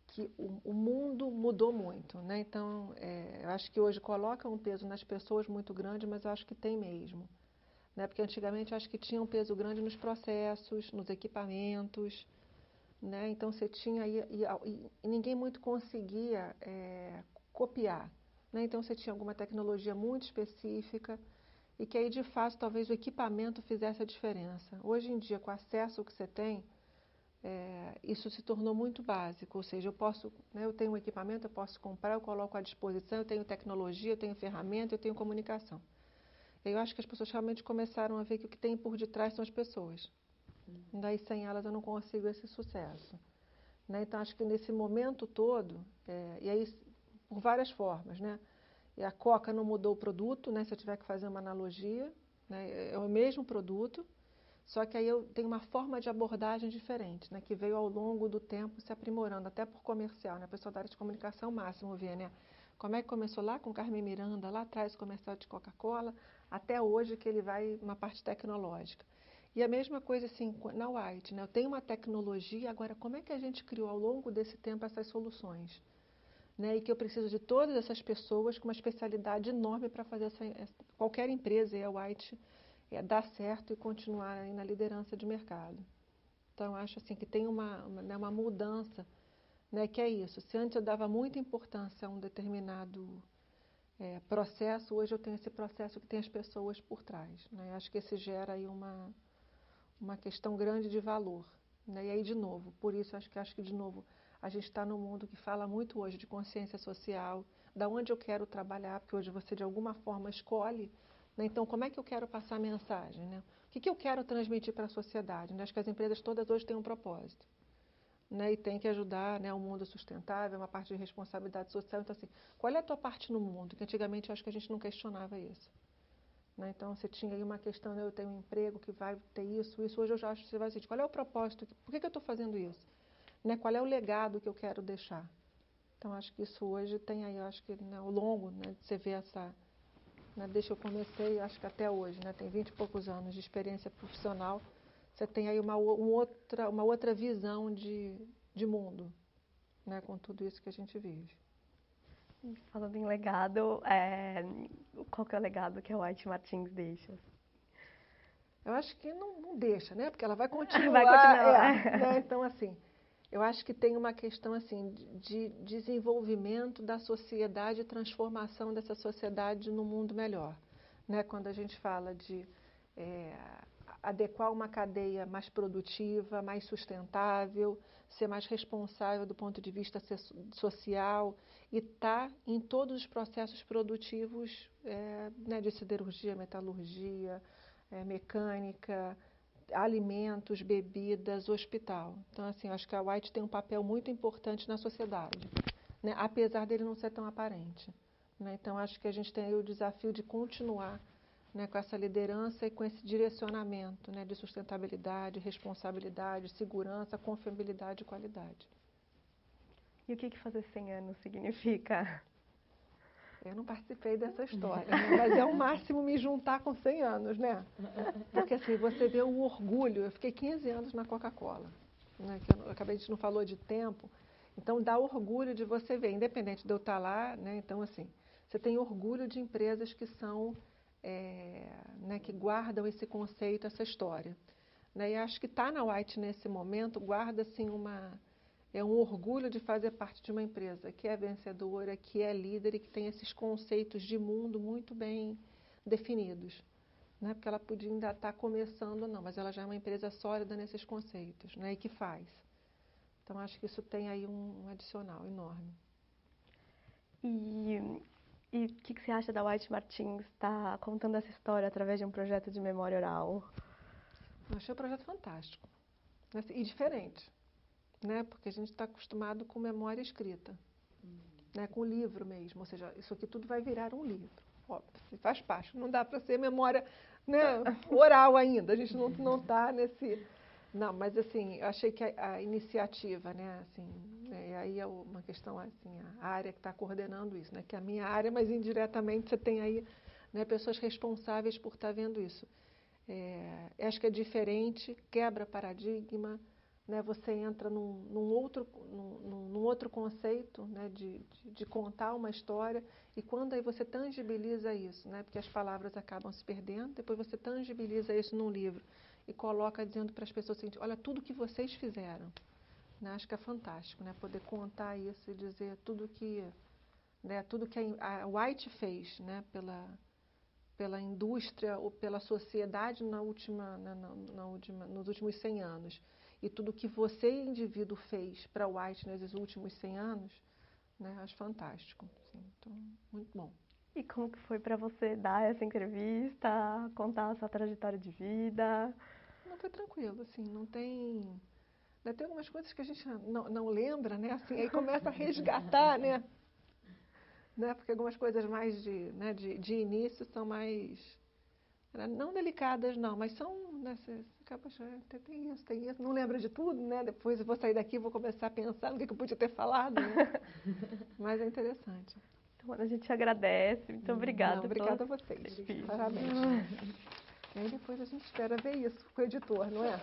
que o mundo mudou muito, né? Então, eu acho que hoje coloca um peso nas pessoas muito grande, mas eu acho que tem mesmo. Né? Porque antigamente eu acho que tinha um peso grande nos processos, nos equipamentos, né? Então você tinha e ninguém muito conseguia copiar, né? Então você tinha alguma tecnologia muito específica e que aí de fato talvez o equipamento fizesse a diferença. Hoje em dia, com o acesso que você tem, isso se tornou muito básico, ou seja, eu tenho um equipamento, eu posso comprar, eu coloco à disposição, eu tenho tecnologia, eu tenho ferramenta, eu tenho comunicação. Eu acho que as pessoas realmente começaram a ver que o que tem por detrás são as pessoas. Daí sem elas eu não consigo esse sucesso. Né? Então acho que nesse momento todo, e aí por várias formas, né? E a Coca não mudou o produto, né? Se eu tiver que fazer uma analogia, né? É o mesmo produto, só que aí eu tenho uma forma de abordagem diferente, né? Que veio ao longo do tempo se aprimorando, até por comercial, né? A pessoa da área de comunicação, Máximo vê, né? Como é que começou lá com Carmen Miranda, lá atrás, comercial de Coca-Cola, até hoje que ele vai uma parte tecnológica. E a mesma coisa assim na White, né? Eu tenho uma tecnologia, agora como é que a gente criou ao longo desse tempo essas soluções? Né? E que eu preciso de todas essas pessoas com uma especialidade enorme para fazer qualquer empresa, e a White dar certo e continuar aí na liderança de mercado. Então, acho assim que tem uma mudança, né, que é isso. Se antes eu dava muita importância a um determinado processo, hoje eu tenho esse processo que tem as pessoas por trás. Né? Acho que esse gera aí uma questão grande de valor. Né? E aí, de novo, por isso acho que de novo, a gente está num mundo que fala muito hoje de consciência social, da onde eu quero trabalhar, porque hoje você de alguma forma escolhe, né? Então como é que eu quero passar a mensagem, né? O que eu quero transmitir para a sociedade, né? Acho que as empresas todas hoje têm um propósito, né? E tem que ajudar, né, o mundo sustentável, uma parte de responsabilidade social. Então assim, qual é a tua parte no mundo? Que antigamente eu acho que a gente não questionava isso. Né? Então, você tinha aí uma questão, né? Eu tenho um emprego que vai ter isso. Hoje eu já acho que você vai dizer, qual é o propósito? Por que eu estou fazendo isso? Né? Qual é o legado que eu quero deixar? Então, acho que isso hoje tem aí, acho que ao longo, né, você vê né, desde que eu comecei, acho que até hoje, né, tem 20 e poucos anos de experiência profissional, você tem aí uma outra visão de mundo, né, com tudo isso que a gente vive. Falando em legado, qual que é o legado que a White Martins deixa? Eu acho que não deixa, né? Porque ela vai continuar. Vai continuar. Né? Então, assim, eu acho que tem uma questão assim de desenvolvimento da sociedade e transformação dessa sociedade num mundo melhor. Né? Quando a gente fala de adequar uma cadeia mais produtiva, mais sustentável, ser mais responsável do ponto de vista social e estar em todos os processos produtivos, né, de siderurgia, metalurgia, mecânica, alimentos, bebidas, hospital. Então, assim, acho que a White tem um papel muito importante na sociedade, né? Apesar dele não ser tão aparente, né? Então, acho que a gente tem aí o desafio de continuar, né, com essa liderança e com esse direcionamento, né, de sustentabilidade, responsabilidade, segurança, confiabilidade e qualidade. E o que fazer 100 anos significa? Eu não participei dessa história, né? Mas é o máximo me juntar com 100 anos, né? Porque assim, você vê o orgulho. Eu fiquei 15 anos na Coca-Cola, né? Que a gente não falou de tempo. Então dá orgulho de você ver, independente de eu estar lá, né? Então assim, você tem orgulho de empresas que são, né, que guardam esse conceito, essa história, né? E acho que estar na White nesse momento guarda assim um orgulho de fazer parte de uma empresa que é vencedora, que é líder e que tem esses conceitos de mundo muito bem definidos, né? Porque ela podia ainda estar começando, não, mas ela já é uma empresa sólida nesses conceitos, né? E que faz. Então, acho que isso tem aí um adicional enorme. E o que você acha da White Martins estar contando essa história através de um projeto de memória oral? Eu achei o projeto fantástico, né? E diferente, né? Porque a gente está acostumado com memória escrita, né? Com livro mesmo, ou seja, isso aqui tudo vai virar um livro. Óbvio, faz parte, não dá para ser memória, né, oral ainda, a gente não está nesse... Não, mas assim, eu achei que a iniciativa, né, assim, né, e aí é uma questão, assim, a área que está coordenando isso, né, que é a minha área, mas indiretamente você tem aí, né, pessoas responsáveis por estar vendo isso. Acho que é diferente, quebra paradigma, né, você entra num outro conceito, né, de contar uma história, e quando aí você tangibiliza isso, né, porque as palavras acabam se perdendo, depois você tangibiliza isso num livro e coloca dizendo para as pessoas o seguinte, olha tudo que vocês fizeram, né, acho que é fantástico, né, poder contar isso e dizer tudo que, né, tudo que a White fez, né, pela indústria ou pela sociedade nos últimos 100 anos. E tudo que você, indivíduo, fez para a White nesses últimos 100 anos, né, acho fantástico. Assim, então, muito bom. E como que foi para você dar essa entrevista, contar a sua trajetória de vida? Não, foi tranquilo, assim, não tem... Tem algumas coisas que a gente não lembra, né, assim, aí começa a resgatar, né, porque algumas coisas mais de início são mais, não delicadas não, mas são, né, você acaba achando, tem isso, não lembra de tudo, né, depois eu vou sair daqui e vou começar a pensar no que eu podia ter falado, né, mas é interessante. Então, a gente agradece, muito obrigada. Não, obrigada a vocês, parabéns. E aí depois a gente espera ver isso com o editor, não é?